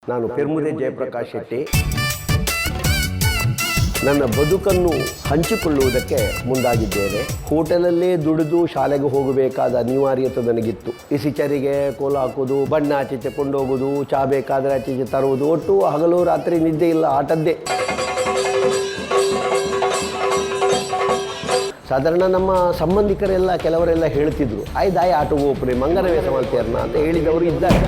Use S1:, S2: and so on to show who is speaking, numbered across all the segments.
S1: ನಾನು ಪೆರ್ಮುದೆ ಜಯಪ್ರಕಾಶ್ ಶೆಟ್ಟಿ. ನನ್ನ ಬದುಕನ್ನು ಹಂಚಿಕೊಳ್ಳುವುದಕ್ಕೆ ಮುಂದಾಗಿದ್ದೇನೆ. ಹೋಟೆಲಲ್ಲೇ ದುಡಿದು ಶಾಲೆಗೆ ಹೋಗಬೇಕಾದ ಅನಿವಾರ್ಯತೆ ನನಗಿತ್ತು. ಇಸಿಚರಿಗೆ ಕೋಲು ಹಾಕೋದು, ಬಣ್ಣ ಆಚೆಚೆ ಕೊಂಡೋಗೋದು, ಚಾ ಬೇಕಾದರೆ ಆಚೆಚೆ ತರುವುದು, ಒಟ್ಟು ಹಗಲು ರಾತ್ರಿ ನಿದ್ದೆ ಇಲ್ಲ, ಆಟದ್ದೇ. ಸಾಧಾರಣ ನಮ್ಮ ಸಂಬಂಧಿಕರೆಲ್ಲ ಕೆಲವರೆಲ್ಲ ಹೇಳ್ತಿದ್ರು, ಆಯ್ದಾಯ ಆಟೋ ಓಪನೆ ಮಂಗನವೇ ಸಮಾಲ್ತಿಯರ್ನ ಅಂತ ಹೇಳಿದವರು ಇದ್ದಾರೆ.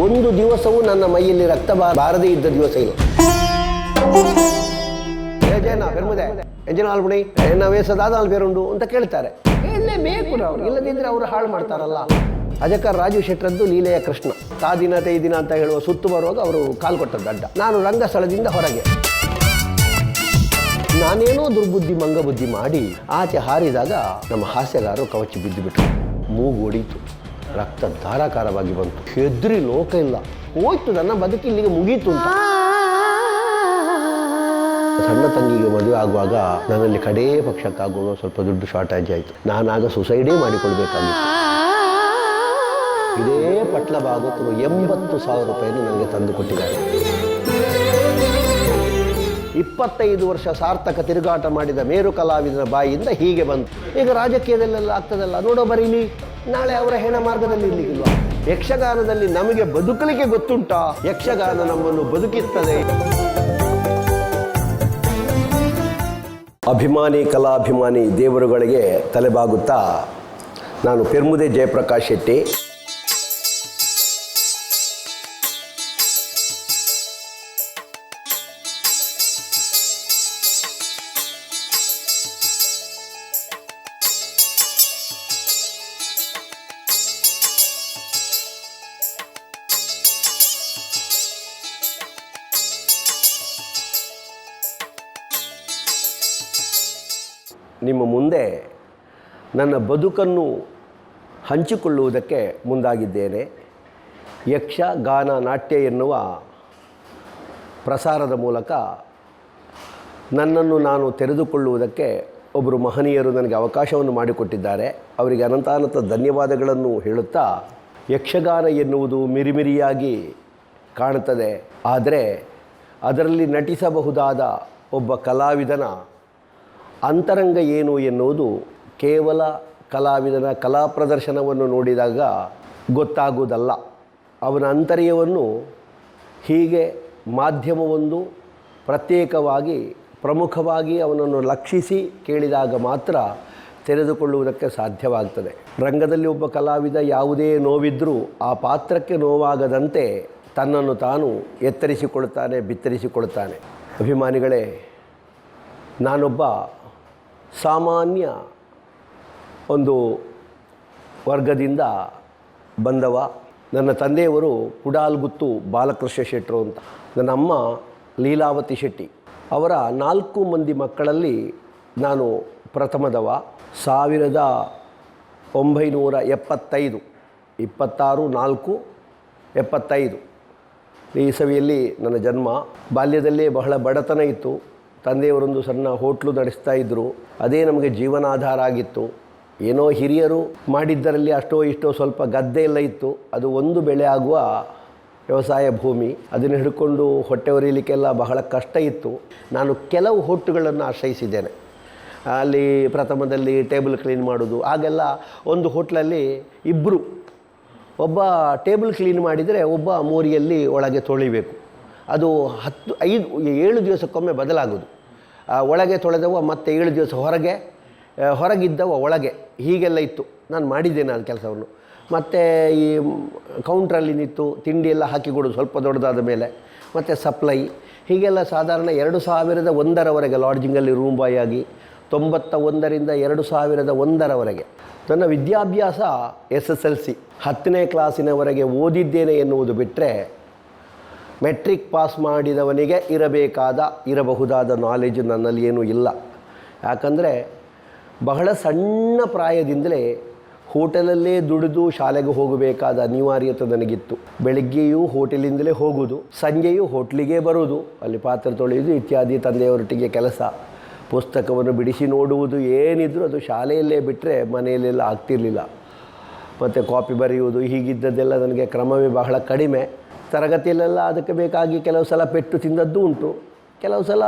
S1: ಒಂದು ದಿವಸವೂ ನನ್ನ ಮೈಯಲ್ಲಿ ರಕ್ತ ಬಾರದೇ ಇದ್ದ ದಿವಸ ಇಲ್ಲ. ಜಯನ ಪೆರ್ಮುದೆ ಎಂಜಿನ ಆಲ್ಬಿಡಿ ವೇಸದಾದ ಅಲ್ಲಿ ಬೇರುಂಡು ಅಂತ ಕೇಳ್ತಾರೆ. ಇಲ್ಲೇ ಬೇಕು ಅವ್ರು, ಇಲ್ಲದಿದ್ದರೆ ಅವರು ಹಾಳು ಮಾಡ್ತಾರಲ್ಲ. ಅಜಕರ್ ರಾಜೀವ್ ಶೆಟ್ಟರದ್ದು ಲೀಲೆಯ ಕೃಷ್ಣ. ತಾದಿನ ತೈದಿನ ಅಂತ ಹೇಳುವ ಸುತ್ತು ಬರುವಾಗ ಅವರು ಕಾಲು ಕೊಟ್ಟದ್ದು ಅಡ್ಡ. ನಾನು ರಂಗಸ್ಥಳದಿಂದ ಹೊರಗೆ ನಾನೇನೋ ದುರ್ಬುದ್ಧಿ ಮಂಗಬುದ್ಧಿ ಮಾಡಿ ಆಚೆ ಹಾರಿದಾಗ ನಮ್ಮ ಹಾಸ್ಯಗಾರರು ಕವಚಿ ಬಿದ್ದುಬಿಟ್ರು. ಮೂಗು ಒಡೀತು, ರಕ್ತ ಧಾರಾಕಾರವಾಗಿ ಬಂತು. ಹೆದ್ರಿ ಲೋಕ ಇಲ್ಲ, ಹೋಯ್ತು ನನ್ನ ಬದುಕು ಇಲ್ಲಿಗೆ ಮುಗೀತು ಅಂತ. ಸಣ್ಣ ತಂಗಿಗೆ ಮದುವೆ ಆಗುವಾಗ ನನ್ನಲ್ಲಿ ಕಡೇ ಪಕ್ಷಕ್ಕಾಗುವಾಗ ಸ್ವಲ್ಪ ದುಡ್ಡು ಶಾರ್ಟೇಜ್ ಆಯಿತು. ನಾನಾಗ ಸುಸೈಡೇ ಮಾಡಿಕೊಳ್ಬೇಕಾಗಿತ್ತು. ಇದೇ ಪಟ್ಲ ಭಾಗಕ್ಕೂ 80,000 ರೂಪಾಯಿಯನ್ನು ನನಗೆ ತಂದು ಕೊಟ್ಟಿದ್ದಾರೆ. 25 ವರ್ಷ ಸಾರ್ಥಕ ತಿರುಗಾಟ ಮಾಡಿದ ಮೇರು ಕಲಾವಿದನ ಬಾಯಿಯಿಂದ ಹೀಗೆ ಬಂತು. ಈಗ ರಾಜಕೀಯದಲ್ಲೆಲ್ಲ ಆಗ್ತದಲ್ಲ, ನೋಡೋ ಬರೀಲಿ, ನಾಳೆ ಅವರ ಹೆಣ ಮಾರ್ಗದಲ್ಲಿ ಇರ್ಲಿಕ್ಕಿಲ್ವ? ಯಕ್ಷಗಾನದಲ್ಲಿ ನಮಗೆ ಬದುಕಲಿಕ್ಕೆ ಗೊತ್ತುಂಟಾ? ಯಕ್ಷಗಾನ ನಮ್ಮನ್ನು ಬದುಕಿತ್ತದೆ. ಅಭಿಮಾನಿ ಕಲಾಭಿಮಾನಿ ದೇವರುಗಳಿಗೆ ತಲೆಬಾಗುತ್ತಾ ನಾನು ಪೆರ್ಮುದೆ ಜಯಪ್ರಕಾಶ್ ಶೆಟ್ಟಿ. ನಿಮ್ಮ ಮುಂದೆ ನನ್ನ ಬದುಕನ್ನು ಹಂಚಿಕೊಳ್ಳುವುದಕ್ಕೆ ಮುಂದಾಗಿದ್ದೇನೆ. ಯಕ್ಷ ಗಾನ ನಾಟ್ಯ ಎನ್ನುವ ಪ್ರಸಾರದ ಮೂಲಕ ನನ್ನನ್ನು ನಾನು ತೆರೆದುಕೊಳ್ಳುವುದಕ್ಕೆ ಒಬ್ಬರು ಮಹನೀಯರು ನನಗೆ ಅವಕಾಶವನ್ನು ಮಾಡಿಕೊಟ್ಟಿದ್ದಾರೆ. ಅವರಿಗೆ ಅನಂತಾನಂತ ಧನ್ಯವಾದಗಳನ್ನು ಹೇಳುತ್ತಾ, ಯಕ್ಷಗಾನ ಎನ್ನುವುದು ಮಿರಿಮಿರಿಯಾಗಿ ಕಾಣುತ್ತದೆ, ಆದರೆ ಅದರಲ್ಲಿ ನಟಿಸಬಹುದಾದ ಒಬ್ಬ ಕಲಾವಿದನ ಅಂತರಂಗ ಏನು ಎನ್ನುವುದು ಕೇವಲ ಕಲಾವಿದನ ಕಲಾ ಪ್ರದರ್ಶನವನ್ನು ನೋಡಿದಾಗ ಗೊತ್ತಾಗುವುದಲ್ಲ. ಅವನ ಆಂತರ್ಯವನ್ನು ಹೀಗೆ ಮಾಧ್ಯಮವೊಂದು ಪ್ರತ್ಯೇಕವಾಗಿ ಪ್ರಮುಖವಾಗಿ ಅವನನ್ನು ಲಕ್ಷಿಸಿ ಕೇಳಿದಾಗ ಮಾತ್ರ ತೆರೆದುಕೊಳ್ಳುವುದಕ್ಕೆ ಸಾಧ್ಯವಾಗ್ತದೆ. ರಂಗದಲ್ಲಿ ಒಬ್ಬ ಕಲಾವಿದ ಯಾವುದೇ ನೋವಿದ್ದರೂ ಆ ಪಾತ್ರಕ್ಕೆ ನೋವಾಗದಂತೆ ತನ್ನನ್ನು ತಾನು ಎತ್ತರಿಸಿಕೊಳ್ತಾನೆ, ಬಿತ್ತರಿಸಿಕೊಳ್ತಾನೆ. ಅಭಿಮಾನಿಗಳೇ, ನಾನೊಬ್ಬ ಸಾಮಾನ್ಯ ಒಂದು ವರ್ಗದಿಂದ ಬಂದವ. ನನ್ನ ತಂದೆಯವರು ಕುಡಾಲ್ಗುತ್ತು ಬಾಲಕೃಷ್ಣ ಶೆಟ್ಟರು ಅಂತ. ನನ್ನ ಅಮ್ಮ ಲೀಲಾವತಿ ಶೆಟ್ಟಿ. ಅವರ 4 ಮಂದಿ ಮಕ್ಕಳಲ್ಲಿ ನಾನು ಪ್ರಥಮದವ. 1975 26/4/75 ಇಸವಿಯಲ್ಲಿ ನನ್ನ ಜನ್ಮ. ಬಾಲ್ಯದಲ್ಲೇ ಬಹಳ ಬಡತನ ಇತ್ತು. ತಂದೆಯವರೊಂದು ಸಣ್ಣ ಹೋಟ್ಲು ನಡೆಸ್ತಾ ಇದ್ದರು. ಅದೇ ನಮಗೆ ಜೀವನಾಧಾರ ಆಗಿತ್ತು. ಏನೋ ಹಿರಿಯರು ಮಾಡಿದ್ದರಲ್ಲಿ ಅಷ್ಟೋ ಇಷ್ಟೋ ಸ್ವಲ್ಪ ಗದ್ದೆ ಎಲ್ಲ ಇತ್ತು. ಅದು ಒಂದು ಬೆಳೆ ಆಗುವ ವ್ಯವಸಾಯ ಭೂಮಿ. ಅದನ್ನು ಹಿಡ್ಕೊಂಡು ಹೊಟ್ಟೆ ಹೊರೀಲಿಕ್ಕೆಲ್ಲ ಬಹಳ ಕಷ್ಟ ಇತ್ತು. ನಾನು ಕೆಲವು ಹೋಟ್ಲುಗಳನ್ನು ಆಶ್ರಯಿಸಿದ್ದೇನೆ. ಅಲ್ಲಿ ಪ್ರಥಮದಲ್ಲಿ ಟೇಬಲ್ ಕ್ಲೀನ್ ಮಾಡೋದು. ಆಗೆಲ್ಲ ಒಂದು ಹೋಟ್ಲಲ್ಲಿ ಇಬ್ಬರು, ಒಬ್ಬ ಟೇಬಲ್ ಕ್ಲೀನ್ ಮಾಡಿದರೆ ಒಬ್ಬ ಮೋರಿಯಲ್ಲಿ ಒಳಗೆ ತೊಳಿಬೇಕು. ಅದು 7 ದಿವಸಕ್ಕೊಮ್ಮೆ ಬದಲಾಗೋದು. ಒಳಗೆ ತೊಳೆದವ ಮತ್ತೆ 7 ದಿವಸ ಹೊರಗಿದ್ದವ ಒಳಗೆ, ಹೀಗೆಲ್ಲ ಇತ್ತು. ನಾನು ಮಾಡಿದ್ದೇನೆ ಆ ಕೆಲಸವನ್ನು. ಮತ್ತು ಈ ಕೌಂಟ್ರಲ್ಲಿ ನಿಂತು ತಿಂಡಿ ಎಲ್ಲ ಹಾಕಿಕೊಡೋದು ಸ್ವಲ್ಪ ದೊಡ್ಡದಾದ ಮೇಲೆ, ಮತ್ತು ಸಪ್ಲೈ, ಹೀಗೆಲ್ಲ ಸಾಧಾರಣ 2001ರವರೆಗೆ ಲಾಡ್ಜಿಂಗಲ್ಲಿ ರೂಮ್ ಬಾಯ್ ಆಗಿ 91ರಿಂದ 2001ರವರೆಗೆ ನನ್ನ ವಿದ್ಯಾಭ್ಯಾಸ SSLC 10ನೇ ಕ್ಲಾಸಿನವರೆಗೆ ಓದಿದ್ದೇನೆ ಎನ್ನುವುದು ಬಿಟ್ಟರೆ, ಮೆಟ್ರಿಕ್ ಪಾಸ್ ಮಾಡಿದವನಿಗೆ ಇರಬಹುದಾದ ನಾಲೆಜ್ ನನ್ನಲ್ಲಿ ಏನೂ ಇಲ್ಲ. ಯಾಕಂದರೆ ಬಹಳ ಸಣ್ಣ ಪ್ರಾಯದಿಂದಲೇ ಹೋಟೆಲಲ್ಲೇ ದುಡಿದು ಶಾಲೆಗೆ ಹೋಗಬೇಕಾದ ಅನಿವಾರ್ಯತೆ ನನಗಿತ್ತು. ಬೆಳಗ್ಗೆಯೂ ಹೋಟೆಲಿಂದಲೇ ಹೋಗೋದು, ಸಂಜೆಯೂ ಹೋಟ್ಲಿಗೆ ಬರೋದು, ಅಲ್ಲಿ ಪಾತ್ರೆ ತೊಳೆಯೋದು ಇತ್ಯಾದಿ ತಂದೆಯವರೊಟ್ಟಿಗೆ ಕೆಲಸ. ಪುಸ್ತಕವನ್ನು ಬಿಡಿಸಿ ನೋಡುವುದು ಏನಿದ್ರು ಅದು ಶಾಲೆಯಲ್ಲೇ ಬಿಟ್ಟರೆ ಮನೆಯಲ್ಲೆಲ್ಲ ಆಗ್ತಿರಲಿಲ್ಲ. ಮತ್ತು ಕಾಪಿ ಬರೆಯುವುದು ಹೀಗಿದ್ದದ್ದೆಲ್ಲ ನನಗೆ ಕ್ರಮವೇ ಬಹಳ ಕಡಿಮೆ. ತರಗತಿಯಲ್ಲೆಲ್ಲ ಅದಕ್ಕೆ ಬೇಕಾಗಿ ಕೆಲವು ಸಲ ಪೆಟ್ಟು ತಿಂದದ್ದು ಉಂಟು. ಕೆಲವು ಸಲ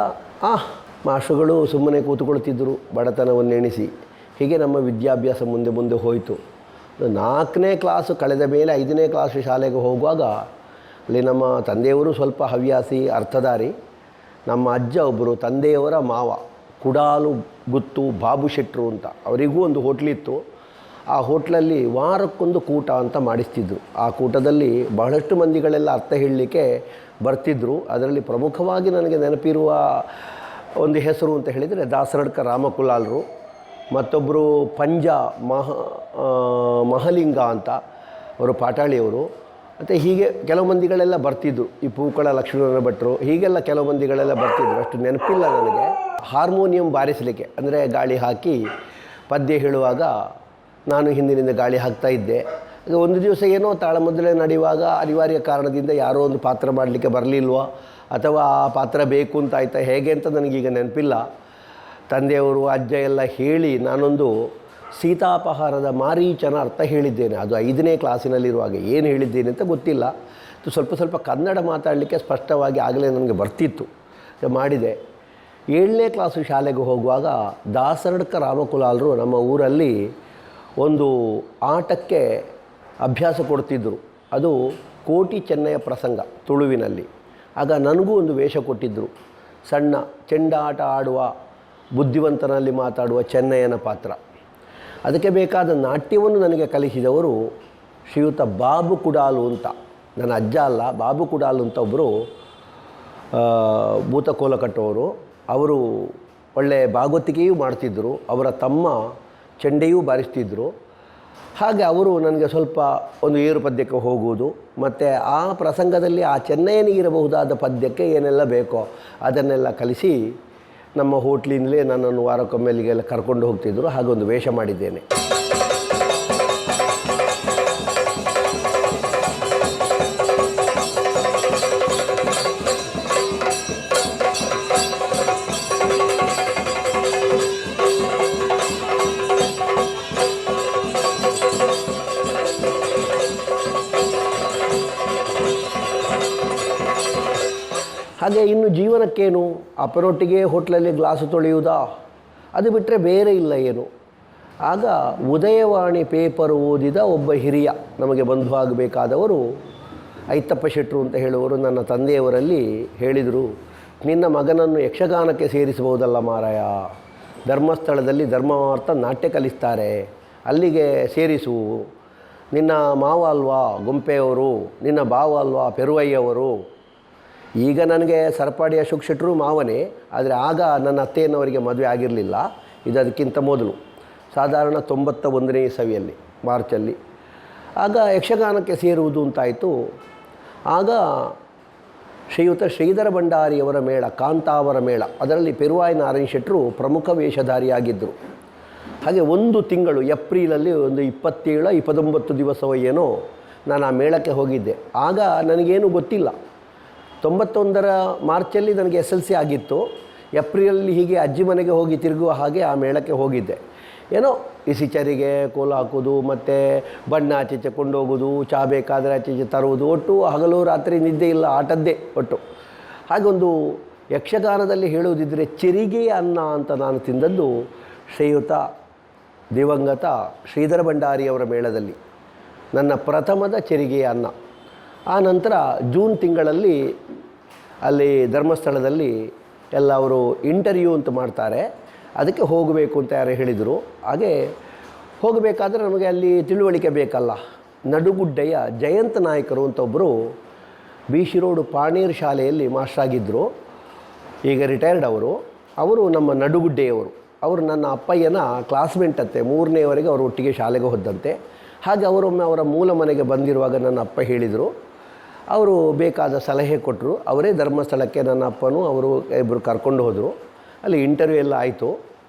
S1: ಮಾಸ್ಟರುಗಳು ಸುಮ್ಮನೆ ಕೂತುಕೊಳ್ತಿದ್ದರು ಬಡತನವನ್ನು ಎಣಿಸಿ. ಹೀಗೆ ನಮ್ಮ ವಿದ್ಯಾಭ್ಯಾಸ ಮುಂದೆ ಮುಂದೆ ಹೋಯಿತು. 4ನೇ ಕ್ಲಾಸು ಕಳೆದ ಮೇಲೆ 5ನೇ ಕ್ಲಾಸು ಶಾಲೆಗೆ ಹೋಗುವಾಗ ಅಲ್ಲಿ ನಮ್ಮ ತಂದೆಯವರು ಸ್ವಲ್ಪ ಹವ್ಯಾಸಿ, ಅರ್ಥಧಾರಿ. ನಮ್ಮ ಅಜ್ಜ ಒಬ್ಬರು ತಂದೆಯವರ ಮಾವ ಕುಡಾಲು ಗುತ್ತು ಬಾಬು ಶೆಟ್ಟರು ಅಂತ, ಅವರಿಗೂ ಒಂದು ಹೋಟ್ಲಿತ್ತು. ಆ ಹೋಟ್ಲಲ್ಲಿ ವಾರಕ್ಕೊಂದು ಕೂಟ ಅಂತ ಮಾಡಿಸ್ತಿದ್ರು. ಆ ಕೂಟದಲ್ಲಿ ಬಹಳಷ್ಟು ಮಂದಿಗಳೆಲ್ಲ ಅರ್ಥ ಹೇಳಲಿಕ್ಕೆ ಬರ್ತಿದ್ದರು. ಅದರಲ್ಲಿ ಪ್ರಮುಖವಾಗಿ ನನಗೆ ನೆನಪಿರುವ ಒಂದು ಹೆಸರು ಅಂತ ಹೇಳಿದರೆ ದಾಸರಡ್ಕ ರಾಮಕುಲಾಲರು, ಮತ್ತೊಬ್ಬರು ಪಂಜ ಮಹಲಿಂಗ ಅಂತ, ಅವರು ಪಾಟಾಳಿಯವರು. ಮತ್ತು ಹೀಗೆ ಕೆಲವು ಮಂದಿಗಳೆಲ್ಲ ಬರ್ತಿದ್ದರು. ಈ ಪೂಕಳ ಲಕ್ಷ್ಮೀನಾರಾಯಣ ಭಟ್ರು, ಹೀಗೆಲ್ಲ ಕೆಲವು ಮಂದಿಗಳೆಲ್ಲ ಬರ್ತಿದ್ದರು. ಅಷ್ಟು ನೆನಪಿಲ್ಲ ನನಗೆ. ಹಾರ್ಮೋನಿಯಂ ಬಾರಿಸಲಿಕ್ಕೆ ಅಂದರೆ ಗಾಳಿ ಹಾಕಿ ಪದ್ಯ ಹೇಳುವಾಗ ನಾನು ಹಿಂದಿನಿಂದ ಗಾಳಿ ಹಾಕ್ತಾಯಿದ್ದೆ. ಒಂದು ದಿವಸ ಏನೋ ತಾಳಮದ್ದಳೆ ನಡೆಯುವಾಗ ಅನಿವಾರ್ಯ ಕಾರಣದಿಂದ ಯಾರೋ ಒಂದು ಪಾತ್ರ ಮಾಡಲಿಕ್ಕೆ ಬರಲಿಲ್ವೋ ಅಥವಾ ಆ ಪಾತ್ರ ಬೇಕು ಅಂತ ಆಯಿತಾ ಹೇಗೆ ಅಂತ ನನಗೀಗ ನೆನಪಿಲ್ಲ. ತಂದೆಯವರು ಅಜ್ಜ ಎಲ್ಲ ಹೇಳಿ ನಾನೊಂದು ಸೀತಾಪಹಾರದ ಮಾರೀಚನ ಅರ್ಥ ಹೇಳಿದ್ದೇನೆ. ಅದು 5ನೇ ಕ್ಲಾಸಿನಲ್ಲಿರುವಾಗ. ಏನು ಹೇಳಿದ್ದೇನೆ ಅಂತ ಗೊತ್ತಿಲ್ಲ. ಸ್ವಲ್ಪ ಸ್ವಲ್ಪ ಕನ್ನಡ ಮಾತಾಡಲಿಕ್ಕೆ ಸ್ಪಷ್ಟವಾಗಿ ಆಗಲೇ ನನಗೆ ಬರ್ತಿತ್ತು, ಮಾಡಿದೆ. 7ನೇ ಕ್ಲಾಸು ಶಾಲೆಗೆ ಹೋಗುವಾಗ ದಾಸರಡ್ಕ ರಾಮಕುಲಾಲರು ನಮ್ಮ ಊರಲ್ಲಿ ಒಂದು ಆಟಕ್ಕೆ ಅಭ್ಯಾಸ ಕೊಡ್ತಿದ್ದರು. ಅದು ಕೋಟಿ ಚೆನ್ನಯ ಪ್ರಸಂಗ ತುಳುವಿನಲ್ಲಿ. ಆಗ ನನಗೂ ಒಂದು ವೇಷ ಕೊಟ್ಟಿದ್ದರು. ಸಣ್ಣ ಚೆಂಡಾಟ ಆಡುವ ಬುದ್ಧಿವಂತನಲ್ಲಿ ಮಾತಾಡುವ ಚೆನ್ನಯ್ಯನ ಪಾತ್ರ. ಅದಕ್ಕೆ ಬೇಕಾದ ನಾಟ್ಯವನ್ನು ನನಗೆ ಕಲಿಸಿದವರು ಶ್ರೀಯುತ ಬಾಬು ಕುಡಾಲು ಅಂತ. ನನ್ನ ಅಜ್ಜ ಅಲ್ಲ, ಬಾಬು ಕುಡಾಲು ಅಂತ ಒಬ್ಬರು ಭೂತಕೋಲ ಕಟ್ಟುವವರು. ಅವರು ಒಳ್ಳೆಯ ಭಾಗವತಿಕೆಯೂ ಮಾಡ್ತಿದ್ದರು. ಅವರ ತಮ್ಮ ಚೆಂಡೆಯೂ ಬಾರಿಸ್ತಿದ್ದರು. ಹಾಗೆ ಅವರು ನನಗೆ ಸ್ವಲ್ಪ ಒಂದು ಏರು ಪದ್ಯಕ್ಕೆ ಹೋಗುವುದು ಮತ್ತು ಆ ಪ್ರಸಂಗದಲ್ಲಿ ಆ ಚೆನ್ನಯ್ಯನಿಗಿರಬಹುದಾದ ಪದ್ಯಕ್ಕೆ ಏನೆಲ್ಲ ಬೇಕೋ ಅದನ್ನೆಲ್ಲ ಕಲಿಸಿ ನಮ್ಮ ಹೋಟ್ಲಿಂದಲೇ ನನ್ನನ್ನು ವಾರಕ್ಕೊಮ್ಮೆಲಿಗೆಲ್ಲ ಕರ್ಕೊಂಡು ಹೋಗ್ತಿದ್ದರು. ಹಾಗೊಂದು ವೇಷ ಮಾಡಿದ್ದೇನೆ. ಹಾಗೆ ಇನ್ನು ಜೀವನಕ್ಕೇನು, ಅಪರೊಟ್ಟಿಗೆ ಹೋಟ್ಲಲ್ಲಿ ಗ್ಲಾಸು ತೊಳೆಯುವುದಾ, ಅದು ಬಿಟ್ಟರೆ ಬೇರೆ ಇಲ್ಲ ಏನು. ಆಗ ಉದಯವಾಣಿ ಪೇಪರ್ ಓದಿದ ಒಬ್ಬ ಹಿರಿಯ ನಮಗೆ ಬಂಧು ಆಗಬೇಕಾದವರು ಐತಪ್ಪ ಶೆಟ್ಟರು ಅಂತ ಹೇಳುವರು ನನ್ನ ತಂದೆಯವರಲ್ಲಿ ಹೇಳಿದರು, ನಿನ್ನ ಮಗನನ್ನು ಯಕ್ಷಗಾನಕ್ಕೆ ಸೇರಿಸಬಹುದಲ್ಲ ಮಾರಾಯ, ಧರ್ಮಸ್ಥಳದಲ್ಲಿ ಧರ್ಮಾರ್ಥ ನಾಟ್ಯ ಕಲಿಸ್ತಾರೆ, ಅಲ್ಲಿಗೆ ಸೇರಿಸು. ನಿನ್ನ ಮಾವ ಅಲ್ವಾ ಗೊಂಪೆಯವರು, ನಿನ್ನ ಬಾವ ಅಲ್ವಾ ಪೆರುವಯ್ಯವರು. ಈಗ ನನಗೆ ಸರಪಾಡಿ ಅಶೋಕ್ ಶೆಟ್ಟರು ಮಾವನೇ, ಆದರೆ ಆಗ ನನ್ನ ಅತ್ತೆಯನ್ನವರಿಗೆ ಮದುವೆ ಆಗಿರಲಿಲ್ಲ. ಇದು ಅದಕ್ಕಿಂತ ಮೊದಲು ಸಾಧಾರಣ 91ನೇ ಇಸವಿಯಲ್ಲಿ ಮಾರ್ಚಲ್ಲಿ. ಆಗ ಯಕ್ಷಗಾನಕ್ಕೆ ಸೇರುವುದು ಅಂತಾಯಿತು. ಆಗ ಶ್ರೀಯುತ ಶ್ರೀಧರ ಭಂಡಾರಿಯವರ ಮೇಳ, ಕಾಂತಾವರ ಮೇಳ, ಅದರಲ್ಲಿ ಪೆರುವಾಯಿ ನಾರಾಯಣ ಶೆಟ್ಟರು ಪ್ರಮುಖ ವೇಷಧಾರಿಯಾಗಿದ್ದರು. ಹಾಗೆ ಒಂದು ತಿಂಗಳು ಏಪ್ರಿಲಲ್ಲಿ ಒಂದು 27-29 ದಿವಸವೋ ಏನೋ ನಾನು ಆ ಮೇಳಕ್ಕೆ ಹೋಗಿದ್ದೆ. ಆಗ ನನಗೇನು ಗೊತ್ತಿಲ್ಲ. 91ರ ಮಾರ್ಚಲ್ಲಿ ನನಗೆ SLC ಆಗಿತ್ತು. ಏಪ್ರಿಲಲ್ಲಿ ಹೀಗೆ ಅಜ್ಜಿ ಮನೆಗೆ ಹೋಗಿ ತಿರುಗುವ ಹಾಗೆ ಆ ಮೇಳಕ್ಕೆ ಹೋಗಿದ್ದೆ. ಏನೋ ಇಸಿಚರಿಗೆ ಕೋಲು ಹಾಕೋದು ಮತ್ತು ಬಣ್ಣ ಆಚೀಚೆ ಕೊಂಡೋಗೋದು, ಚಹಾ ಬೇಕಾದರೆ ಆಚೀಚೆ ತರುವುದು, ಒಟ್ಟು ಹಗಲು ರಾತ್ರಿ ನಿದ್ದೆ ಇಲ್ಲ, ಆಟದ್ದೇ ಒಟ್ಟು. ಹಾಗೊಂದು ಯಕ್ಷಗಾನದಲ್ಲಿ ಹೇಳುವುದಿದ್ದರೆ ಚೆರಿಗೆಯ ಅನ್ನ ಅಂತ ನಾನು ತಿಂದದ್ದು ಶ್ರೀಯುತ ದಿವಂಗತ ಶ್ರೀಧರ ಭಂಡಾರಿಯವರ ಮೇಳದಲ್ಲಿ, ನನ್ನ ಪ್ರಥಮದ ಚೆರಿಗೆಯ ಅನ್ನ. ಆ ನಂತರ ಜೂನ್ ತಿಂಗಳಲ್ಲಿ ಅಲ್ಲಿ ಧರ್ಮಸ್ಥಳದಲ್ಲಿ ಎಲ್ಲ ಅವರು ಇಂಟರ್ವ್ಯೂ ಅಂತ ಮಾಡ್ತಾರೆ, ಅದಕ್ಕೆ ಹೋಗಬೇಕು ಅಂತ ಯಾರು ಹೇಳಿದರು. ಹಾಗೆ ಹೋಗಬೇಕಾದ್ರೆ ನಮಗೆ ಅಲ್ಲಿ ತಿಳುವಳಿಕೆ ಬೇಕಲ್ಲ. ನಡುಗುಡ್ಡೆಯ ಜಯಂತ ನಾಯಕರು ಅಂತ ಒಬ್ಬರು BC ರೋಡು ಪಾಣೀರ್ ಶಾಲೆಯಲ್ಲಿ ಮಾಸ್ಟ್ರಾಗಿದ್ದರು, ಈಗ ರಿಟೈರ್ಡ್ ಅವರು ನಮ್ಮ ನಡುಗುಡ್ಡೆಯವರು. ಅವರು ನನ್ನ ಅಪ್ಪಯ್ಯನ ಕ್ಲಾಸ್ಮೇಟ್ ಅಂತೆ, 3ನೇವರೆಗೆ ಅವರು ಒಟ್ಟಿಗೆ ಶಾಲೆಗೆ ಹೋದಂತೆ. ಹಾಗೆ ಅವರೊಮ್ಮೆ ಅವರ ಮೂಲ ಮನೆಗೆ ಬಂದಿರುವಾಗ ನನ್ನ ಅಪ್ಪ ಹೇಳಿದರು, ಅವರು ಬೇಕಾದ ಸಲಹೆ ಕೊಟ್ಟರು. ಅವರೇ ಧರ್ಮಸ್ಥಳಕ್ಕೆ ನನ್ನ ಅಪ್ಪನೂ ಅವರು ಇಬ್ಬರು ಕರ್ಕೊಂಡು ಹೋದರು. ಅಲ್ಲಿ ಇಂಟರ್ವ್ಯೂ ಎಲ್ಲ ಆಯಿತು.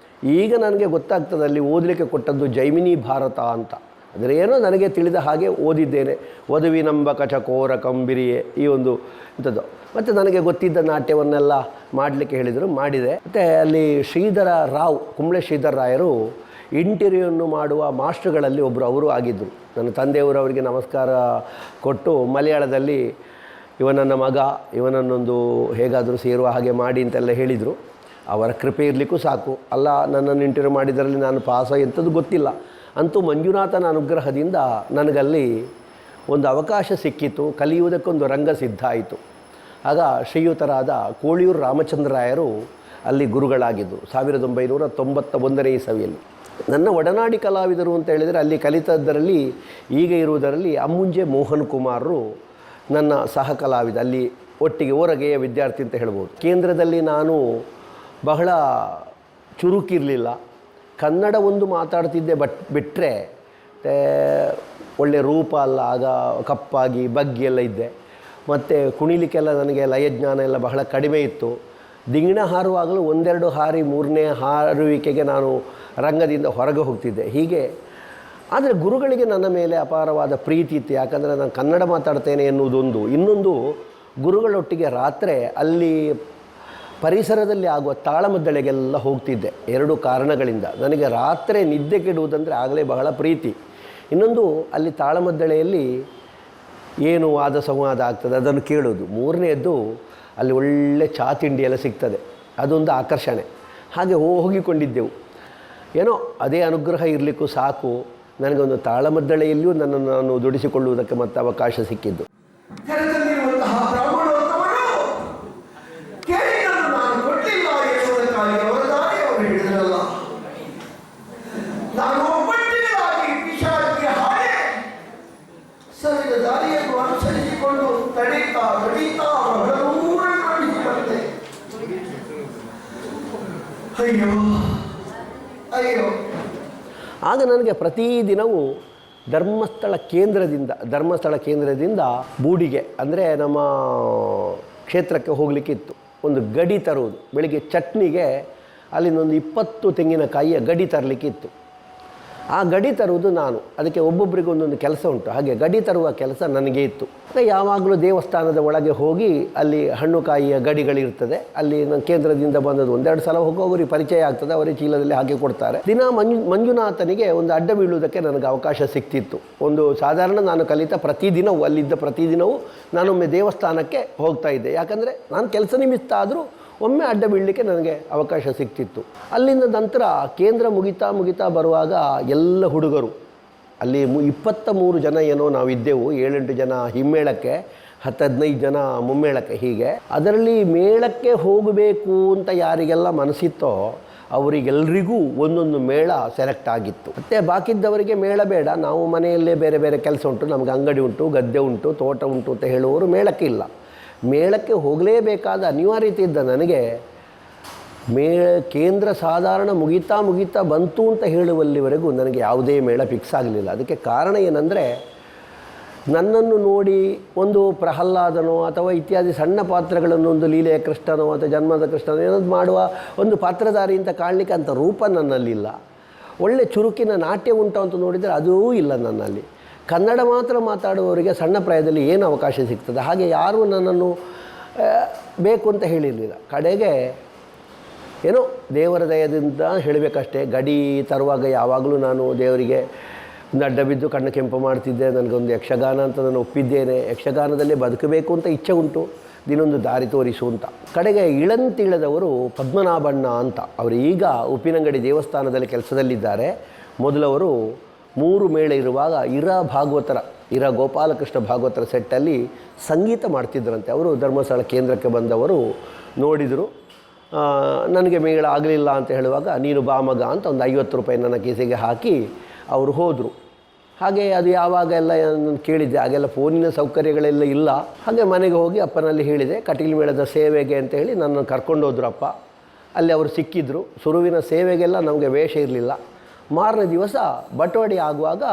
S1: ಈಗ ನನಗೆ ಗೊತ್ತಾಗ್ತದೆ ಅಲ್ಲಿ ಓದಲಿಕ್ಕೆ ಕೊಟ್ಟದ್ದು ಜೈಮಿನಿ ಭಾರತ ಅಂತ. ಅಂದರೆ ಏನೋ ನನಗೆ ತಿಳಿದ ಹಾಗೆ ಓದಿದ್ದೇನೆ. ವಧುವಿನಂಬ ಕಚಕೋರ ಕಂಬಿರಿಯೇ ಈ ಒಂದು ಇಂಥದ್ದು. ಮತ್ತು ನನಗೆ ಗೊತ್ತಿದ್ದ ನಾಟ್ಯವನ್ನೆಲ್ಲ ಮಾಡಲಿಕ್ಕೆ ಹೇಳಿದರು, ಮಾಡಿದೆ. ಮತ್ತು ಅಲ್ಲಿ ಶ್ರೀಧರ ರಾವ್, ಕುಂಬ್ಳೆ ಶ್ರೀಧರ ರಾಯರು ಇಂಟರ್ವ್ಯೂವನ್ನು ಮಾಡುವ ಮಾಸ್ಟ್ರುಗಳಲ್ಲಿ ಒಬ್ಬರು ಅವರು ಆಗಿದ್ದರು. ನನ್ನ ತಂದೆಯವರು ಅವರಿಗೆ ನಮಸ್ಕಾರ ಕೊಟ್ಟು ಮಲಯಾಳದಲ್ಲಿ ಇವ ನನ್ನ ಮಗ, ಇವನನ್ನೊಂದು ಹೇಗಾದರೂ ಸೇರುವ ಹಾಗೆ ಮಾಡಿ ಅಂತೆಲ್ಲ ಹೇಳಿದರು. ಅವರ ಕೃಪೆ ಇರಲಿಕ್ಕೂ ಸಾಕು. ಅಲ್ಲ, ನನ್ನನ್ನು ಇಂಟರ್ವ್ಯೂ ಮಾಡಿದರಲ್ಲಿ ನಾನು ಪಾಸ ಎಂಥದ್ದು ಗೊತ್ತಿಲ್ಲ. ಅಂತೂ ಮಂಜುನಾಥನ ಅನುಗ್ರಹದಿಂದ ನನಗಲ್ಲಿ ಒಂದು ಅವಕಾಶ ಸಿಕ್ಕಿತು. ಕಲಿಯುವುದಕ್ಕೊಂದು ರಂಗ ಸಿದ್ಧ ಆಯಿತು. ಆಗ ಶ್ರೀಯುತರಾದ ಕೋಳಿಯೂರು ರಾಮಚಂದ್ರರಾಯರು ಅಲ್ಲಿ ಗುರುಗಳಾಗಿದ್ದರು 1991ನೇ ಇಸವಿಯಲ್ಲಿ. ನನ್ನ ಒಡನಾಡಿ ಕಲಾವಿದರು ಅಂತ ಹೇಳಿದರೆ ಅಲ್ಲಿ ಕಲಿತದ್ದರಲ್ಲಿ ಈಗ ಇರುವುದರಲ್ಲಿ ಅಮ್ಮುಂಜೆ ಮೋಹನ್ ಕುಮಾರರು ನನ್ನ ಸಹ ಕಲಾವಿದ, ಅಲ್ಲಿ ಒಟ್ಟಿಗೆ ಓರಗೆಯ ವಿದ್ಯಾರ್ಥಿ ಅಂತ ಹೇಳ್ಬೋದು. ಕೇಂದ್ರದಲ್ಲಿ ನಾನು ಬಹಳ ಚುರುಕಿರಲಿಲ್ಲ. ಕನ್ನಡ ಒಂದು ಮಾತಾಡ್ತಿದ್ದೆ, ಬಿಟ್ಟರೆ ಒಳ್ಳೆಯ ರೂಪ ಅಲ್ಲ. ಆಗ ಕಪ್ಪಾಗಿ ಬಗ್ಗಿ ಎಲ್ಲ ಇದ್ದೆ. ಮತ್ತು ಕುಣಿಲಿಕ್ಕೆಲ್ಲ ನನಗೆ ಲಯಜ್ಞಾನ ಎಲ್ಲ ಬಹಳ ಕಡಿಮೆ ಇತ್ತು. ದಿಂಗಿಣ ಹಾರುವಾಗಲೂ ಒಂದೆರಡು ಹಾರಿ ಮೂರನೇ ಹಾರುವಿಕೆಗೆ ನಾನು ರಂಗದಿಂದ ಹೊರಗೆ ಹೋಗ್ತಿದ್ದೆ. ಹೀಗೆ ಆದರೆ ಗುರುಗಳಿಗೆ ನನ್ನ ಮೇಲೆ ಅಪಾರವಾದ ಪ್ರೀತಿ ಇತ್ತು. ಯಾಕಂದರೆ ನಾನು ಕನ್ನಡ ಮಾತಾಡ್ತೇನೆ ಎನ್ನುವುದೊಂದು. ಇನ್ನೊಂದು, ಗುರುಗಳೊಟ್ಟಿಗೆ ರಾತ್ರಿ ಅಲ್ಲಿ ಪರಿಸರದಲ್ಲಿ ಆಗುವ ತಾಳಮದ್ದಳೆಗೆಲ್ಲ ಹೋಗ್ತಿದ್ದೆ. ಎರಡು ಕಾರಣಗಳಿಂದ ನನಗೆ ರಾತ್ರಿ ನಿದ್ದೆ ಕೆಡುವುದಂದರೆ ಆಗಲೇ ಬಹಳ ಪ್ರೀತಿ. ಇನ್ನೊಂದು, ಅಲ್ಲಿ ತಾಳಮದ್ದಳೆಯಲ್ಲಿ ಏನು ವಾದ ಸಂವಾದ ಆಗ್ತದೆ ಅದನ್ನು ಕೇಳೋದು. ಮೂರನೆಯದ್ದು, ಅಲ್ಲಿ ಒಳ್ಳೆ ಚಹಾ ತಿಂಡಿ ಎಲ್ಲ ಸಿಗ್ತದೆ, ಅದೊಂದು ಆಕರ್ಷಣೆ. ಹಾಗೆ ಹೋಗಿಕೊಂಡಿದ್ದೆವು. ಏನೋ ಅದೇ ಅನುಗ್ರಹ ಇರಲಿಕ್ಕೂ ಸಾಕು. ನನಗೊಂದು ತಾಳಮದ್ದಳೆಯಲ್ಲಿಯೂ ನನ್ನನ್ನು ನಾನು ದುಡಿಸಿಕೊಳ್ಳುವುದಕ್ಕೆ ಮತ್ತೆ ಅವಕಾಶ ಸಿಕ್ಕಿದ್ದು. ಆಗ ನನಗೆ ಪ್ರತಿದಿನವೂ ಧರ್ಮಸ್ಥಳ ಕೇಂದ್ರದಿಂದ ಬೂಡಿಗೆ ಅಂದರೆ ನಮ್ಮ ಕ್ಷೇತ್ರಕ್ಕೆ ಹೋಗಲಿಕ್ಕಿತ್ತು. ಒಂದು ಗಡಿ ತರುವುದು, ಬೆಳಿಗ್ಗೆ ಚಟ್ನಿಗೆ ಅಲ್ಲಿಂದೊಂದು 20 ತೆಂಗಿನಕಾಯಿಯ ಗಡಿ ತರಲಿಕ್ಕಿತ್ತು. ಆ ಗಡಿ ತರುವುದು ನಾನು. ಅದಕ್ಕೆ ಒಬ್ಬೊಬ್ಬರಿಗೆ ಒಂದೊಂದು ಕೆಲಸ ಉಂಟು. ಹಾಗೆ ಗಡಿ ತರುವ ಕೆಲಸ ನನಗೆ ಇತ್ತು. ಯಾವಾಗಲೂ ದೇವಸ್ಥಾನದ ಒಳಗೆ ಹೋಗಿ ಅಲ್ಲಿ ಹಣ್ಣುಕಾಯಿಯ ಗಡಿಗಳಿರ್ತದೆ. ಅಲ್ಲಿ ನನ್ನ ಕೇಂದ್ರದಿಂದ ಬಂದದ್ದು ಒಂದೆರಡು ಸಲ ಹೋಗೋರಿಗೆ ಪರಿಚಯ ಆಗ್ತದೆ, ಅವರಿಗೆ ಚೀಲದಲ್ಲಿ ಹಾಕಿ ಕೊಡ್ತಾರೆ. ದಿನ ಮಂಜುನಾಥನಿಗೆ ಒಂದು ಅಡ್ಡ ಬೀಳುವುದಕ್ಕೆ ನನಗೆ ಅವಕಾಶ ಸಿಕ್ತಿತ್ತು. ಒಂದು ಸಾಧಾರಣ ನಾನು ಕಲಿತ ಅಲ್ಲಿದ್ದ ಪ್ರತಿದಿನವೂ ನಾನೊಮ್ಮೆ ದೇವಸ್ಥಾನಕ್ಕೆ ಹೋಗ್ತಾ ಇದ್ದೆ. ಯಾಕಂದರೆ ನಾನು ಕೆಲಸ ನಿಮಿತ್ತ ಆದರೂ ಒಮ್ಮೆ ಅಡ್ಡ ಬೀಳಲಿಕ್ಕೆ ನನಗೆ ಅವಕಾಶ ಸಿಕ್ತಿತ್ತು. ಅಲ್ಲಿಂದ ನಂತರ ಕೇಂದ್ರ ಮುಗಿತಾ ಬರುವಾಗ ಎಲ್ಲ ಹುಡುಗರು ಅಲ್ಲಿ 23 ಜನ ಏನೋ ನಾವಿದ್ದೆವು. 7-8 ಜನ ಹಿಮ್ಮೇಳಕ್ಕೆ, 10-15 ಜನ ಮುಮ್ಮೇಳಕ್ಕೆ. ಹೀಗೆ ಅದರಲ್ಲಿ ಮೇಳಕ್ಕೆ ಹೋಗಬೇಕು ಅಂತ ಯಾರಿಗೆಲ್ಲ ಮನಸ್ಸಿತ್ತೋ ಅವರಿಗೆಲ್ಲರಿಗೂ ಒಂದೊಂದು ಮೇಳ ಸೆಲೆಕ್ಟ್ ಆಗಿತ್ತು. ಮತ್ತು ಬಾಕಿದ್ದವರಿಗೆ ಮೇಳ ಬೇಡ, ನಾವು ಮನೆಯಲ್ಲೇ ಬೇರೆ ಬೇರೆ ಕೆಲಸ ಉಂಟು, ನಮಗೆ ಅಂಗಡಿ ಉಂಟು, ಗದ್ದೆ ಉಂಟು, ತೋಟ ಉಂಟು ಅಂತ ಹೇಳುವವರು ಮೇಳಕ್ಕೆ ಇಲ್ಲ. ಮೇಳಕ್ಕೆ ಹೋಗಲೇಬೇಕಾದ ಅನಿವಾರ್ಯತೆ ಇದ್ದ ನನಗೆ ಕೇಂದ್ರ ಸಾಧಾರಣ ಮುಗಿತಾ ಬಂತು ಅಂತ ಹೇಳುವಲ್ಲಿವರೆಗೂ ನನಗೆ ಯಾವುದೇ ಮೇಳ ಫಿಕ್ಸ್ ಆಗಲಿಲ್ಲ. ಅದಕ್ಕೆ ಕಾರಣ ಏನಂದರೆ, ನನ್ನನ್ನು ನೋಡಿ ಒಂದು ಪ್ರಹ್ಲಾದನೋ ಅಥವಾ ಇತ್ಯಾದಿ ಸಣ್ಣ ಪಾತ್ರಗಳನ್ನು, ಒಂದು ಲೀಲೆಯ ಕೃಷ್ಣನೋ ಅಥವಾ ಜನ್ಮದ ಕೃಷ್ಣನೋ ಏನಾದ್ರು ಮಾಡುವ ಒಂದು ಪಾತ್ರಧಾರಿ ಅಂತ ಕಾಣಲಿಕ್ಕೆ ಅಂಥ ರೂಪ ನನ್ನಲ್ಲಿಲ್ಲ. ಒಳ್ಳೆ ಚುರುಕಿನ ನಾಟ್ಯ ಉಂಟು ಅಂತ ನೋಡಿದರೆ ಅದೂ ಇಲ್ಲ ನನ್ನಲ್ಲಿ. ಕನ್ನಡ ಮಾತ್ರ ಮಾತಾಡುವವರಿಗೆ ಸಣ್ಣ ಪ್ರಾಯದಲ್ಲಿ ಏನು ಅವಕಾಶ ಸಿಗ್ತದೆ. ಹಾಗೆ ಯಾರೂ ನನ್ನನ್ನು ಬೇಕು ಅಂತ ಹೇಳಿರಲಿಲ್ಲ. ಕಡೆಗೆ ಏನೋ ದೇವರ ದಯದಿಂದ ಹೇಳಬೇಕಷ್ಟೇ. ಗಡಿ ತರುವಾಗ ಯಾವಾಗಲೂ ನಾನು ದೇವರಿಗೆ ಒಂದು ಅಡ್ಡ ಬಿದ್ದು ಕಣ್ಣು ಕೆಂಪು ಮಾಡ್ತಿದ್ದೆ. ನನಗೊಂದು ಯಕ್ಷಗಾನ ಅಂತ ನಾನು ಒಪ್ಪಿದ್ದೇನೆ, ಯಕ್ಷಗಾನದಲ್ಲೇ ಬದುಕಬೇಕು ಅಂತ ಇಚ್ಛೆ ಉಂಟು, ದಿನೊಂದು ದಾರಿ ತೋರಿಸು ಅಂತ. ಕಡೆಗೆ ಇಳಂತಿಳದವರು ಪದ್ಮನಾಭಣ್ಣ ಅಂತ, ಅವರು ಈಗ ಉಪ್ಪಿನಂಗಡಿ ದೇವಸ್ಥಾನದಲ್ಲಿ ಕೆಲಸದಲ್ಲಿದ್ದಾರೆ. ಮೊದಲವರು 3 ಮೇಳ ಇರುವಾಗ ಇರ ಗೋಪಾಲಕೃಷ್ಣ ಭಾಗವತರ ಸೆಟ್ಟಲ್ಲಿ ಸಂಗೀತ ಮಾಡ್ತಿದ್ದರಂತೆ. ಅವರು ಧರ್ಮಸ್ಥಳ ಕೇಂದ್ರಕ್ಕೆ ಬಂದವರು ನೋಡಿದರು. ನನಗೆ ಮೇಳ ಆಗಲಿಲ್ಲ ಅಂತ ಹೇಳುವಾಗ, ನೀನು ಬಾ ಮಗ ಅಂತ ಒಂದು 50 ರೂಪಾಯಿ ನನ್ನ ಕೇಸಿಗೆ ಹಾಕಿ ಅವರು ಹೋದರು. ಹಾಗೆ ಅದು ಯಾವಾಗೆಲ್ಲ ನಾನು ಕೇಳಿದ್ದೆ, ಆಗೆಲ್ಲ ಫೋನಿನ ಸೌಕರ್ಯಗಳೆಲ್ಲ ಇಲ್ಲ. ಹಾಗೆ ಮನೆಗೆ ಹೋಗಿ ಅಪ್ಪನಲ್ಲಿ ಹೇಳಿದೆ, ಕಟೀಲು ಮೇಳದ ಸೇವೆಗೆ ಅಂತ ಹೇಳಿ ನನ್ನನ್ನು ಕರ್ಕೊಂಡು ಹೋದ್ರು ಅಪ್ಪ. ಅಲ್ಲಿ ಅವರು ಸಿಕ್ಕಿದ್ರು. ಸುರುವಿನ ಸೇವೆಗೆಲ್ಲ ನಮಗೆ ವೇಷ ಇರಲಿಲ್ಲ. ಮಾರನೇ ದಿವಸ ಬಟವಾಡೆ ಆಗುವಾಗ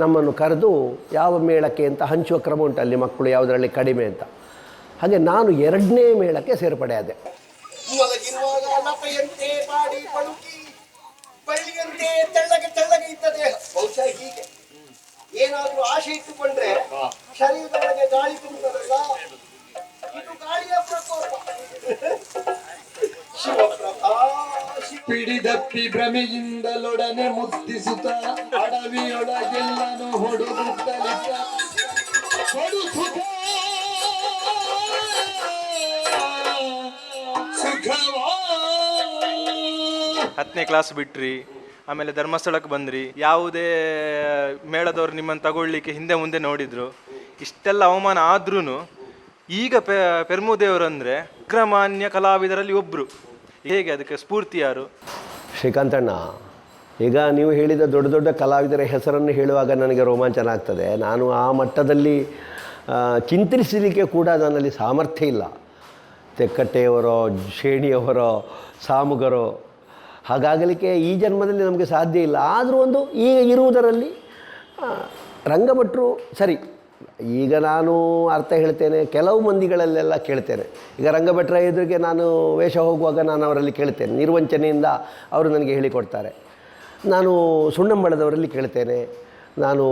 S1: ನಮ್ಮನ್ನು ಕರೆದು ಯಾವ ಮೇಳಕ್ಕೆ ಅಂತ ಹಂಚುವ ಕ್ರಮ ಉಂಟು ಅಲ್ಲಿ, ಮಕ್ಕಳು ಯಾವುದರಲ್ಲಿ ಕಡಿಮೆ ಅಂತ. ಹಾಗೆ ನಾನು 2ನೇ ಮೇಳಕ್ಕೆ ಸೇರ್ಪಡೆಯಾದೆ.
S2: ಏನಾದರೂ ಆಶೆ ಇಟ್ಟುಕೊಂಡ್ರೆ ಶರೀರದೊಳಗೆ ಗಾಳಿ ತುಂಬುತ್ತದಲ್ಲ, ಇದು ಗಾಳಿಯ ಪ್ರಕೋಪ.
S3: ಪಿಡಿದಪ್ಪಿ ಭ್ರಮೆಯಿಂದಲೊಡನೆ ಮುತ್ತಿಸುತ್ತ ಅಡವಿಯೊಳಗೆಲ್ಲನು ಹೊಡುಗುತ್ತಲಿದ್ದ
S4: 10ನೇ ಕ್ಲಾಸ್ ಬಿಟ್ರಿ, ಆಮೇಲೆ ಧರ್ಮಸ್ಥಳಕ್ಕೆ ಬಂದ್ರಿ, ಯಾವುದೇ ಮೇಳದವ್ರು ನಿಮ್ಮನ್ನು ತಗೊಳ್ಳಿಕ್ಕೆ ಹಿಂದೆ ಮುಂದೆ ನೋಡಿದ್ರು. ಇಷ್ಟೆಲ್ಲ ಅವಮಾನ ಆದ್ರೂ ಈಗ ಪೆರ್ಮುದೇವರು ಅಂದರೆ ಅಗ್ರಮಾನ್ಯ ಕಲಾವಿದರಲ್ಲಿ ಒಬ್ಬರು. ಹೇಗೆ ಅದಕ್ಕೆ ಸ್ಫೂರ್ತಿ ಯಾರು?
S1: ಶ್ರೀಕಾಂತಣ್ಣ, ಈಗ ನೀವು ಹೇಳಿದ ದೊಡ್ಡ ದೊಡ್ಡ ಕಲಾವಿದರ ಹೆಸರನ್ನು ಹೇಳುವಾಗ ನನಗೆ ರೋಮಾಂಚನ ಆಗ್ತದೆ. ನಾನು ಆ ಮಟ್ಟದಲ್ಲಿ ಚಿಂತಿಸಲಿಕ್ಕೆ ಕೂಡ ನನ್ನಲ್ಲಿ ಸಾಮರ್ಥ್ಯ ಇಲ್ಲ. ತೆಕ್ಕಟ್ಟೆಯವರೋ, ಶೇಣಿಯವರೋ, ಸಾಮುಗರೋ ಹಾಗಾಗಲಿಕ್ಕೆ ಈ ಜನ್ಮದಲ್ಲಿ ನಮಗೆ ಸಾಧ್ಯ ಇಲ್ಲ. ಆದರೂ ಒಂದು ಈಗ ಇರುವುದರಲ್ಲಿ ರಂಗಭಟ್ರು ಸರಿ. ಈಗ ನಾನು ಅರ್ಥ ಹೇಳ್ತೇನೆ, ಕೆಲವು ಮಂದಿಗಳಲ್ಲೆಲ್ಲ ಕೇಳ್ತೇನೆ. ಈಗ ರಂಗಭಟ್ರ ಎದುರಿಗೆ ನಾನು ವೇಷ ಹೋಗುವಾಗ ನಾನು ಅವರಲ್ಲಿ ಕೇಳ್ತೇನೆ, ನಿರ್ವಂಚನೆಯಿಂದ ಅವರು ನನಗೆ ಹೇಳಿಕೊಡ್ತಾರೆ. ನಾನು ಸುಣ್ಣಂಬಳದವರಲ್ಲಿ ಕೇಳ್ತೇನೆ, ನಾನು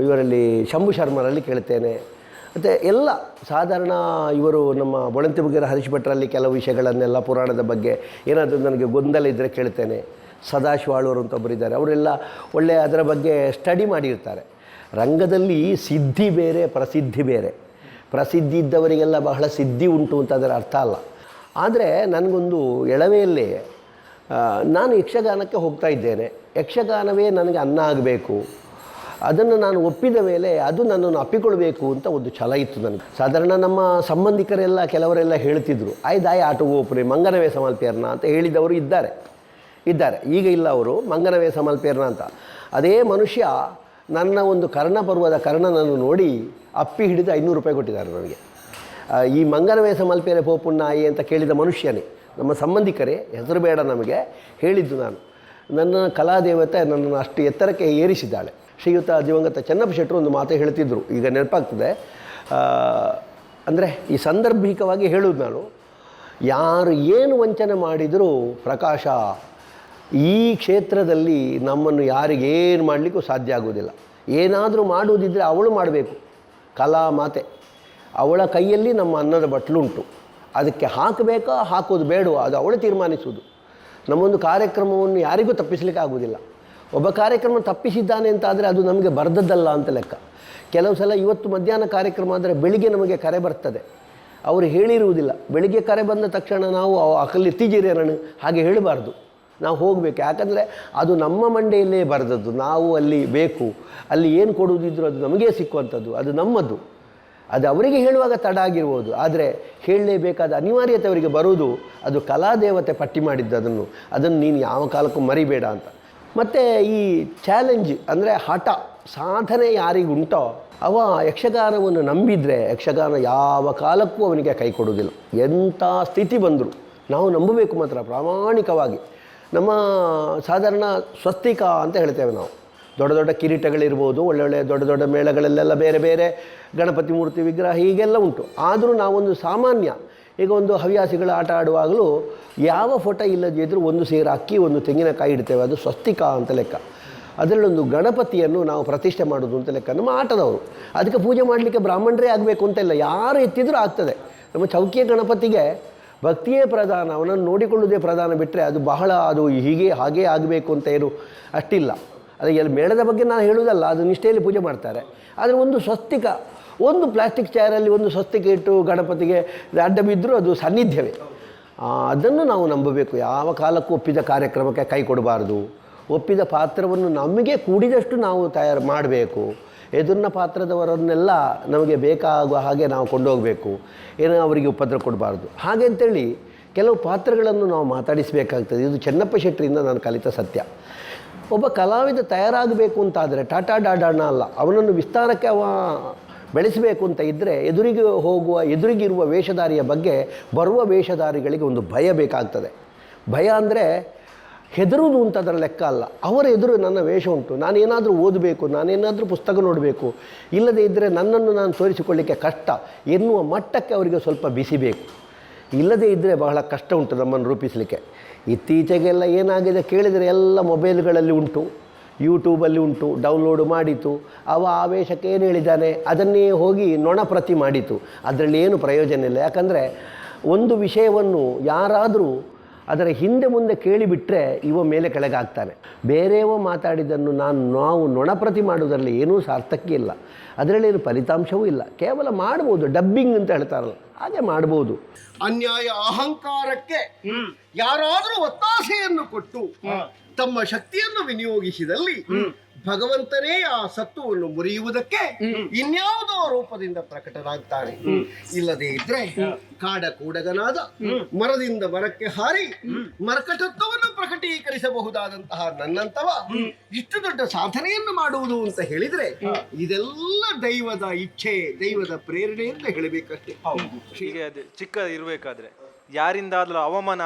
S1: ಇವರಲ್ಲಿ ಶಂಭು ಶರ್ಮರಲ್ಲಿ ಕೇಳ್ತೇನೆ. ಮತ್ತು ಎಲ್ಲ ಸಾಧಾರಣ ಇವರು ನಮ್ಮ ಬೊಳಂತಿ ಬಗೆರ ಹರೀಶ್ ಭಟ್ರಲ್ಲಿ ಕೆಲವು ವಿಷಯಗಳನ್ನೆಲ್ಲ ಪುರಾಣದ ಬಗ್ಗೆ ಏನಾದರೂ ನನಗೆ ಗೊಂದಲ ಇದ್ದರೆ ಕೇಳ್ತೇನೆ. ಸದಾಶಿವಾಳವರು ಅಂತ ಒಬ್ಬರಿದ್ದಾರೆ, ಅವರೆಲ್ಲ ಒಳ್ಳೆಯ ಅದರ ಬಗ್ಗೆ ಸ್ಟಡಿ ಮಾಡಿರ್ತಾರೆ. ರಂಗದಲ್ಲಿ ಸಿದ್ಧಿ ಬೇರೆ, ಪ್ರಸಿದ್ಧಿ ಬೇರೆ. ಪ್ರಸಿದ್ಧಿ ಇದ್ದವರಿಗೆಲ್ಲ ಬಹಳ ಸಿದ್ಧಿ ಉಂಟು ಅಂತ ಅದರ ಅರ್ಥ ಅಲ್ಲ. ಆದರೆ ನನಗೊಂದು ಎಳವೆಯಲ್ಲಿ ನಾನು ಯಕ್ಷಗಾನಕ್ಕೆ ಹೋಗ್ತಾ ಇದ್ದೇನೆ. ಯಕ್ಷಗಾನವೇ ನನಗೆ ಅನ್ನ ಆಗಬೇಕು, ಅದನ್ನು ನಾನು ಒಪ್ಪಿದ ಮೇಲೆ ಅದು ನನ್ನನ್ನು ಅಪ್ಪಿಕೊಳ್ಬೇಕು ಅಂತ ಒಂದು ಛಲ ಇತ್ತು ನನಗೆ. ಸಾಧಾರಣ ನಮ್ಮ ಸಂಬಂಧಿಕರೆಲ್ಲ ಕೆಲವರೆಲ್ಲ ಹೇಳ್ತಿದ್ರು, ಆಯ್ದಾಯಿ ಆಟೋ ಒಪ್ಪರೆ ಮಂಗನವೇ ಸಮಲ್ಪೇರ್ನ ಅಂತ ಹೇಳಿದವರು ಇದ್ದಾರೆ. ಈಗ ಇಲ್ಲ ಅವರು, ಮಂಗನವೇ ಸಮಲ್ಪೇರ್ನ ಅಂತ. ಅದೇ ಮನುಷ್ಯ ನನ್ನ ಒಂದು ಕರ್ಣಪರ್ವದ ಕರ್ಣನನ್ನು ನೋಡಿ ಅಪ್ಪಿ ಹಿಡಿದು 500 ರೂಪಾಯಿ ಕೊಟ್ಟಿದ್ದಾರೆ ನನಗೆ. ಈ ಮಂಗನವೇ ಸಮಲ್ಪೇರೆ ಪೋಪುಣ್ಣಾಯಿ ಅಂತ ಕೇಳಿದ ಮನುಷ್ಯನೇ, ನಮ್ಮ ಸಂಬಂಧಿಕರೇ, ಹೆಸರು ಬೇಡ ನಮಗೆ, ಹೇಳಿದ್ದು ನಾನು. ನನ್ನ ಕಲಾದೇವತೆ ನನ್ನನ್ನು ಅಷ್ಟು ಎತ್ತರಕ್ಕೆ ಏರಿಸಿದ್ದಾಳೆ. ಶ್ರೀಯುತ ದಿವಂಗತ ಚೆನ್ನಪ್ಪ ಶೆಟ್ಟರು ಒಂದು ಮಾತು ಹೇಳ್ತಿದ್ದರು, ಈಗ ನೆನಪಾಗ್ತದೆ. ಅಂದರೆ ಈ ಸಂದರ್ಭಿಕವಾಗಿ ಹೇಳುವುದು ನಾನು, ಯಾರು ಏನು ವಂಚನೆ ಮಾಡಿದರೂ ಪ್ರಕಾಶ ಈ ಕ್ಷೇತ್ರದಲ್ಲಿ ನಮ್ಮನ್ನು ಯಾರಿಗೇನು ಮಾಡಲಿಕ್ಕೂ ಸಾಧ್ಯ ಆಗೋದಿಲ್ಲ. ಏನಾದರೂ ಮಾಡುವುದಿದ್ದರೆ ಅವಳು ಮಾಡಬೇಕು. ಕಲಾ ಮಾತೆ, ಅವಳ ಕೈಯಲ್ಲಿ ನಮ್ಮ ಅನ್ನದ ಬಟ್ಲುಂಟು. ಅದಕ್ಕೆ ಹಾಕಬೇಕಾ ಹಾಕೋದು ಬೇಡವೋ ಅದು ಅವಳು ತೀರ್ಮಾನಿಸುವುದು. ನಮ್ಮೊಂದು ಕಾರ್ಯಕ್ರಮವನ್ನು ಯಾರಿಗೂ ತಪ್ಪಿಸಲಿಕ್ಕೆ ಆಗೋದಿಲ್ಲ. ಒಬ್ಬ ಕಾರ್ಯಕ್ರಮ ತಪ್ಪಿಸಿದ್ದಾನೆ ಅಂತಾದರೆ ಅದು ನಮಗೆ ಬರೆದದ್ದಲ್ಲ ಅಂತ ಲೆಕ್ಕ. ಕೆಲವು ಸಲ ಇವತ್ತು ಮಧ್ಯಾಹ್ನ ಕಾರ್ಯಕ್ರಮ ಆದರೆ ಬೆಳಿಗ್ಗೆ ನಮಗೆ ಕರೆ ಬರ್ತದೆ, ಅವರು ಹೇಳಿರುವುದಿಲ್ಲ. ಬೆಳಿಗ್ಗೆ ಕರೆ ಬಂದ ತಕ್ಷಣ ನಾವು ಅಕಲ್ಲಿ ಎತ್ತಿಜಿರೇನಣ್ಣು ಹಾಗೆ ಹೇಳಬಾರ್ದು, ನಾವು ಹೋಗಬೇಕು. ಯಾಕಂದರೆ ಅದು ನಮ್ಮ ಮಂಡೆಯಲ್ಲೇ ಬರೆದದ್ದು. ನಾವು ಅಲ್ಲಿ ಬೇಕು, ಅಲ್ಲಿ ಏನು ಕೊಡುವುದಿದ್ರು ಅದು ನಮಗೇ ಸಿಕ್ಕುವಂಥದ್ದು, ಅದು ನಮ್ಮದು. ಅದು ಅವರಿಗೆ ಹೇಳುವಾಗ ತಡ ಆಗಿರ್ಬೋದು, ಆದರೆ ಹೇಳಲೇಬೇಕಾದ ಅನಿವಾರ್ಯತೆ ಅವರಿಗೆ ಬರುವುದು. ಅದು ಕಲಾದೇವತೆ ಪಟ್ಟಿ ಮಾಡಿದ್ದು, ಅದನ್ನು ನೀನು ಯಾವ ಕಾಲಕ್ಕೂ ಮರಿಬೇಡ ಅಂತ. ಮತ್ತು ಈ ಚಾಲೆಂಜ್ ಅಂದರೆ ಹಠ ಸಾಧನೆ ಯಾರಿಗುಂಟೋ ಅವ ಯಕ್ಷಗಾನವನ್ನು ನಂಬಿದರೆ ಯಕ್ಷಗಾನ ಯಾವ ಕಾಲಕ್ಕೂ ಅವನಿಗೆ ಕೈ ಕೊಡುವುದಿಲ್ಲ. ಎಂಥ ಸ್ಥಿತಿ ಬಂದರೂ ನಾವು ನಂಬಬೇಕು ಮಾತ್ರ ಪ್ರಾಮಾಣಿಕವಾಗಿ. ನಮ್ಮ ಸಾಧಾರಣ ಸ್ವಸ್ತಿಕ ಅಂತ ಹೇಳ್ತೇವೆ ನಾವು. ದೊಡ್ಡ ದೊಡ್ಡ ಕಿರೀಟಗಳಿರ್ಬೋದು, ಒಳ್ಳೊಳ್ಳೆ ದೊಡ್ಡ ದೊಡ್ಡ ಮೇಳಗಳಲ್ಲೆಲ್ಲ ಬೇರೆ ಬೇರೆ ಗಣಪತಿ ಮೂರ್ತಿ ವಿಗ್ರಹ ಹೀಗೆಲ್ಲ ಉಂಟು. ಆದರೂ ನಾವೊಂದು ಸಾಮಾನ್ಯ, ಈಗ ಒಂದು ಹವ್ಯಾಸಿಗಳ ಆಟ ಆಡುವಾಗಲೂ ಯಾವ ಫೋಟೋ ಇಲ್ಲದಿದ್ದರೂ ಒಂದು ಸೇರು ಅಕ್ಕಿ, ಒಂದು ತೆಂಗಿನಕಾಯಿ ಇಡ್ತೇವೆ, ಅದು ಸ್ವಸ್ತಿಕ ಅಂತ ಲೆಕ್ಕ. ಅದರಲ್ಲೊಂದು ಗಣಪತಿಯನ್ನು ನಾವು ಪ್ರತಿಷ್ಠೆ ಮಾಡೋದು ಅಂತ ಲೆಕ್ಕ. ನಮ್ಮ ಆಟದವರು ಅದಕ್ಕೆ ಪೂಜೆ ಮಾಡಲಿಕ್ಕೆ ಬ್ರಾಹ್ಮಣರೇ ಆಗಬೇಕು ಅಂತ ಇಲ್ಲ, ಯಾರು ಎತ್ತಿದರೂ ಆಗ್ತದೆ. ನಮ್ಮ ಚೌಕಿಯ ಗಣಪತಿಗೆ ಭಕ್ತಿಯೇ ಪ್ರಧಾನ, ಅವನನ್ನು ನೋಡಿಕೊಳ್ಳುವುದೇ ಪ್ರಧಾನ ಬಿಟ್ಟರೆ ಅದು ಬಹಳ ಅದು ಹಾಗೇ ಆಗಬೇಕು ಅಂತ ಏನು ಅಷ್ಟಿಲ್ಲ. ಅದು ಎಲ್ಲಿ ಮೇಳದ ಬಗ್ಗೆ ನಾನು ಹೇಳುವುದಲ್ಲ, ಅದು ನಿಷ್ಠೆಯಲ್ಲಿ ಪೂಜೆ ಮಾಡ್ತಾರೆ. ಆದರೆ ಒಂದು ಸ್ವಸ್ತಿಕ, ಒಂದು ಪ್ಲಾಸ್ಟಿಕ್ ಚೇರಲ್ಲಿ ಒಂದು ಸ್ವಸ್ತಿಕ ಇಟ್ಟು ಗಣಪತಿಗೆ ಅಡ್ಡ ಬಿದ್ದರೂ ಅದು ಸಾನ್ನಿಧ್ಯವೇ. ಅದನ್ನು ನಾವು ನಂಬಬೇಕು. ಯಾವ ಕಾಲಕ್ಕೂ ಒಪ್ಪಿದ ಕಾರ್ಯಕ್ರಮಕ್ಕೆ ಕೈ ಕೊಡಬಾರ್ದು. ಒಪ್ಪಿದ ಪಾತ್ರವನ್ನು ನಮಗೆ ಕೂಡಿದಷ್ಟು ನಾವು ತಯಾರು ಮಾಡಬೇಕು. ಎದುರಿನ ಪಾತ್ರದವರನ್ನೆಲ್ಲ ನಮಗೆ ಬೇಕಾಗುವ ಹಾಗೆ ನಾವು ಕೊಂಡೋಗಬೇಕು. ಏನೋ ಅವರಿಗೆ ಉಪದ್ರ ಕೊಡಬಾರ್ದು. ಹಾಗೆ ಅಂತೇಳಿ ಕೆಲವು ಪಾತ್ರಗಳನ್ನು ನಾವು ಮಾತಾಡಿಸಬೇಕಾಗ್ತದೆ. ಇದು ಚೆನ್ನಪ್ಪ ಶೆಟ್ಟರಿಂದ ನಾನು ಕಲಿತ ಸತ್ಯ. ಒಬ್ಬ ಕಲಾವಿದ ತಯಾರಾಗಬೇಕು ಅಂತಾದರೆ ಟಾಟಾ ಡಾಡಾಣ ಅಲ್ಲ, ಅವನನ್ನು ವಿಸ್ತಾರಕ್ಕೆ ಅವ ಬೆಳೆಸಬೇಕು ಅಂತ ಇದ್ದರೆ ಎದುರಿಗಿರುವ ವೇಷಧಾರಿಯ ಬಗ್ಗೆ ಬರುವ ವೇಷಧಾರಿಗಳಿಗೆ ಒಂದು ಭಯ ಬೇಕಾಗ್ತದೆ. ಭಯ ಅಂದರೆ ಹೆದರುವುದು ಅಂತ ಅದರ ಲೆಕ್ಕ ಅಲ್ಲ. ಅವರ ಎದುರು ನನ್ನ ವೇಷ ಉಂಟು, ನಾನೇನಾದರೂ ಓದಬೇಕು, ನಾನೇನಾದರೂ ಪುಸ್ತಕ ನೋಡಬೇಕು, ಇಲ್ಲದೇ ಇದ್ದರೆ ನನ್ನನ್ನು ನಾನು ತೋರಿಸಿಕೊಳ್ಳಿಕ್ಕೆ ಕಷ್ಟ ಎನ್ನುವ ಮಟ್ಟಕ್ಕೆ ಅವರಿಗೆ ಸ್ವಲ್ಪ ಬಿಸಿಬೇಕು. ಇಲ್ಲದೇ ಇದ್ದರೆ ಬಹಳ ಕಷ್ಟ ಉಂಟು ನಮ್ಮನ್ನು ರೂಪಿಸಲಿಕ್ಕೆ. ಇತ್ತೀಚೆಗೆಲ್ಲ ಏನಾಗಿದೆ ಕೇಳಿದರೆ ಎಲ್ಲ ಮೊಬೈಲ್ಗಳಲ್ಲಿ ಉಂಟು, ಯೂಟ್ಯೂಬಲ್ಲಿ ಉಂಟು, ಡೌನ್ಲೋಡ್ ಮಾಡಿತು. ಅವ ಆ ವೇಷಕ್ಕೆ ಏನು ಹೇಳಿದ್ದಾನೆ ಅದನ್ನೇ ಹೋಗಿ ನೊಣ ಪ್ರತಿ ಮಾಡಿತು. ಅದರಲ್ಲಿ ಏನು ಪ್ರಯೋಜನ ಇಲ್ಲ. ಯಾಕಂದರೆ ಒಂದು ವಿಷಯವನ್ನು ಯಾರಾದರೂ ಅದರ ಹಿಂದೆ ಮುಂದೆ ಕೇಳಿಬಿಟ್ರೆ ಇವ ಮೇಲೆ ಕೆಳಗಾಗ್ತಾನೆ. ಬೇರೆಯವ ಮಾತಾಡಿದ್ದನ್ನು ನಾವು ನೊಣಪ್ರತಿ ಮಾಡುವುದರಲ್ಲಿ ಏನೂ ಸಾರ್ಥಕ್ಯ ಇಲ್ಲ, ಅದರಲ್ಲೇನು ಫಲಿತಾಂಶವೂ ಇಲ್ಲ. ಕೇವಲ ಮಾಡ್ಬೋದು, ಡಬ್ಬಿಂಗ್ ಅಂತ ಹೇಳ್ತಾರಲ್ಲ ಹಾಗೆ ಮಾಡ್ಬೋದು.
S2: ಅನ್ಯಾಯ ಅಹಂಕಾರಕ್ಕೆ ಯಾರಾದರೂ ಒತ್ತಾಸೆಯನ್ನು ಕೊಟ್ಟು ತಮ್ಮ ಶಕ್ತಿಯನ್ನು ವಿನಿಯೋಗಿಸಿದಲ್ಲಿ ಭಗವಂತನೇ ಆ ಸತ್ವವನ್ನು ಮುರಿಯುವುದಕ್ಕೆ ಇನ್ಯಾವುದೋ ರೂಪದಿಂದ ಪ್ರಕಟನಾಗ್ತಾನೆ. ಇಲ್ಲದೆ ಇದ್ರೆ ಕಾಡ ಕೂಡಗನಾದ ಮರದಿಂದ ಮರಕ್ಕೆ ಹಾರಿ ಮರಕಟತ್ವವನ್ನು ಪ್ರಕಟೀಕರಿಸಬಹುದಾದಂತಹ ನನ್ನಂತವ ಇಷ್ಟು ದೊಡ್ಡ ಸಾಧನೆಯನ್ನು ಮಾಡುವುದು ಅಂತ ಹೇಳಿದ್ರೆ ಇದೆಲ್ಲ ದೈವದ ಇಚ್ಛೆ, ದೈವದ ಪ್ರೇರಣೆ ಅಂತ ಹೇಳಬೇಕಷ್ಟೇ.
S4: ಹೀಗೆ ಅದು ಚಿಕ್ಕ ಇರಬೇಕಾದ್ರೆ ಯಾರಿಂದಾದ್ರೂ ಅವಮಾನ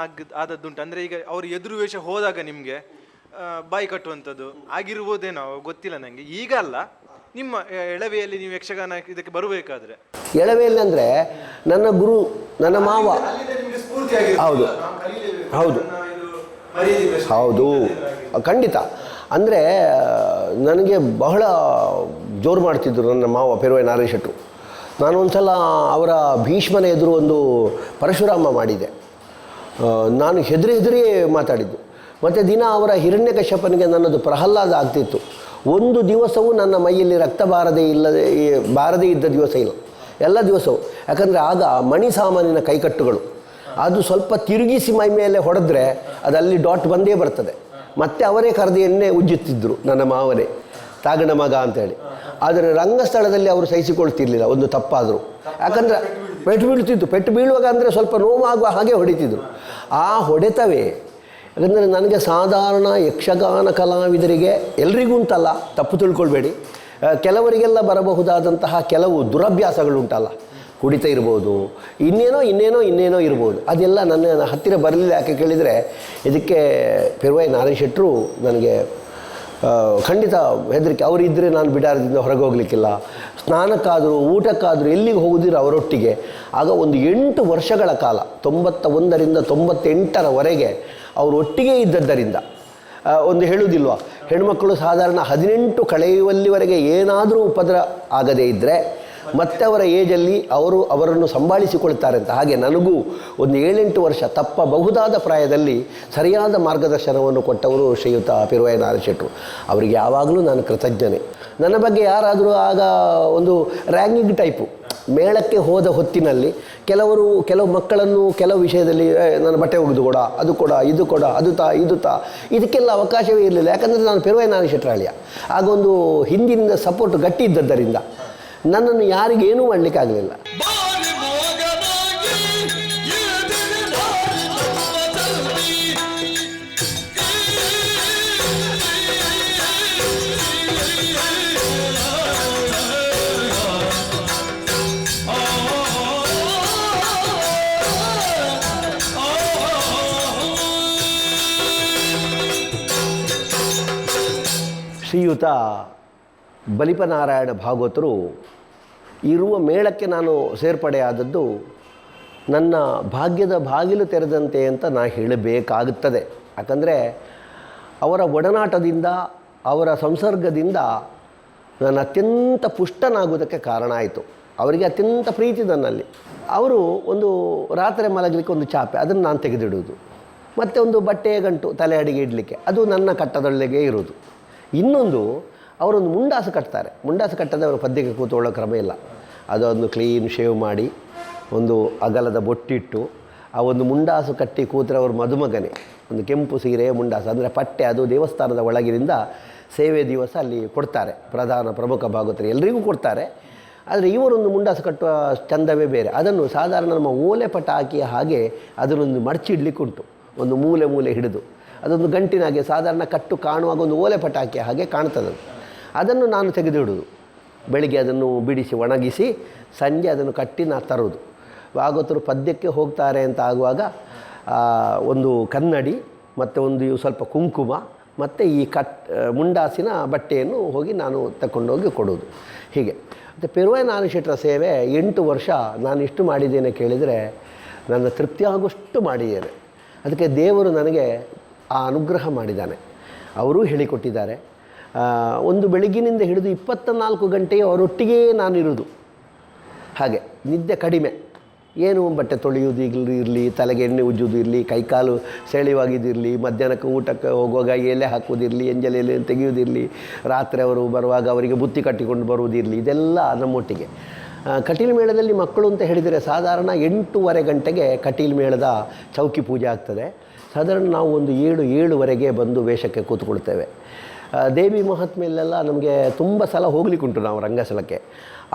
S4: ಆದದ್ದುಂಟು ಅಂದರೆ ಈಗ ಅವ್ರ ಎದುರು ವೇಷ ಹೋದಾಗ ನಿಮಗೆ ಬಾಯಿ ಕಟ್ಟುವಂಥದ್ದು ಆಗಿರ್ಬೋದೇನೋ ಗೊತ್ತಿಲ್ಲ ನನಗೆ. ಈಗ ಅಲ್ಲ, ನಿಮ್ಮ ಎಳವೆಯಲ್ಲಿ ನೀವು ಯಕ್ಷಗಾನ ಇದಕ್ಕೆ ಬರಬೇಕಾದ್ರೆ
S1: ಎಳವೆಯಲ್ಲಿ ಅಂದರೆ ನನ್ನ ಗುರು, ನನ್ನ ಮಾವ. ಹೌದು ಹೌದು ಹೌದು ಖಂಡಿತ. ಅಂದರೆ ನನಗೆ ಬಹಳ ಜೋರು ಮಾಡ್ತಿದ್ದರು ನನ್ನ ಮಾವ ಪೆರುವೆ ನಾರಾಯಣ ಶೆಟ್ರು. ನಾನು ಒಂದು ಸಲ ಅವರ ಭೀಷ್ಮನ ಎದುರು ಒಂದು ಪರಶುರಾಮ ಮಾಡಿದೆ. ನಾನು ಹೆದರಿ ಮಾತಾಡಿದ್ದು. ಮತ್ತು ದಿನ ಅವರ ಹಿರಣ್ಯಕಶ್ಯಪನಿಗೆ ನನ್ನದು ಪ್ರಹ್ಲಾದ ಆಗ್ತಿತ್ತು. ಒಂದು ದಿವಸವೂ ನನ್ನ ಮೈಯಲ್ಲಿ ರಕ್ತ ಬಾರದೇ ಇದ್ದ ದಿವಸ ಇಲ್ಲ, ಎಲ್ಲ ದಿವಸವೂ. ಯಾಕಂದರೆ ಆಗ ಮಣಿ ಸಾಮಾನಿನ ಕೈಕಟ್ಟುಗಳು, ಅದು ಸ್ವಲ್ಪ ತಿರುಗಿಸಿ ಮೈ ಮೇಲೆ ಹೊಡೆದ್ರೆ ಅದಲ್ಲಿ ಡಾಟ್ ಬಂದೇ ಬರ್ತದೆ. ಮತ್ತು ಅವರೇ ಕರೆದು ಎಣ್ಣೆ ಉಜ್ಜುತ್ತಿದ್ದರು ನನ್ನ ಮಾವನೇ, ತಾಗಣ ಮಗ ಅಂತೇಳಿ. ಆದರೆ ರಂಗಸ್ಥಳದಲ್ಲಿ ಅವರು ಸಹಿಸಿಕೊಳ್ತಿರ್ಲಿಲ್ಲ ಒಂದು ತಪ್ಪಾದರೂ. ಯಾಕಂದರೆ ಪೆಟ್ಟು ಬೀಳುವಾಗ ಅಂದರೆ ಸ್ವಲ್ಪ ನೋವಾಗುವ ಹಾಗೆ ಹೊಡಿತಿದ್ರು. ಆ ಹೊಡೆತವೇ ಯಾಕಂದರೆ ನನಗೆ ಸಾಧಾರಣ ಯಕ್ಷಗಾನ ಕಲಾವಿದರಿಗೆ ಎಲ್ರಿಗೂ ಅಂತಲ್ಲ, ತಪ್ಪು ತಿಳ್ಕೊಳ್ಬೇಡಿ, ಕೆಲವರಿಗೆಲ್ಲ ಬರಬಹುದಾದಂತಹ ಕೆಲವು ದುರಭ್ಯಾಸಗಳುಂಟಲ್ಲ, ಕುಡಿತ ಇರ್ಬೋದು, ಇನ್ನೇನೋ ಇರ್ಬೋದು. ಅದೆಲ್ಲ ನನ್ನ ಹತ್ತಿರ ಬರಲಿಲ್ಲ. ಯಾಕೆ ಕೇಳಿದರೆ ಇದಕ್ಕೆ ಪೆರುವೆ ನಾರಾಯಣ ಶೆಟ್ರು ನನಗೆ ಖಂಡಿತ ಹೆದರಿಕೆ. ಅವರಿದ್ದರೆ ನಾನು ಬಿಡಾರದಿಂದ ಹೊರಗೆ ಹೋಗಲಿಕ್ಕಿಲ್ಲ. ಸ್ನಾನಕ್ಕಾದರೂ ಊಟಕ್ಕಾದರೂ ಎಲ್ಲಿಗೆ ಹೋಗುದಿರೋ ಅವರೊಟ್ಟಿಗೆ. ಆಗ ಒಂದು 8 ವರ್ಷಗಳ ಕಾಲ 91ರಿಂದ 98ರವರೆಗೆ ಅವರು ಒಟ್ಟಿಗೆ ಇದ್ದದ್ದರಿಂದ ಒಂದು ಹೇಳುವುದಿಲ್ವ, ಹೆಣ್ಮಕ್ಕಳು ಸಾಧಾರಣ 18 ಕಳೆಯುವಲ್ಲಿವರೆಗೆ ಏನಾದರೂ ಉಪದ್ರ ಆಗದೇ ಇದ್ದರೆ ಮತ್ತೆ ಅವರ ಏಜಲ್ಲಿ ಅವರನ್ನು ಸಂಭಾಳಿಸಿಕೊಳ್ತಾರೆ ಅಂತ. ಹಾಗೆ ನನಗೂ ಒಂದು 7-8 ವರ್ಷ ತಪ್ಪಬಹುದಾದ ಪ್ರಾಯದಲ್ಲಿ ಸರಿಯಾದ ಮಾರ್ಗದರ್ಶನವನ್ನು ಕೊಟ್ಟವರು ಶ್ರೀಯುತ ಪೆರುವೆ ನಾರಾಯಣ ಶೆಟ್ರು. ಅವರಿಗೆ ಯಾವಾಗಲೂ ನಾನು ಕೃತಜ್ಞನೆ. ನನ್ನ ಬಗ್ಗೆ ಯಾರಾದರೂ ಆಗ ಒಂದು ರ್ಯಾಂಕಿಂಗ್ ಟೈಪು, ಮೇಳಕ್ಕೆ ಹೋದ ಹೊತ್ತಿನಲ್ಲಿ ಕೆಲವು ಮಕ್ಕಳನ್ನು ಕೆಲವು ವಿಷಯದಲ್ಲಿ ನನ್ನ ಬಟ್ಟೆ ಒಗೆದು ಕೊಡ, ಅದು ಕೊಡ, ಇದು ಕೊಡ, ಇದು ತಾ ಇದಕ್ಕೆಲ್ಲ ಅವಕಾಶವೇ ಇರಲಿಲ್ಲ. ಯಾಕಂದರೆ ನಾನು ಪೆರುವೆ ನಾರಾಯಣ ಶೆಟ್ರು ಅಳಿಯ. ಆಗ ಒಂದು ಹಿಂದಿನಿಂದ ಸಪೋರ್ಟ್ ಗಟ್ಟಿ ಇದ್ದದ್ದರಿಂದ ನನ್ನನ್ನು ಯಾರಿಗೇನೂ ಮಾಡಲಿಕ್ಕಾಗಲಿಲ್ಲ. ಶ್ರೀಯುತ ಬಲಿಪನಾರಾಯಣ ಭಾಗವತರು ಇರುವ ಮೇಳಕ್ಕೆ ನಾನು ಸೇರ್ಪಡೆಯಾದದ್ದು ನನ್ನ ಭಾಗ್ಯದ ಬಾಗಿಲು ತೆರೆದಂತೆ ಅಂತ ನಾನು ಹೇಳಬೇಕಾಗುತ್ತದೆ. ಯಾಕಂದರೆ ಅವರ ಒಡನಾಟದಿಂದ, ಅವರ ಸಂಸರ್ಗದಿಂದ ನಾನು ಅತ್ಯಂತ ಪುಷ್ಟನಾಗುವುದಕ್ಕೆ ಕಾರಣ ಆಯಿತು. ಅವರಿಗೆ ಅತ್ಯಂತ ಪ್ರೀತಿ ನನ್ನಲ್ಲಿ. ಅವರು ಒಂದು ರಾತ್ರಿ ಮಲಗಲಿಕ್ಕೆ ಒಂದು ಚಾಪೆ, ಅದನ್ನು ನಾನು ತೆಗೆದಿಡುವುದು. ಮತ್ತು ಒಂದು ಬಟ್ಟೆಯ ಗಂಟು ತಲೆ ಅಡಿಗೆ ಇಡಲಿಕ್ಕೆ, ಅದು ನನ್ನ ಕಟ್ಟದೊಳಗೆ ಇರುವುದು. ಇನ್ನೊಂದು, ಅವರೊಂದು ಮುಂಡಾಸು ಕಟ್ತಾರೆ. ಮುಂಡಾಸು ಕಟ್ಟದೆ ಅವರು ಪದ್ಯಕ್ಕೆ ಕೂತ್ಕೊಳ್ಳೋ ಕ್ರಮ ಇಲ್ಲ. ಅದೊಂದು ಕ್ಲೀನ್ ಶೇವ್ ಮಾಡಿ, ಒಂದು ಅಗಲದ ಬೊಟ್ಟಿಟ್ಟು, ಆ ಒಂದು ಮುಂಡಾಸು ಕಟ್ಟಿ ಕೂತ್ರೆ ಅವರು ಮದುಮಗನೇ. ಒಂದು ಕೆಂಪು ಸೀರೆ ಮುಂಡಾಸು ಅಂದರೆ ಪಟ್ಟೆ, ಅದು ದೇವಸ್ಥಾನದ ಒಳಗಿನಿಂದ ಸೇವೆ ದಿವಸ ಅಲ್ಲಿ ಕೊಡ್ತಾರೆ. ಪ್ರಮುಖ ಭಾಗವತರು ಎಲ್ಲರಿಗೂ ಕೊಡ್ತಾರೆ. ಆದರೆ ಇವರೊಂದು ಮುಂಡಾಸು ಕಟ್ಟುವ ಚಂದವೇ ಬೇರೆ. ಅದನ್ನು ಸಾಧಾರಣ ನಮ್ಮ ಓಲೆ ಪಟ ಹಾಕಿ ಹಾಗೆ ಅದನ್ನೊಂದು ಮಡಚಿಡ್ಲಿಕ್ಕುಂಟು, ಒಂದು ಮೂಲೆ ಹಿಡಿದು. ಅದೊಂದು ಗಂಟಿನಾಗೆ ಸಾಧಾರಣ ಕಟ್ಟು ಕಾಣುವಾಗ ಒಂದು ಓಲೆ ಪಟಾಕಿ ಹಾಗೆ ಕಾಣ್ತದೆ. ಅದನ್ನು ನಾನು ತೆಗೆದಿಡುವುದು. ಬೆಳಿಗ್ಗೆ ಅದನ್ನು ಬಿಡಿಸಿ ಒಣಗಿಸಿ ಸಂಜೆ ಅದನ್ನು ಕಟ್ಟಿ ನಾನು ತರೋದು. ಭಾಗವತರು ಪದ್ಯಕ್ಕೆ ಹೋಗ್ತಾರೆ ಅಂತ ಆಗುವಾಗ ಒಂದು ಕನ್ನಡಿ ಮತ್ತು ಒಂದು ಸ್ವಲ್ಪ ಕುಂಕುಮ ಮತ್ತು ಈ ಮುಂಡಾಸಿನ ಬಟ್ಟೆಯನ್ನು ಹೋಗಿ ನಾನು ತಗೊಂಡೋಗಿ ಕೊಡೋದು. ಹೀಗೆ ಮತ್ತು ಪೆರುವೆ ನಾರಾಯಣ ಶೆಟ್ರ ಸೇವೆ 8 ವರ್ಷ ನಾನು ಇಷ್ಟು ಮಾಡಿದ್ದೇನೆ ಕೇಳಿದರೆ ನನ್ನ ತೃಪ್ತಿಯಾಗುವಷ್ಟು ಮಾಡಿದ್ದೇನೆ. ಅದಕ್ಕೆ ದೇವರು ನನಗೆ ಆ ಅನುಗ್ರಹ ಮಾಡಿದ್ದಾನೆ. ಅವರೂ ಹೇಳಿಕೊಟ್ಟಿದ್ದಾರೆ. ಒಂದು ಬೆಳಗ್ಗಿನಿಂದ ಹಿಡಿದು 24 ಗಂಟೆಯೂ ಅವರೊಟ್ಟಿಗೆ ನಾನಿರುವುದು. ಹಾಗೆ ನಿದ್ದೆ ಕಡಿಮೆ, ಏನು ಬಟ್ಟೆ ತೊಳೆಯೋದು ಇರಲಿ, ತಲೆಗೆ ಎಣ್ಣೆ ಉಜ್ಜೋದು ಇರಲಿ, ಕೈಕಾಲು ಸೆಳೆವಾಗಿದ್ದಿರಲಿ, ಮಧ್ಯಾಹ್ನಕ್ಕೆ ಊಟಕ್ಕೆ ಹೋಗುವಾಗ ಎಲೆ ಹಾಕೋದಿರಲಿ, ಎಂಜಲ್ ಎಲೆ ತೆಗೆಯೋದಿರಲಿ, ರಾತ್ರಿ ಅವರು ಬರುವಾಗ ಅವರಿಗೆ ಬುತ್ತಿ ಕಟ್ಟಿಕೊಂಡು ಬರುವುದಿರಲಿ, ಇದೆಲ್ಲ ನಮ್ಮೊಟ್ಟಿಗೆ. ಕಟೀಲು ಮೇಳದಲ್ಲಿ ಮಕ್ಕಳು ಅಂತ ಹೇಳಿದರೆ ಸಾಧಾರಣ 8:30 ಗಂಟೆಗೆ ಕಟೀಲು ಮೇಳದ ಚೌಕಿ ಪೂಜೆ ಆಗ್ತದೆ. ಸಾಧಾರಣ ನಾವು ಒಂದು 7:07ವರೆಗೆ ಬಂದು ವೇಷಕ್ಕೆ ಕೂತ್ಕೊಳ್ತೇವೆ. ದೇವಿ ಮಹಾತ್ಮೆಯಲ್ಲೆಲ್ಲ ನಮಗೆ ತುಂಬ ಸಲ ಹೋಗ್ಲಿಕ್ಕುಂಟು ನಾವು ರಂಗಸ್ಥಳಕ್ಕೆ.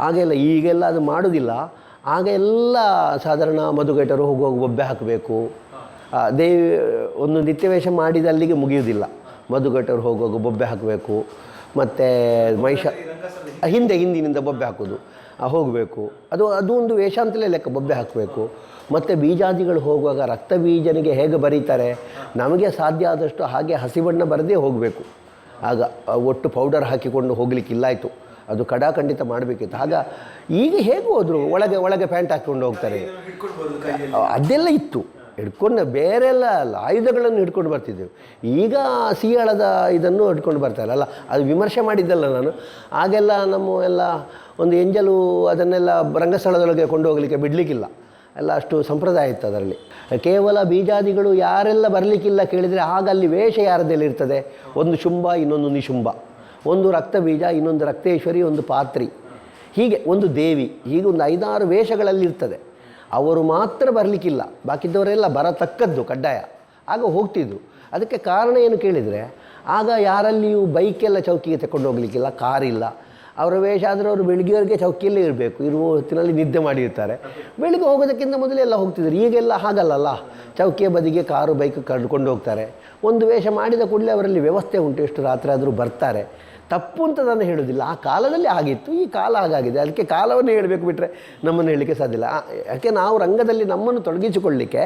S1: ಆಗೆಲ್ಲ ಈಗೆಲ್ಲ ಅದು ಮಾಡೋದಿಲ್ಲ. ಆಗ ಎಲ್ಲ ಸಾಧಾರಣ ಮಧುಗೈಟರು ಹೋಗುವಾಗ ಬೊಬ್ಬೆ ಹಾಕಬೇಕು. ದೇವಿ ಒಂದು ನಿತ್ಯವೇಷ ಮಾಡಿದ ಅಲ್ಲಿಗೆ ಮುಗಿಯುವುದಿಲ್ಲ. ಮಧುಗೈಟರು ಹೋಗುವಾಗ ಬೊಬ್ಬೆ ಹಾಕಬೇಕು. ಮತ್ತು ಹಿಂದಿನಿಂದ ಬೊಬ್ಬೆ ಹಾಕೋದು ಹೋಗಬೇಕು. ಅದು ಒಂದು ವೇಷ ಅಂತಲೇ ಲೆಕ್ಕ, ಬೊಬ್ಬೆ ಹಾಕಬೇಕು. ಮತ್ತು ಬೀಜಾದಿಗಳು ಹೋಗುವಾಗ ರಕ್ತ ಬೀಜನಿಗೆ ಹೇಗೆ ಬರೀತಾರೆ, ನಮಗೆ ಸಾಧ್ಯ ಆದಷ್ಟು ಹಾಗೆ ಹಸಿಬಣ್ಣ ಬರದೇ ಹೋಗಬೇಕು. ಆಗ ಒಟ್ಟು ಪೌಡರ್ ಹಾಕಿಕೊಂಡು ಹೋಗಲಿಕ್ಕಿಲ್ಲಾಯಿತು, ಅದು ಖಂಡಿತ ಮಾಡಬೇಕಿತ್ತು. ಆಗ ಈಗ ಹೇಗೆ ಹೋದರು, ಒಳಗೆ ಪ್ಯಾಂಟ್ ಹಾಕ್ಕೊಂಡು ಹೋಗ್ತಾರೆ, ಅದೆಲ್ಲ ಇತ್ತು. ಹಿಡ್ಕೊಂಡು ಬೇರೆಲ್ಲ ಆಯುಧಗಳನ್ನು ಹಿಡ್ಕೊಂಡು ಬರ್ತಿದ್ದೆವು. ಈಗ ಸಿಯಾಳದ ಇದನ್ನು ಹಿಡ್ಕೊಂಡು ಬರ್ತಾರಲ್ಲ, ಅದು ವಿಮರ್ಶೆ ಮಾಡಿದ್ದಲ್ಲ ನಾನು. ಆಗೆಲ್ಲ ನಮ್ಮ ಎಲ್ಲ ಒಂದು ಎಂಜಲು ಅದನ್ನೆಲ್ಲ ರಂಗಸ್ಥಳದೊಳಗೆ ಕೊಂಡು ಹೋಗಲಿಕ್ಕೆ ಬಿಡಲಿಕ್ಕಿಲ್ಲ, ಎಲ್ಲ ಅಷ್ಟು ಸಂಪ್ರದಾಯ ಇತ್ತು ಅದರಲ್ಲಿ. ಕೇವಲ ಬೀಜಾದಿಗಳು ಯಾರೆಲ್ಲ ಬರಲಿಕ್ಕಿಲ್ಲ ಕೇಳಿದರೆ ಆಗ ಅಲ್ಲಿ ವೇಷ ಯಾರದಲ್ಲಿರ್ತದೆ, ಒಂದು ಶುಂಭ, ಇನ್ನೊಂದು ನಿಶುಂಭ, ಒಂದು ರಕ್ತ ಬೀಜ, ಇನ್ನೊಂದು ರಕ್ತೇಶ್ವರಿ, ಒಂದು ಪಾತ್ರಿ, ಹೀಗೆ ಒಂದು ದೇವಿ, ಹೀಗೆ ಒಂದು 5-6 ವೇಷಗಳಲ್ಲಿರ್ತದೆ. ಅವರು ಮಾತ್ರ ಬರಲಿಕ್ಕಿಲ್ಲ, ಬಾಕಿದ್ದವರೆಲ್ಲ ಬರತಕ್ಕದ್ದು ಕಡ್ಡಾಯ. ಆಗ ಹೋಗ್ತಿದ್ರು. ಅದಕ್ಕೆ ಕಾರಣ ಏನು ಕೇಳಿದರೆ, ಆಗ ಯಾರಲ್ಲಿಯೂ ಬೈಕೆಲ್ಲ ಚೌಕಿಗೆ ತಗೊಂಡು ಹೋಗಲಿಕ್ಕಿಲ್ಲ, ಕಾರಿಲ್ಲ. ಅವರ ವೇಷ ಆದರೆ ಅವರು ಬೆಳಗ್ಗೆವರೆಗೆ ಚೌಕಿಯಲ್ಲೇ ಇರಬೇಕು, ಇರುವ ಹೊತ್ತಿನಲ್ಲಿ ನಿದ್ದೆ ಮಾಡಿರ್ತಾರೆ. ಬೆಳಿಗ್ಗೆ ಹೋಗೋದಕ್ಕಿಂತ ಮೊದಲೇ ಎಲ್ಲ ಹೋಗ್ತಿದ್ರು. ಈಗೆಲ್ಲ ಹಾಗಲ್ಲಲ್ಲ, ಚೌಕಿಯ ಬದಿಗೆ ಕಾರು ಬೈಕ್ ಕರ್ಕೊಂಡು ಹೋಗ್ತಾರೆ. ಒಂದು ವೇಷ ಮಾಡಿದ ಕೂಡಲೇ ಅವರಲ್ಲಿ ವ್ಯವಸ್ಥೆ ಉಂಟು, ಎಷ್ಟು ರಾತ್ರಿ ಆದರೂ ಬರ್ತಾರೆ. ತಪ್ಪು ಅಂತ ನಾನು ಹೇಳೋದಿಲ್ಲ, ಆ ಕಾಲದಲ್ಲಿ ಆಗಿತ್ತು, ಈ ಕಾಲ ಹಾಗಾಗಿದೆ. ಅದಕ್ಕೆ ಕಾಲವನ್ನು ಹೇಳಬೇಕು ಬಿಟ್ಟರೆ ನಮ್ಮನ್ನು ಹೇಳಲಿಕ್ಕೆ ಸಾಧ್ಯ ಇಲ್ಲ. ಯಾಕೆ ನಾವು ರಂಗದಲ್ಲಿ ನಮ್ಮನ್ನು ತೊಡಗಿಸಿಕೊಳ್ಳಲಿಕ್ಕೆ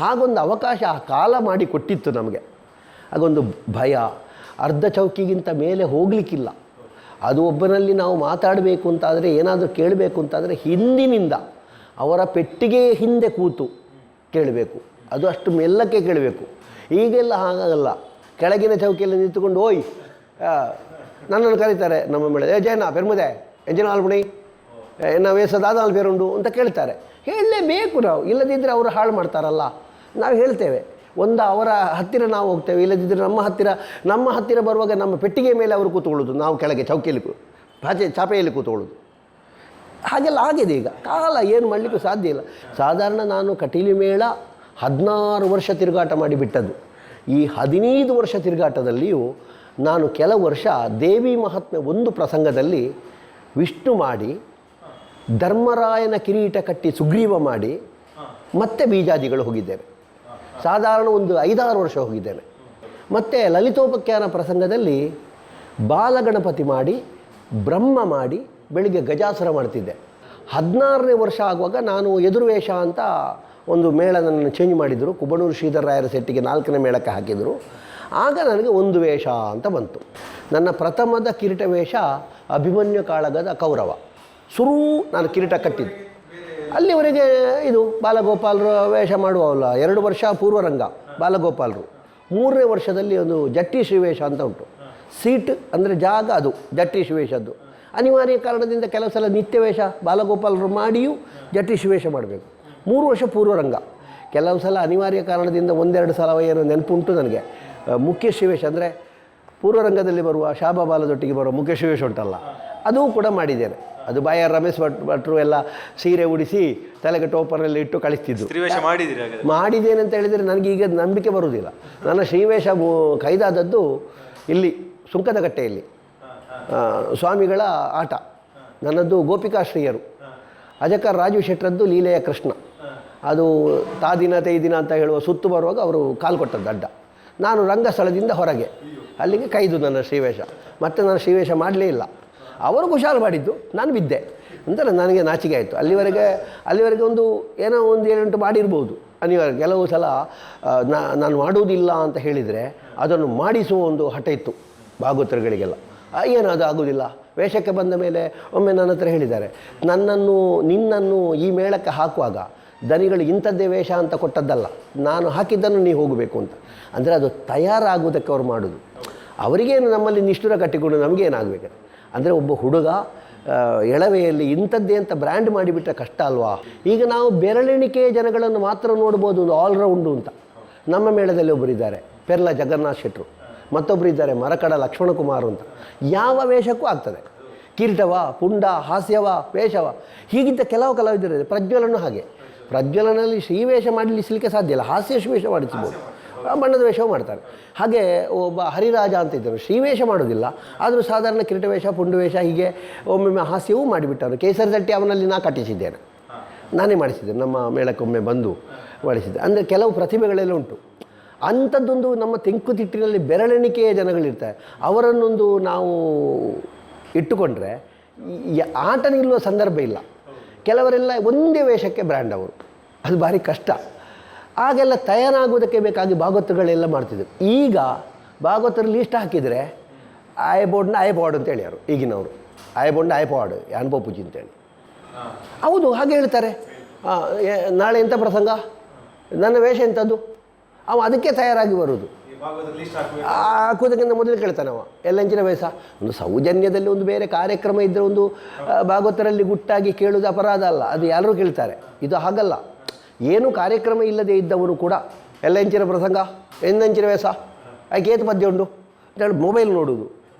S1: ಹಾಗೊಂದು ಅವಕಾಶ ಆ ಕಾಲ ಮಾಡಿ ಕೊಟ್ಟಿತ್ತು ನಮಗೆ. ಹಾಗೊಂದು ಭಯ, ಅರ್ಧ ಚೌಕಿಗಿಂತ ಮೇಲೆ ಹೋಗಲಿಕ್ಕಿಲ್ಲ. ಅದು ಒಬ್ಬನಲ್ಲಿ ನಾವು ಮಾತಾಡಬೇಕು ಅಂತಾದರೆ, ಏನಾದರೂ ಕೇಳಬೇಕು ಅಂತಾದರೆ ಹಿಂದಿನಿಂದ ಅವರ ಪೆಟ್ಟಿಗೆ ಹಿಂದೆ ಕೂತು ಕೇಳಬೇಕು, ಅದು ಅಷ್ಟು ಮೆಲ್ಲಕ್ಕೆ ಕೇಳಬೇಕು. ಈಗೆಲ್ಲ ಹಾಗಾಗಲ್ಲ, ಕೆಳಗಿನ ಚೌಕಿಯಲ್ಲಿ ನಿಂತುಕೊಂಡು ಓಯ್ ನನ್ನನ್ನು ಕರೀತಾರೆ ನಮ್ಮ ಮೇಲೆ, ಜಯನ ಪೆರ್ಮುದೆ ಎಂಜಿನ ಆಲ್ಬುಣಿ ಎನ್ನ ವೇಸದಾದ ಆಲ್ ಬೇರುಂಡು ಅಂತ ಕೇಳ್ತಾರೆ. ಹೇಳಲೇಬೇಕು ನಾವು, ಇಲ್ಲದಿದ್ದರೆ ಅವರು ಹಾಳು ಮಾಡ್ತಾರಲ್ಲ. ನಾವು ಹೇಳ್ತೇವೆ, ಒಂದು ಅವರ ಹತ್ತಿರ ನಾವು ಹೋಗ್ತೇವೆ, ಇಲ್ಲದಿದ್ದರೆ ನಮ್ಮ ಹತ್ತಿರ ಬರುವಾಗ ನಮ್ಮ ಪೆಟ್ಟಿಗೆ ಮೇಲೆ ಅವರು ಕೂತ್ಕೊಳ್ಳೋದು, ನಾವು ಕೆಳಗೆ ಚೌಕಿಯಲ್ಲಿ ಚಾಪೆಯಲ್ಲಿ ಕೂತ್ಕೊಳ್ಳೋದು. ಹಾಗೆಲ್ಲ ಆಗಿದೆ ಈಗ. ಕಾಲ ಏನು ಮಾಡಲಿಕ್ಕೂ ಸಾಧ್ಯ ಇಲ್ಲ. ಸಾಧಾರಣ ನಾನು ಕಟೀಲು ಮೇಳ 16 ವರ್ಷ ತಿರುಗಾಟ ಮಾಡಿಬಿಟ್ಟದ್ದು. ಈ 15 ವರ್ಷ ತಿರುಗಾಟದಲ್ಲಿಯೂ ನಾನು ಕೆಲವು ವರ್ಷ ದೇವಿ ಮಹಾತ್ಮೆ ಒಂದು ಪ್ರಸಂಗದಲ್ಲಿ ವಿಷ್ಣು ಮಾಡಿ, ಧರ್ಮರಾಯನ ಕಿರೀಟ ಕಟ್ಟಿ ಸುಗ್ರೀವ ಮಾಡಿ, ಮತ್ತೆ ಬೀಜಾದಿಗಳು ಹೋಗಿದ್ದೇನೆ. ಸಾಧಾರಣ ಒಂದು 5-6 ವರ್ಷ ಹೋಗಿದ್ದೇನೆ. ಮತ್ತು ಲಲಿತೋಪಖ್ಯಾನ ಪ್ರಸಂಗದಲ್ಲಿ ಬಾಲಗಣಪತಿ ಮಾಡಿ, ಬ್ರಹ್ಮ ಮಾಡಿ, ಬೆಳಿಗ್ಗೆ ಗಜಾಸುರ ಮಾಡ್ತಿದ್ದೆ. 16ನೇ ವರ್ಷ ಆಗುವಾಗ ನಾನು ಎದುರುವೇಷ ಅಂತ ಒಂದು ಮೇಳ ನನ್ನನ್ನು ಚೇಂಜ್ ಮಾಡಿದರು. ಕುಬಣೂರು ಶ್ರೀಧರರಾಯರ ಸೆಟ್ಟಿಗೆ 4ನೇ ಮೇಳಕ್ಕೆ ಹಾಕಿದರು. ಆಗ ನನಗೆ ಒಂದು ವೇಷ ಅಂತ ಬಂತು. ನನ್ನ ಪ್ರಥಮದ ಕಿರೀಟ ವೇಷ ಅಭಿಮನ್ಯು ಕಾಳಗದ ಕೌರವ. ನಾನು ಕಿರೀಟ ಕಟ್ಟಿದ್ದು. ಅಲ್ಲಿವರೆಗೆ ಇದು ಬಾಲಗೋಪಾಲರು ವೇಷ ಮಾಡುವವಲ್ಲ. 2 ವರ್ಷ ಪೂರ್ವರಂಗ ಬಾಲಗೋಪಾಲರು. 3ನೇ ವರ್ಷದಲ್ಲಿ ಒಂದು ಜಟ್ಟಿ ಶ್ರೀವೇಷ ಅಂತ ಉಂಟು. ಸೀಟ್ ಅಂದರೆ ಜಾಗ, ಅದು ಜಟ್ಟಿ ಶ್ರೀವೇಷದ್ದು. ಅನಿವಾರ್ಯ ಕಾರಣದಿಂದ ಕೆಲವು ಸಲ ನಿತ್ಯವೇಷ ಬಾಲಗೋಪಾಲರು ಮಾಡಿಯೂ ಜಟ್ಟಿ ಶ್ರೀವೇಷ ಮಾಡಬೇಕು. 3 ವರ್ಷ ಪೂರ್ವರಂಗ. ಕೆಲವು ಸಲ ಅನಿವಾರ್ಯ ಕಾರಣದಿಂದ 1-2 ಸಲ ಏನೋ ನೆನಪುಂಟು ನನಗೆ. ಮುಖ್ಯ ಶ್ರೀವೇಷ ಅಂದರೆ ಪೂರ್ವರಂಗದಲ್ಲಿ ಬರುವ ಶಾಬಾ ಬಾಲದೊಟ್ಟಿಗೆ ಬರುವ ಮುಖ್ಯ ಶ್ರೀವೇಷ ಉಂಟಲ್ಲ, ಅದೂ ಕೂಡ ಮಾಡಿದ್ದೇನೆ. ಅದು ಬಾಯಾರ್ ರಮೇಶ್ ಭಟ್ರು ಎಲ್ಲ ಸೀರೆ ಉಡಿಸಿ ತಲೆಗೆ ಟೋಪರಲ್ಲಿ ಇಟ್ಟು ಕಳಿಸ್ತಿದ್ರು. ಮಾಡಿದ್ದೇನೆ ಅಂತ ಹೇಳಿದರೆ ನನಗೆ ಈಗ ನಂಬಿಕೆ ಬರುವುದಿಲ್ಲ. ನನ್ನ ಶ್ರೀವೇಷ ಕೈದಾದದ್ದು ಇಲ್ಲಿ ಸುಂಕದಕಟ್ಟೆಯಲ್ಲಿ ಸ್ವಾಮಿಗಳ ಆಟ. ನನ್ನದು ಗೋಪಿಕಾಶ್ರೀಯರು. ಅಜಕರ್ ರಾಜು ಶೆಟ್ಟರದ್ದು ಲೀಲೆಯ ಕೃಷ್ಣ. ಅದು ತಾದಿನ ತೈದಿನ ಅಂತ ಹೇಳುವ ಸುತ್ತು ಬರುವಾಗ ಅವರು ಕಾಲು ಕೊಟ್ಟದ್ದು ಅಡ್ಡ. ನಾನು ರಂಗಸ್ಥಳದಿಂದ ಹೊರಗೆ, ಅಲ್ಲಿಗೆ ಕೈದು ನನ್ನ ಶ್ರೀವೇಷ. ಮತ್ತು ನಾನು ಶ್ರೀವೇಷ ಮಾಡಲೇ ಇಲ್ಲ. ಅವರು ಕುಶಾಲ್ ಮಾಡಿದ್ದು, ನಾನು ಬಿದ್ದೆ ಅಂತ ನನಗೆ ನಾಚಿಕೆ ಆಯಿತು. ಅಲ್ಲಿವರೆಗೆ ಒಂದು ಏನೋ ಒಂದು 7-8 ಮಾಡಿರ್ಬೋದು ಅನಿವಾರ್ಯ. ಕೆಲವು ಸಲ ನಾನು ಮಾಡುವುದಿಲ್ಲ ಅಂತ ಹೇಳಿದರೆ ಅದನ್ನು ಮಾಡಿಸುವ ಒಂದು ಹಠ ಇತ್ತು ಭಾಗವತರುಗಳಿಗೆಲ್ಲ. ಏನು ಅದು ಆಗೋದಿಲ್ಲ. ವೇಷಕ್ಕೆ ಬಂದ ಮೇಲೆ ಒಮ್ಮೆ ನನ್ನ ಹತ್ರ ಹೇಳಿದ್ದಾರೆ, ನಿನ್ನನ್ನು ಈ ಮೇಳಕ್ಕೆ ಹಾಕುವಾಗ ದನಿಗಳು ಇಂಥದ್ದೇ ವೇಷ ಅಂತ ಕೊಟ್ಟದ್ದಲ್ಲ, ನಾನು ಹಾಕಿದ್ದನ್ನು ನೀವು ಹೋಗಬೇಕು ಅಂತ. ಅಂದರೆ ಅದು ತಯಾರಾಗುವುದಕ್ಕೆ ಅವರು ಮಾಡೋದು. ಅವರಿಗೇನು ನಮ್ಮಲ್ಲಿ ನಿಷ್ಠುರ ಕಟ್ಟಿಕೊಂಡು ನಮಗೇನಾಗಬೇಕು. ಅಂದರೆ ಒಬ್ಬ ಹುಡುಗ ಎಳವೆಯಲ್ಲಿ ಇಂಥದ್ದೇ ಅಂತ ಬ್ರ್ಯಾಂಡ್ ಮಾಡಿಬಿಟ್ರೆ ಕಷ್ಟ ಅಲ್ವಾ. ಈಗ ನಾವು ಬೆರಳೆಣಿಕೆಯ ಜನಗಳನ್ನು ಮಾತ್ರ ನೋಡ್ಬೋದು, ಒಂದು ಆಲ್ರೌಂಡು ಅಂತ. ನಮ್ಮ ಮೇಳದಲ್ಲಿ ಒಬ್ಬರಿದ್ದಾರೆ ಪೆರ್ಲ ಜಗನ್ನಾಥ್ ಶೆಟ್ರು, ಮತ್ತೊಬ್ಬರು ಇದ್ದಾರೆ ಮರಕಡ ಲಕ್ಷ್ಮಣಕುಮಾರ್ ಅಂತ. ಯಾವ ವೇಷಕ್ಕೂ ಆಗ್ತದೆ, ಕಿರೀಟವ, ಪುಂಡ, ಹಾಸ್ಯವ, ವೇಷವ, ಹೀಗಿದ್ದ ಕೆಲವು ಕಲಾವಿದರು. ಪ್ರಜ್ವಲನೂ ಹಾಗೆ. ಪ್ರಜ್ವಲನಲ್ಲಿ ಶ್ರೀವೇಷ ಮಾಡಲಿಸಲಿಕ್ಕೆ ಸಾಧ್ಯ ಇಲ್ಲ, ಹಾಸ್ಯ ವೇಷ ಮಾಡಿಸ್ಬೋದು, ಬಣ್ಣದ ವೇಷವೂ ಮಾಡ್ತಾರೆ. ಹಾಗೆ ಒಬ್ಬ ಹರಿರಾಜ ಅಂತ ಇದ್ದರು, ಶ್ರೀವೇಷ ಮಾಡೋದಿಲ್ಲ, ಆದರೂ ಸಾಧಾರಣ ಕಿರೀಟ ವೇಷ, ಪುಂಡು ವೇಷ, ಹೀಗೆ ಒಮ್ಮೊಮ್ಮೆ ಹಾಸ್ಯವೂ ಮಾಡಿಬಿಟ್ಟರು. ಕೇಸರಿ ತಟ್ಟಿ ಅವನಲ್ಲಿ ನಾ ಕಟ್ಟಿಸಿದ್ದೇನೆ, ನಾನೇ ಮಾಡಿಸಿದ್ದೇನೆ, ನಮ್ಮ ಮೇಳಕ್ಕೊಮ್ಮೆ ಬಂದು ಮಾಡಿಸಿದ್ದೆ. ಅಂದರೆ ಕೆಲವು ಪ್ರತಿಭೆಗಳೆಲ್ಲ ಉಂಟು. ಅಂಥದ್ದೊಂದು ನಮ್ಮ ತೆಂಕುತಿಟ್ಟಿನಲ್ಲಿ ಬೆರಳೆಣಿಕೆಯ ಜನಗಳಿರ್ತಾರೆ, ಅವರನ್ನೊಂದು ನಾವು ಇಟ್ಟುಕೊಂಡ್ರೆ ಆಟ ನಿಲ್ಲುವ ಸಂದರ್ಭ ಇಲ್ಲ. ಕೆಲವರೆಲ್ಲ ಒಂದೇ ವೇಷಕ್ಕೆ ಬ್ರ್ಯಾಂಡ್ ಅವರು, ಅದು ಭಾರಿ ಕಷ್ಟ. ಆಗೆಲ್ಲ ತಯಾರಾಗುವುದಕ್ಕೆ ಬೇಕಾಗಿ ಭಾಗವತಗಳೆಲ್ಲ ಮಾಡ್ತಿದ್ರು. ಈಗ ಭಾಗವತರು ಲೀಸ್ಟ್ ಹಾಕಿದರೆ ಐಬೋರ್ಡ್ನ ಐಪಾಡ್ ಅಂತೇಳಿ ಯಾರು ಈಗಿನವರು, ಐಬೋರ್ಡ್ನ ಐಪಾಡ್ ಯಾನ್ಬೋ ಪೂಜಿ ಅಂತೇಳಿ. ಹೌದು, ಹಾಗೆ ಹೇಳ್ತಾರೆ. ನಾಳೆ ಎಂಥ ಪ್ರಸಂಗ, ನನ್ನ ವೇಷ ಎಂಥದ್ದು, ಅವ ಅದಕ್ಕೆ ತಯಾರಾಗಿ ಬರುವುದು. ಹಾಕೋದಕ್ಕಿಂತ ಮೊದಲು ಕೇಳ್ತಾನೆ ಅವ ಎಲ್ಲಂಚಿನ ವೇಷ. ಒಂದು ಸೌಜನ್ಯದಲ್ಲಿ ಒಂದು ಬೇರೆ ಕಾರ್ಯಕ್ರಮ ಇದ್ದರೆ ಒಂದು ಭಾಗವತರಲ್ಲಿ ಗುಟ್ಟಾಗಿ ಕೇಳೋದು ಅಪರಾಧ ಅಲ್ಲ, ಅದು ಎಲ್ಲರೂ ಕೇಳ್ತಾರೆ. ಇದು ಹಾಗಲ್ಲ, ಏನೂ ಕಾರ್ಯಕ್ರಮ ಇಲ್ಲದೆ ಇದ್ದವರು ಕೂಡ ಎಲ್ಲಂಚಿನ ಪ್ರಸಂಗ, ಎಂದಂಚಿನ ವೇಷ, ಆಕೆ ಏತು ಪದ್ಯ ಉಂಟು ಅಂತೇಳಿ ಮೊಬೈಲ್ ನೋಡೋದು,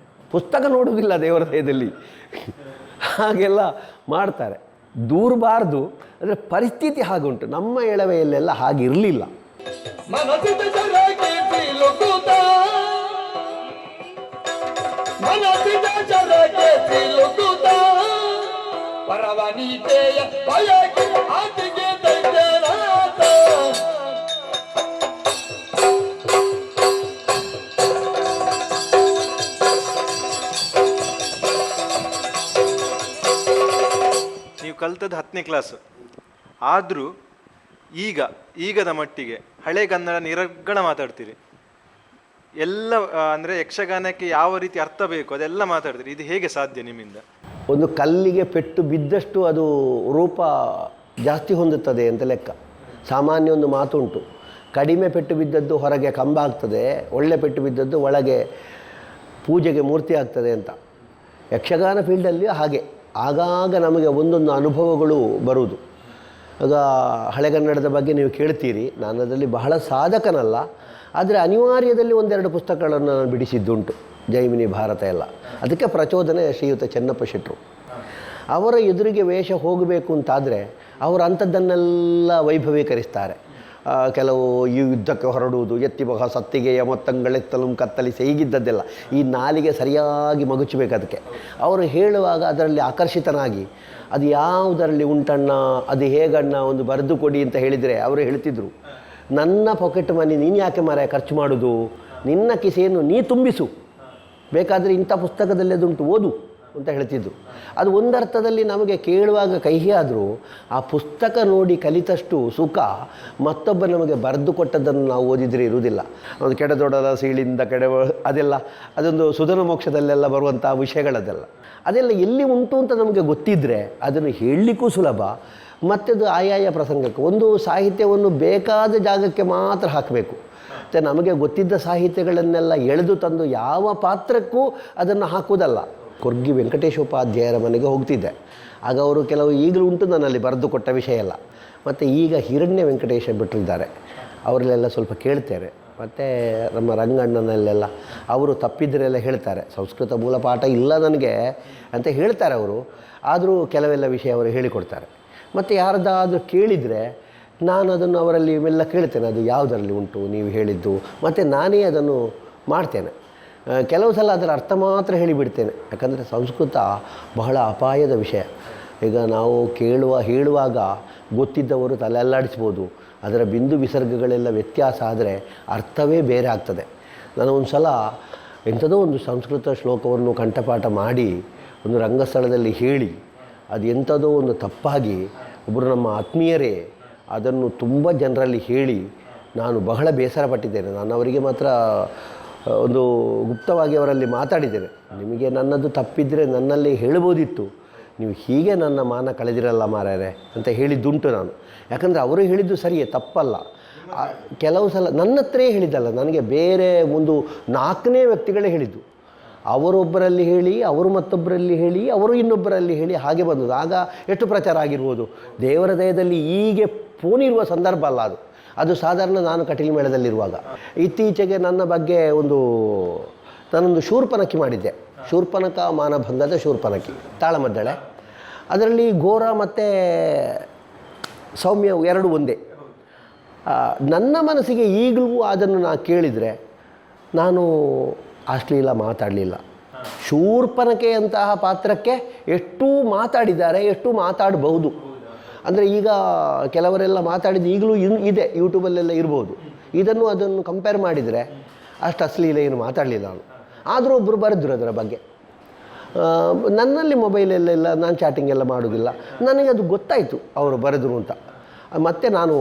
S1: ಪುಸ್ತಕ ನೋಡುವುದಿಲ್ಲ ದೇವರ ದಯದಲ್ಲಿ. ಹಾಗೆಲ್ಲ ಮಾಡ್ತಾರೆ. ದೂರಬಾರ್ದು, ಅಂದರೆ ಪರಿಸ್ಥಿತಿ ಹಾಗುಂಟು. ನಮ್ಮ ಎಳವೆಯಲ್ಲೆಲ್ಲ ಹಾಗಿರಲಿಲ್ಲ.
S4: ನೀವು ಕಲ್ತದ್ದು 10ನೇ ಕ್ಲಾಸು, ಆದರೂ ಈಗದ ಮಟ್ಟಿಗೆ ಹಳೆ ಕನ್ನಡ ನಿರರ್ಗಣ ಮಾತಾಡ್ತೀರಿ. ಎಲ್ಲ ಅಂದರೆ ಯಕ್ಷಗಾನಕ್ಕೆ ಯಾವ ರೀತಿ ಅರ್ಥ ಬೇಕು ಅದೆಲ್ಲ ಮಾತಾಡ್ತೀರಿ. ಇದು ಹೇಗೆ ಸಾಧ್ಯ ನಿಮ್ಮಿಂದ?
S1: ಒಂದು ಕಲ್ಲಿಗೆ ಪೆಟ್ಟು ಬಿದ್ದಷ್ಟು ಅದು ರೂಪ ಜಾಸ್ತಿ ಹೊಂದುತ್ತದೆ ಅಂತ ಲೆಕ್ಕ. ಸಾಮಾನ್ಯ ಒಂದು ಮಾತುಂಟು, ಕಡಿಮೆ ಪೆಟ್ಟು ಬಿದ್ದದ್ದು ಹೊರಗೆ ಕಂಬ ಆಗ್ತದೆ, ಒಳ್ಳೆ ಪೆಟ್ಟು ಬಿದ್ದದ್ದು ಒಳಗೆ ಪೂಜೆಗೆ ಮೂರ್ತಿ ಆಗ್ತದೆ ಅಂತ. ಯಕ್ಷಗಾನ ಫೀಲ್ಡಲ್ಲಿ ಹಾಗೆ ಆಗಾಗ ನಮಗೆ ಒಂದೊಂದು ಅನುಭವಗಳು ಬರುವುದು. ಆಗ ಹಳೆಗನ್ನಡದ ಬಗ್ಗೆ ನೀವು ಕೇಳ್ತೀರಿ, ನಾನು ಅದರಲ್ಲಿ ಬಹಳ ಸಾಧಕನಲ್ಲ, ಆದರೆ ಅನಿವಾರ್ಯದಲ್ಲಿ ಒಂದೆರಡು ಪುಸ್ತಕಗಳನ್ನು ನಾನು ಬಿಡಿಸಿದ್ದುಂಟು, ಜೈಮಿನಿ ಭಾರತ ಎಲ್ಲ. ಅದಕ್ಕೆ ಪ್ರಚೋದನೆ ಶ್ರೀಯುತ ಚೆನ್ನಪ್ಪ ಶೆಟ್ಟರು. ಅವರ ಎದುರಿಗೆ ವೇಷ ಹೋಗಬೇಕು ಅಂತಾದರೆ ಅವರು ಅಂಥದ್ದನ್ನೆಲ್ಲ ವೈಭವೀಕರಿಸ್ತಾರೆ. ಕೆಲವು ಯುದ್ಧಕ್ಕೆ ಹೊರಡುವುದು, ಎತ್ತಿ ಬಹ ಸತ್ತಿಗೆಯ ಮೊತ್ತಂಗಳೆತ್ತಲು ಕತ್ತಲಿಸಿ, ಹೀಗಿದ್ದದ್ದೆಲ್ಲ. ಈ ನಾಲಿಗೆ ಸರಿಯಾಗಿ ಮಗುಚಬೇಕು ಅದಕ್ಕೆ. ಅವರು ಹೇಳುವಾಗ ಅದರಲ್ಲಿ ಆಕರ್ಷಿತನಾಗಿ ಅದು ಯಾವುದರಲ್ಲಿ ಉಂಟಣ್ಣ, ಅದು ಹೇಗಣ್ಣ, ಒಂದು ಬರೆದು ಕೊಡಿ ಅಂತ ಹೇಳಿದರೆ ಅವರು ಹೇಳ್ತಿದ್ರು, ನನ್ನ ಪಾಕೆಟ್ ಮನಿ ನೀನು ಯಾಕೆ ಮಾರಾಯ ಖರ್ಚು ಮಾಡೋದು, ನಿನ್ನ ಕಿಸೆಯನ್ನು ನೀ ತುಂಬಿಸು, ಬೇಕಾದರೆ ಇಂಥ ಪುಸ್ತಕದಲ್ಲಿ ಅದುಂಟು ಓದು ಅಂತ ಹೇಳ್ತಿದ್ರು. ಅದು ಒಂದರ್ಥದಲ್ಲಿ ನಮಗೆ ಕೇಳುವಾಗ ಕಹಿ ಆದರೂ ಆ ಪುಸ್ತಕ ನೋಡಿ ಕಲಿತಷ್ಟು ಸುಖ ಮತ್ತೊಬ್ಬ ನಮಗೆ ಬರೆದು ಕೊಟ್ಟದ್ದನ್ನು ನಾವು ಓದಿದರೆ ಇರುವುದಿಲ್ಲ. ಒಂದು ಕೆಡದೊಡಲ ಸೀಳಿಂದ ಅದೆಲ್ಲ ಅದೊಂದು ಸುಧನ ಮೋಕ್ಷದಲ್ಲೆಲ್ಲ ಬರುವಂಥ ವಿಷಯಗಳದೆಲ್ಲ ಅದೆಲ್ಲ ಎಲ್ಲಿ ಉಂಟು ಅಂತ ನಮಗೆ ಗೊತ್ತಿದ್ದರೆ ಅದನ್ನು ಹೇಳಲಿಕ್ಕೂ ಸುಲಭ. ಮತ್ತದು ಆಯಾಯ ಪ್ರಸಂಗಕ್ಕೆ ಒಂದು ಸಾಹಿತ್ಯವನ್ನು ಬೇಕಾದ ಜಾಗಕ್ಕೆ ಮಾತ್ರ ಹಾಕಬೇಕು. ಮತ್ತು ನಮಗೆ ಗೊತ್ತಿದ್ದ ಸಾಹಿತ್ಯಗಳನ್ನೆಲ್ಲ ಎಳೆದು ತಂದು ಯಾವ ಪಾತ್ರಕ್ಕೂ ಅದನ್ನು ಹಾಕುವುದಲ್ಲ. ಕೊರ್ಗಿ ವೆಂಕಟೇಶೋಪಾಧ್ಯಾಯರ ಮನೆಗೆ ಹೋಗ್ತಿದ್ದೆ, ಆಗ ಅವರು ಕೆಲವು ಈಗಲೂ ಉಂಟು ನನ್ನಲ್ಲಿ ಬರೆದು ಕೊಟ್ಟ ವಿಷಯ ಎಲ್ಲ. ಮತ್ತು ಈಗ ಹಿರಣ್ಯ ವೆಂಕಟೇಶ ಬಿಟ್ಟಿದ್ದಾರೆ, ಅವರಲ್ಲೆಲ್ಲ ಸ್ವಲ್ಪ ಕೇಳ್ತಾರೆ. ಮತ್ತು ನಮ್ಮ ರಂಗಣ್ಣನಲ್ಲೆಲ್ಲ ಅವರು ತಪ್ಪಿದ್ದರೆಲ್ಲ ಹೇಳ್ತಾರೆ, ಸಂಸ್ಕೃತ ಮೂಲಪಾಠ ಇಲ್ಲ ನನಗೆ ಅಂತ ಹೇಳ್ತಾರೆ ಅವರು, ಆದರೂ ಕೆಲವೆಲ್ಲ ವಿಷಯ ಅವರು ಹೇಳಿಕೊಡ್ತಾರೆ. ಮತ್ತು ಯಾರ್ದಾದರೂ ಕೇಳಿದರೆ ನಾನು ಅದನ್ನು ಅವರಲ್ಲಿ ಎಲ್ಲ ಕೇಳ್ತೇನೆ, ಅದು ಯಾವುದರಲ್ಲಿ ಉಂಟು ನೀವು ಹೇಳಿದ್ದು, ಮತ್ತು ನಾನೇ ಅದನ್ನು ಮಾಡ್ತೇನೆ. ಕೆಲವು ಸಲ ಅದರ ಅರ್ಥ ಮಾತ್ರ ಹೇಳಿಬಿಡ್ತೇನೆ, ಯಾಕಂದರೆ ಸಂಸ್ಕೃತ ಬಹಳ ಅಪಾಯದ ವಿಷಯ. ಈಗ ನಾವು ಹೇಳುವಾಗ ಗೊತ್ತಿದ್ದವರು ತಲೆ ಅಲ್ಲಾಡಿಸ್ಬೋದು, ಅದರ ಬಿಂದು ವಿಸರ್ಗಗಳೆಲ್ಲ ವ್ಯತ್ಯಾಸ ಆದರೆ ಅರ್ಥವೇ ಬೇರೆ ಆಗ್ತದೆ. ನಾನು ಒಂದು ಸಲ ಎಂಥದೋ ಒಂದು ಸಂಸ್ಕೃತ ಶ್ಲೋಕವನ್ನು ಕಂಠಪಾಠ ಮಾಡಿ ಒಂದು ರಂಗಸ್ಥಳದಲ್ಲಿ ಹೇಳಿ ಅದು ಎಂಥದೋ ಒಂದು ತಪ್ಪಾಗಿ ಒಬ್ಬರು ನಮ್ಮ ಆತ್ಮೀಯರೇ ಅದನ್ನು ತುಂಬ ಜನರಲ್ಲಿ ಹೇಳಿ ನಾನು ಬಹಳ ಬೇಸರ ಪಟ್ಟಿದ್ದೇನೆ. ನಾನು ಅವರಿಗೆ ಮಾತ್ರ ಒಂದು ಗುಪ್ತವಾಗಿ ಅವರಲ್ಲಿ ಮಾತಾಡಿದ್ದೇನೆ, ನಿಮಗೆ ನನ್ನದು ತಪ್ಪಿದ್ದರೆ ನನ್ನಲ್ಲಿ ಹೇಳ್ಬೋದಿತ್ತು, ನೀವು ಹೀಗೆ ನನ್ನ ಮಾನ ಕಳೆದಿರಲ್ಲ ಮಾರ್ಯಾರೆ ಅಂತ ಹೇಳಿದ್ದುಂಟು ನಾನು. ಯಾಕಂದರೆ ಅವರು ಹೇಳಿದ್ದು ಸರಿಯೇ, ತಪ್ಪಲ್ಲ. ಕೆಲವು ಸಲ ನನ್ನ ಹತ್ರೇ ಹೇಳಿದ್ದಲ್ಲ, ನನಗೆ ಬೇರೆ ಒಂದು 4ನೇ ವ್ಯಕ್ತಿಗಳೇ ಹೇಳಿದ್ದು. ಅವರೊಬ್ಬರಲ್ಲಿ ಹೇಳಿ, ಅವರು ಮತ್ತೊಬ್ಬರಲ್ಲಿ ಹೇಳಿ, ಅವರು ಇನ್ನೊಬ್ಬರಲ್ಲಿ ಹೇಳಿ, ಹಾಗೆ ಬಂದದ್ದು. ಆಗ ಎಷ್ಟು ಪ್ರಚಾರ ಆಗಿರ್ಬೋದು. ದೇವರ ದಯದಲ್ಲಿ ಹೀಗೆ ಫೋನ್ ಇರುವ ಸಂದರ್ಭ ಅಲ್ಲ ಅದು. ಅದು ಸಾಧಾರಣ ನಾನು ಕಟೀಲು ಮೇಳದಲ್ಲಿರುವಾಗ. ಇತ್ತೀಚೆಗೆ ನನ್ನ ಬಗ್ಗೆ ನಾನೊಂದು ಶೂರ್ಪನಖಿ ಮಾಡಿದ್ದೆ. ಶೂರ್ಪನಖ ಮಾನಭಂಗದ ಶೂರ್ಪನಖಿ, ತಾಳಮದ್ದಳೆ. ಅದರಲ್ಲಿ ಘೋರ ಮತ್ತು ಸೌಮ್ಯ ಎರಡು ಒಂದೇ. ನನ್ನ ಮನಸ್ಸಿಗೆ ಈಗಲೂ ಅದನ್ನು ನಾನು ಕೇಳಿದರೆ ನಾನು ಅಶ್ಲೀಲ ಮಾತಾಡಲಿಲ್ಲ. ಶೂರ್ಪನಖೆಯಂತಹ ಪಾತ್ರಕ್ಕೆ ಎಷ್ಟು ಮಾತಾಡಿದ್ದಾರೆ, ಎಷ್ಟು ಮಾತಾಡಬಹುದು. ಅಂದರೆ ಈಗ ಕೆಲವರೆಲ್ಲ ಮಾತಾಡಿದ್ದು ಈಗಲೂ ಇದೆ, ಯೂಟ್ಯೂಬಲ್ಲೆಲ್ಲ ಇರ್ಬೋದು. ಅದನ್ನು ಕಂಪೇರ್ ಮಾಡಿದರೆ ಅಷ್ಟು ಅಶ್ಲೀಲ ಏನು ಮಾತಾಡಲಿಲ್ಲ ನಾನು. ಆದರೂ ಒಬ್ಬರು ಬರೆದ್ರು ಅದರ ಬಗ್ಗೆ. ನನ್ನಲ್ಲಿ ಮೊಬೈಲಲ್ಲೆಲ್ಲ ನಾನು ಚಾಟಿಂಗ್ ಎಲ್ಲ ಮಾಡೋದಿಲ್ಲ. ನನಗೆ ಅದು ಗೊತ್ತಾಯಿತು ಅವರು ಬರೆದ್ರು ಅಂತ. ಮತ್ತು ನಾನು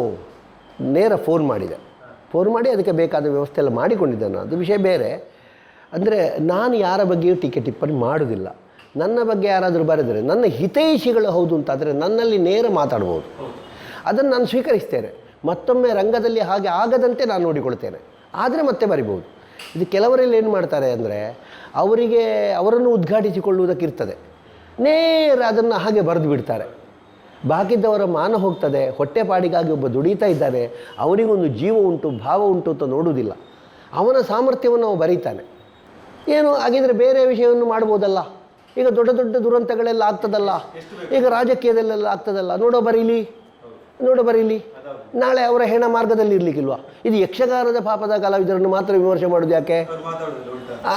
S1: ನೇರ ಫೋನ್ ಮಾಡಿ ಅದಕ್ಕೆ ಬೇಕಾದ ವ್ಯವಸ್ಥೆ ಎಲ್ಲ ಮಾಡಿಕೊಂಡಿದ್ದೇನೆ. ಅದು ವಿಷಯ ಬೇರೆ. ಅಂದರೆ ನಾನು ಯಾರ ಬಗ್ಗೆಯೂ ಟೀಕೆ ಟಿಪ್ಪಣಿ ಮಾಡೋದಿಲ್ಲ. ನನ್ನ ಬಗ್ಗೆ ಯಾರಾದರೂ ಬರೆದರೆ ನನ್ನ ಹಿತೈಷಿಗಳು ಹೌದು ಅಂತಾದರೆ ನನ್ನಲ್ಲಿ ನೇರ ಮಾತಾಡ್ಬೋದು. ಅದನ್ನು ನಾನು ಸ್ವೀಕರಿಸ್ತೇನೆ. ಮತ್ತೊಮ್ಮೆ ರಂಗದಲ್ಲಿ ಹಾಗೆ ಆಗದಂತೆ ನಾನು ನೋಡಿಕೊಳ್ತೇನೆ. ಆದರೆ ಮತ್ತೆ ಬರಿಬೋದು. ಇದು ಕೆಲವರೆಲ್ಲ ಏನು ಮಾಡ್ತಾರೆ ಅಂದರೆ ಅವರನ್ನು ಉದ್ಘಾಟಿಸಿಕೊಳ್ಳುವುದಕ್ಕಿರ್ತದೆ, ನೇರ ಅದನ್ನು ಹಾಗೆ ಬರೆದು ಬಿಡ್ತಾರೆ. ಬಾಕಿದ್ದವರ ಮಾನ ಹೋಗ್ತದೆ. ಹೊಟ್ಟೆಪಾಡಿಗಾಗಿ ಒಬ್ಬ ದುಡಿತಾ ಇದ್ದಾನೆ, ಅವನಿಗೊಂದು ಜೀವ ಉಂಟು, ಭಾವ ಉಂಟು ಅಂತ ನೋಡುವುದಿಲ್ಲ. ಅವನ ಸಾಮರ್ಥ್ಯವನ್ನು ಅವ ಬರೀತಾನೆ. ಏನು ಹಾಗಿದ್ರೆ ಬೇರೆ ವಿಷಯವನ್ನು ಮಾಡ್ಬೋದಲ್ಲ. ಈಗ ದೊಡ್ಡ ದೊಡ್ಡ ದುರಂತಗಳೆಲ್ಲ ಆಗ್ತದಲ್ಲ, ಈಗ ರಾಜಕೀಯದಲ್ಲೆಲ್ಲ ಆಗ್ತದಲ್ಲ. ನೋಡೋ ಬರೀಲಿ ನಾಳೆ ಅವರ ಹೆಣ ಮಾರ್ಗದಲ್ಲಿ ಇರಲಿಕ್ಕಿಲ್ವಾ? ಇದು ಯಕ್ಷಗಾನದ ಪಾಪದ ಕಲಾವಿದರನ್ನು ಮಾತ್ರ ವಿಮರ್ಶೆ ಮಾಡೋದು ಯಾಕೆ?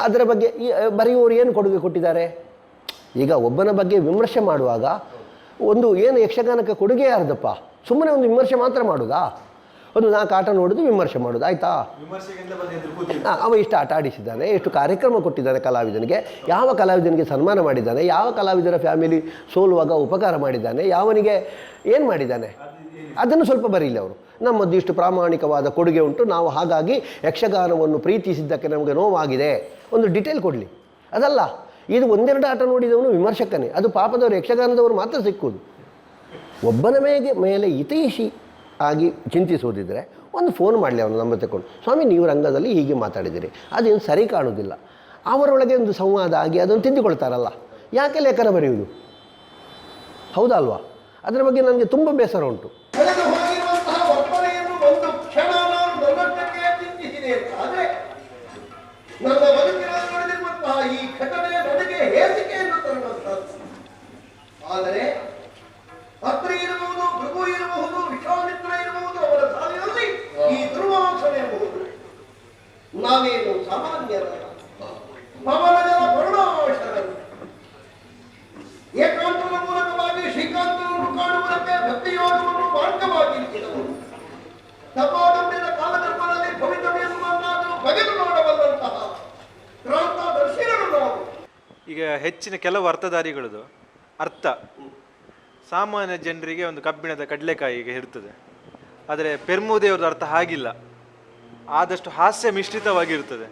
S1: ಅದರ ಬಗ್ಗೆ ಬರೆಯುವವರು ಏನು ಕೊಡುಗೆ ಕೊಟ್ಟಿದ್ದಾರೆ? ಈಗ ಒಬ್ಬನ ಬಗ್ಗೆ ವಿಮರ್ಶೆ ಮಾಡುವಾಗ ಏನು ಯಕ್ಷಗಾನಕ್ಕೆ ಕೊಡುಗೆ ಯಾರ್ದಪ್ಪ? ಸುಮ್ಮನೆ ಒಂದು ವಿಮರ್ಶೆ ಮಾತ್ರ ಮಾಡೋದಾ? ಒಂದು 4 ಆಟ ನೋಡೋದು, ವಿಮರ್ಶೆ ಮಾಡೋದು, ಆಯಿತಾ? ಅವ ಇಷ್ಟು ಆಟ ಆಡಿಸಿದ್ದಾನೆ, ಎಷ್ಟು ಕಾರ್ಯಕ್ರಮ ಕೊಟ್ಟಿದ್ದಾನೆ ಕಲಾವಿದನಿಗೆ, ಯಾವ ಕಲಾವಿದನಿಗೆ ಸನ್ಮಾನ ಮಾಡಿದ್ದಾನೆ, ಯಾವ ಕಲಾವಿದರ ಫ್ಯಾಮಿಲಿ ಸೋಲುವಾಗ ಉಪಕಾರ ಮಾಡಿದ್ದಾನೆ, ಯಾವನಿಗೆ ಏನು ಮಾಡಿದ್ದಾನೆ, ಅದನ್ನು ಸ್ವಲ್ಪ ಬರೀಲಿ ಅವರು. ನಮ್ಮದು ಇಷ್ಟು ಪ್ರಾಮಾಣಿಕವಾದ ಕೊಡುಗೆ ಉಂಟು, ನಾವು ಹಾಗಾಗಿ ಯಕ್ಷಗಾನವನ್ನು ಪ್ರೀತಿಸಿದ್ದಕ್ಕೆ ನಮಗೆ ನೋವಾಗಿದೆ, ಒಂದು ಡಿಟೇಲ್ ಕೊಡಲಿ. ಅದಲ್ಲ, ಇದು 1-2 ಆಟ ನೋಡಿದವನು ವಿಮರ್ಶಕನೇ. ಅದು ಪಾಪದವರು, ಯಕ್ಷಗಾನದವರು ಮಾತ್ರ ಸಿಕ್ಕುವುದು. ಒಬ್ಬನ ಮೇಲೆ ಹಿತೈಷಿ ಆಗಿ ಚಿಂತಿಸೋದಿದ್ದರೆ ಒಂದು ಫೋನ್ ಮಾಡಲಿ, ಅವನು ನಂಬರ್ ತಗೊಂಡು, ಸ್ವಾಮಿ ನೀವು ರಂಗದಲ್ಲಿ ಹೀಗೆ ಮಾತಾಡಿದ್ದೀರಿ, ಅದೇನು ಸರಿ ಕಾಣುವುದಿಲ್ಲ. ಅವರೊಳಗೆ ಒಂದು ಸಂವಾದ ಆಗಿ ಅದನ್ನು ತಿದ್ದುಕೊಳ್ತಾರಲ್ಲ, ಯಾಕೆ ಲೇಖನ ಬರೆಯುವುದು? ಹೌದಾ ಅಲ್ವಾ? ಅದರ ಬಗ್ಗೆ ನನಗೆ ತುಂಬ ಬೇಸರ ಉಂಟು.
S2: ಕಳೆದು ಹೋಗಿರುವಂತಹ ವರ್ತನೆಯನ್ನು ಒಂದು ಕ್ಷಣ ನಾನು ನನ್ನಷ್ಟಕ್ಕೆ ಚಿಂತಿಸಿದೆ. ಆದರೆ ನನ್ನ ಬದುಕಿನಲ್ಲಿ ನಡೆದಿರುವಂತಹ ಈ ಘಟನೆ ನನಗೆ ಹೇಸಿಕೆಯನ್ನು ತರುವಂತಹದ್ದು. ಆದರೆ ಅತ್ರಿ ಇರಬಹುದು, ಭೃಗು ಇರಬಹುದು, ವಿಶ್ವಾಮಿತ್ರ ಇರಬಹುದು, ಅವರ ಸಾಲಿನಲ್ಲಿ ಈ ದುರ್ವಾಸನೆ ಇರಬಹುದು. ನಾವೇನು ಸಾಮಾನ್ಯರಲ್ಲ, ಪವನಜಲ ಕರುಣಾಶರರು. ಏಕಾಂತದ ಮೂಲಕವಾಗಿ ಶ್ರೀಕಾಂತನನ್ನು ಕಾಣುವುದಕ್ಕೆ ಭಕ್ತಿಯೋಗವನ್ನು ಮಾರ್ಗವಾಗಿರಿಸಿದವರು. ತಪಾದಂಬಿನ ಕಾಲಗರ್ಭದಲ್ಲಿ ಭವಿತವ್ಯವನ್ನು ಬಗೆದು ನೋಡಬಲ್ಲಂತಹ ಕ್ರಾಂತದರ್ಶಿಗಳು ನಾವು.
S4: ಈಗ ಹೆಚ್ಚಿನ ಕೆಲವು ಅರ್ಥಧಾರಿಗಳದು ಅರ್ಥ ಸಾಮಾನ್ಯ ಜನರಿಗೆ ಒಂದು ಕಬ್ಬಿಣದ ಕಡಲೆಕಾಯಿಗೆ ಇರ್ತದೆ. ಆದರೆ ಪೆರ್ಮುದೇವ್ರದ್ದು ಅರ್ಥ ಹಾಗಿಲ್ಲ, ಆದಷ್ಟು ಹಾಸ್ಯ ಮಿಶ್ರಿತವಾಗಿರ್ತದೆ.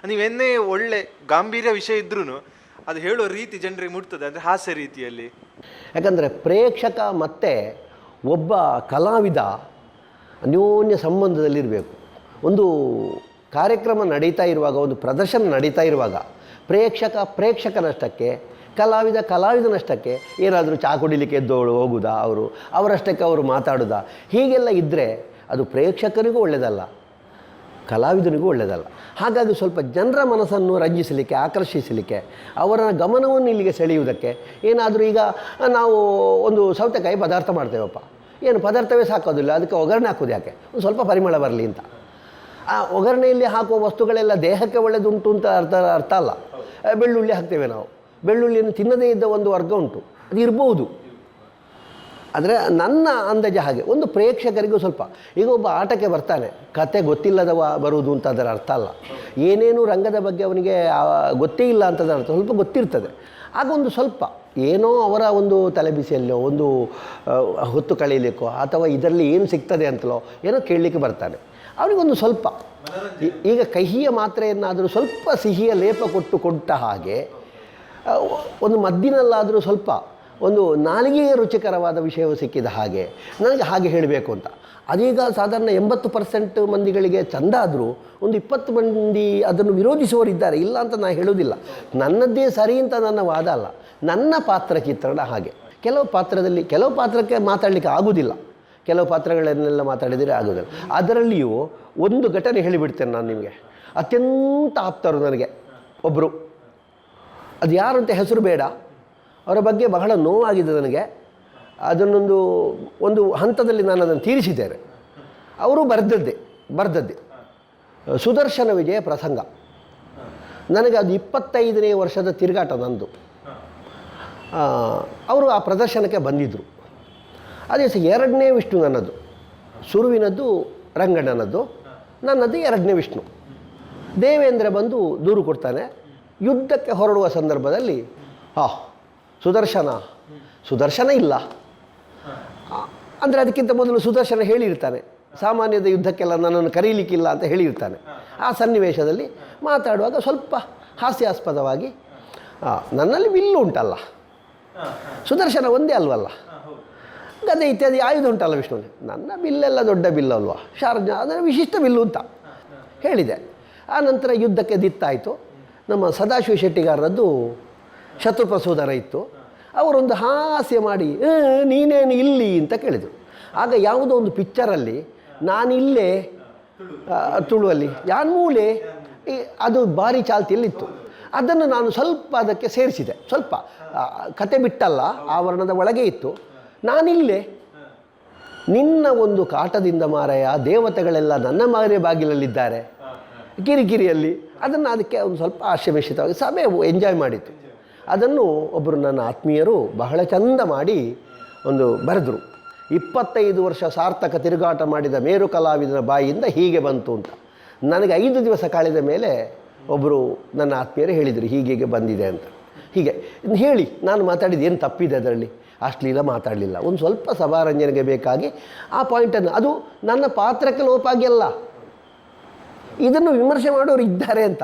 S4: ನೀವೆನ್ನೇ ಒಳ್ಳೆ ಗಾಂಭೀರ್ಯ ವಿಷಯ ಇದ್ರೂ ಅದು ಹೇಳೋ ರೀತಿ ಜನರಿಗೆ ಮುಟ್ತದೆ, ಅಂದರೆ ಹಾಸ್ಯ ರೀತಿಯಲ್ಲಿ.
S1: ಯಾಕಂದರೆ ಪ್ರೇಕ್ಷಕ ಮತ್ತು ಒಬ್ಬ ಕಲಾವಿದ ಅನ್ಯೋನ್ಯ ಸಂಬಂಧದಲ್ಲಿರಬೇಕು. ಒಂದು ಕಾರ್ಯಕ್ರಮ ನಡೀತಾ ಇರುವಾಗ, ಒಂದು ಪ್ರದರ್ಶನ ನಡೀತಾ ಇರುವಾಗ ಪ್ರೇಕ್ಷಕನಷ್ಟಕ್ಕೆ, ಕಲಾವಿದನಷ್ಟಕ್ಕೆ ಏನಾದರೂ ಚಾ ಕುಡಿಲಿಕ್ಕೆ ಎದ್ದೋಳು ಹೋಗುವುದಾ, ಅವರಷ್ಟಕ್ಕೆ ಅವರು ಮಾತಾಡೋದಾ, ಹೀಗೆಲ್ಲ ಇದ್ದರೆ ಅದು ಪ್ರೇಕ್ಷಕರಿಗೂ ಒಳ್ಳೆಯದಲ್ಲ, ಕಲಾವಿದನಿಗೂ ಒಳ್ಳೆಯದಲ್ಲ. ಹಾಗಾಗಿ ಸ್ವಲ್ಪ ಜನರ ಮನಸ್ಸನ್ನು ರಂಜಿಸಲಿಕ್ಕೆ, ಆಕರ್ಷಿಸಲಿಕ್ಕೆ, ಅವರ ಗಮನವನ್ನು ಇಲ್ಲಿಗೆ ಸೆಳೆಯುವುದಕ್ಕೆ ಏನಾದರೂ, ಈಗ ನಾವು ಒಂದು ಸೌತೆಕಾಯಿ ಪದಾರ್ಥ ಮಾಡ್ತೇವಪ್ಪ, ಏನು ಪದಾರ್ಥವೇ ಸಾಕೋದಿಲ್ಲ, ಅದಕ್ಕೆ ಒಗ್ಗರಣೆ ಹಾಕೋದು ಯಾಕೆ? ಒಂದು ಸ್ವಲ್ಪ ಪರಿಮಳ ಬರಲಿ ಅಂತ. ಆ ಒಗ್ಗರಣೆಯಲ್ಲಿ ಹಾಕುವ ವಸ್ತುಗಳೆಲ್ಲ ದೇಹಕ್ಕೆ ಒಳ್ಳೆಯದುಂಟು ಅಂತ ಅರ್ಥ ಅಲ್ಲ. ಬೆಳ್ಳುಳ್ಳಿ ಹಾಕ್ತೇವೆ ನಾವು, ಬೆಳ್ಳುಳ್ಳಿಯನ್ನು ತಿನ್ನದೇ ಇದ್ದ ಒಂದು ವರ್ಗ ಉಂಟು, ಅದು ಇರ್ಬೋದು. ಆದರೆ ನನ್ನ ಅಂದಾಜು ಹಾಗೆ ಒಂದು ಪ್ರೇಕ್ಷಕರಿಗೂ ಸ್ವಲ್ಪ, ಈಗ ಒಬ್ಬ ಆಟಕ್ಕೆ ಬರ್ತಾನೆ, ಕತೆ ಗೊತ್ತಿಲ್ಲದವ ಬರುವುದು ಅಂತ ಅದರ ಅರ್ಥ ಅಲ್ಲ. ಏನೇನು ರಂಗದ ಬಗ್ಗೆ ಅವನಿಗೆ ಗೊತ್ತೇ ಇಲ್ಲ ಅಂತದರ ಅರ್ಥ, ಸ್ವಲ್ಪ ಗೊತ್ತಿರ್ತದೆ. ಆಗ ಒಂದು ಸ್ವಲ್ಪ ಏನೋ ಅವರ ಒಂದು ತಲೆಬಿಸಿಯಲ್ಲೋ, ಒಂದು ಹೊತ್ತು ಕಳೀಲಿಕ್ಕೋ, ಅಥವಾ ಇದರಲ್ಲಿ ಏನು ಸಿಗ್ತದೆ ಅಂತಲೋ ಏನೋ ಕೇಳಲಿಕ್ಕೆ ಬರ್ತಾನೆ. ಅವನಿಗೊಂದು ಸ್ವಲ್ಪ, ಈಗ ಕಹಿಯ ಮಾತ್ರೆಯನ್ನಾದರೂ ಸ್ವಲ್ಪ ಸಿಹಿಯ ಲೇಪ ಕೊಟ್ಟ ಹಾಗೆ, ಒಂದು ಮದ್ದಿನಲ್ಲಾದರೂ ಸ್ವಲ್ಪ ಒಂದು ನಾಲಿಗೆಗೆ ರುಚಿಕರವಾದ ವಿಷಯವು ಸಿಕ್ಕಿದ ಹಾಗೆ ನನಗೆ ಹಾಗೆ ಹೇಳಬೇಕು ಅಂತ. ಅದೀಗ ಸಾಧಾರಣ 80% ಮಂದಿಗಳಿಗೆ ಚಂದ ಆದರೂ ಒಂದು 20 ಮಂದಿ ಅದನ್ನು ವಿರೋಧಿಸುವವರಿದ್ದಾರೆ, ಇಲ್ಲ ಅಂತ ನಾನು ಹೇಳೋದಿಲ್ಲ. ನನ್ನದ್ದೇ ಸರಿ ಅಂತ ನನ್ನ ವಾದ ಅಲ್ಲ, ನನ್ನ ಪಾತ್ರ ಚಿತ್ರಣ ಹಾಗೆ. ಕೆಲವು ಪಾತ್ರಕ್ಕೆ ಮಾತಾಡಲಿಕ್ಕೆ ಆಗೋದಿಲ್ಲ, ಕೆಲವು ಪಾತ್ರಗಳನ್ನೆಲ್ಲ ಮಾತಾಡಿದರೆ ಆಗೋದಿಲ್ಲ. ಅದರಲ್ಲಿಯೂ ಒಂದು ಘಟನೆ ಹೇಳಿಬಿಡ್ತೇನೆ ನಾನು ನಿಮಗೆ. ಅತ್ಯಂತ ಆಪ್ತರು ನನಗೆ ಒಬ್ಬರು, ಅದು ಯಾರು ಅಂತ ಹೆಸರು ಬೇಡ, ಅವರ ಬಗ್ಗೆ ಬಹಳ ನೋವಾಗಿದೆ ನನಗೆ. ಒಂದು ಹಂತದಲ್ಲಿ ನಾನು ಅದನ್ನು ತೀರಿಸಿದ್ದೇನೆ. ಅವರು ಬರೆದದ್ದೇ ಸುದರ್ಶನ ವಿಜಯ ಪ್ರಸಂಗ. ನನಗೆ ಅದು 25ನೇ ವರ್ಷದ ತಿರುಗಾಟ ನಂದು. ಅವರು ಆ ಪ್ರದರ್ಶನಕ್ಕೆ ಬಂದಿದ್ದರು. ಅದೇ ಸಹ 2ನೇ ವಿಷ್ಣು ನನ್ನದು, ಸುರುವಿನದ್ದು ರಂಗಣ್ಣನದ್ದು, ನನ್ನದು 2ನೇ ವಿಷ್ಣು. ದೇವೇಂದ್ರ ಬಂದು ದೂರು ಕೊಡ್ತಾನೆ. ಯುದ್ಧಕ್ಕೆ ಹೊರಡುವ ಸಂದರ್ಭದಲ್ಲಿ ಸುದರ್ಶನ ಇಲ್ಲ ಅಂದರೆ ಅದಕ್ಕಿಂತ ಮೊದಲು ಸುದರ್ಶನ ಹೇಳಿರ್ತಾನೆ, ಸಾಮಾನ್ಯದ ಯುದ್ಧಕ್ಕೆಲ್ಲ ನನ್ನನ್ನು ಕರೀಲಿಕ್ಕಿಲ್ಲ ಅಂತ ಹೇಳಿರ್ತಾನೆ. ಆ ಸನ್ನಿವೇಶದಲ್ಲಿ ಮಾತಾಡುವಾಗ ಸ್ವಲ್ಪ ಹಾಸ್ಯಾಸ್ಪದವಾಗಿ ನನ್ನಲ್ಲಿ ಬಿಲ್ಲು ಉಂಟಲ್ಲ, ಸುದರ್ಶನ ಒಂದೇ ಅಲ್ವಲ್ಲ, ಗದೆ ಇತ್ಯಾದಿ ಆಯುಧ ಉಂಟಲ್ಲ ವಿಷ್ಣುವಿನ, ನನ್ನ ಬಿಲ್ಲೆಲ್ಲ ದೊಡ್ಡ ಬಿಲ್ಲು ಅಲ್ವಾ, ಶಾರ್ಜ ಅದರ ವಿಶಿಷ್ಟ ಬಿಲ್ಲು ಅಂತ ಹೇಳಿದೆ. ಆ ನಂತರ ಯುದ್ಧಕ್ಕೆ ದಿತ್ತಾಯಿತು. ನಮ್ಮ ಸದಾಶಿವ ಶೆಟ್ಟಿಗಾರರದ್ದು ಶತ್ರುಪ್ರಸೋದರ ಇತ್ತು. ಅವರೊಂದು ಹಾಸ್ಯ ಮಾಡಿ ನೀನೇನು ಇಲ್ಲಿ ಅಂತ ಕೇಳಿದರು. ಆಗ ಯಾವುದೋ ಒಂದು ಪಿಕ್ಚರಲ್ಲಿ ನಾನಿಲ್ಲೇ ತುಳುವಲ್ಲಿ ಯಾನ್ಮೂಲೆ ಅದು ಭಾರಿ ಚಾಲ್ತಿಯಲ್ಲಿತ್ತು. ಅದನ್ನು ನಾನು ಸ್ವಲ್ಪ ಅದಕ್ಕೆ ಸೇರಿಸಿದೆ, ಸ್ವಲ್ಪ ಕತೆ ಬಿಟ್ಟಲ್ಲ, ಆವರಣದ ಒಳಗೆ ಇತ್ತು. ನಾನಿಲ್ಲೇ ನಿನ್ನ ಒಂದು ಕಾಟದಿಂದ ಮಾರಾಯ ದೇವತೆಗಳೆಲ್ಲ ನನ್ನ ಮಾರೆ ಬಾಗಿಲಲ್ಲಿದ್ದಾರೆ ಕಿರಿಕಿರಿಯಲ್ಲಿ. ಅದನ್ನು ಅದಕ್ಕೆ ಒಂದು ಸ್ವಲ್ಪ ಹಾಸ್ಯಮಿಶ್ರಿತವಾಗಿ ಸಭೆ ಎಂಜಾಯ್ ಮಾಡಿತ್ತು. ಅದನ್ನು ಒಬ್ಬರು ನನ್ನ ಆತ್ಮೀಯರು ಬಹಳ ಚಂದ ಮಾಡಿ ಒಂದು ಬರೆದರು. 25 ವರ್ಷ ಸಾರ್ಥಕ ತಿರುಗಾಟ ಮಾಡಿದ ಮೇರು ಕಲಾವಿದನ ಬಾಯಿಯಿಂದ ಹೀಗೆ ಬಂತು ಅಂತ. ನನಗೆ 5 ದಿವಸ ಕಳೆದ ಮೇಲೆ ಒಬ್ಬರು ನನ್ನ ಆತ್ಮೀಯರು ಹೇಳಿದರು ಹೀಗೆ ಬಂದಿದೆ ಅಂತ. ಹೀಗೆ ಹೇಳಿ ನಾನು ಮಾತಾಡಿದ್ದು ಏನು ತಪ್ಪಿದೆ ಅದರಲ್ಲಿ, ಅಶ್ಲೀಲ ಮಾತಾಡಲಿಲ್ಲ, ಒಂದು ಸ್ವಲ್ಪ ಸಭಾರಂಜನೆಗೆ ಬೇಕಾಗಿ ಆ ಪಾಯಿಂಟನ್ನು, ಅದು ನನ್ನ ಪಾತ್ರಕ್ಕೆ ಲೋಪಾಗಿ ಅಲ್ಲ, ಇದನ್ನು ವಿಮರ್ಶೆ ಮಾಡೋರು ಇದ್ದಾರೆ ಅಂತ.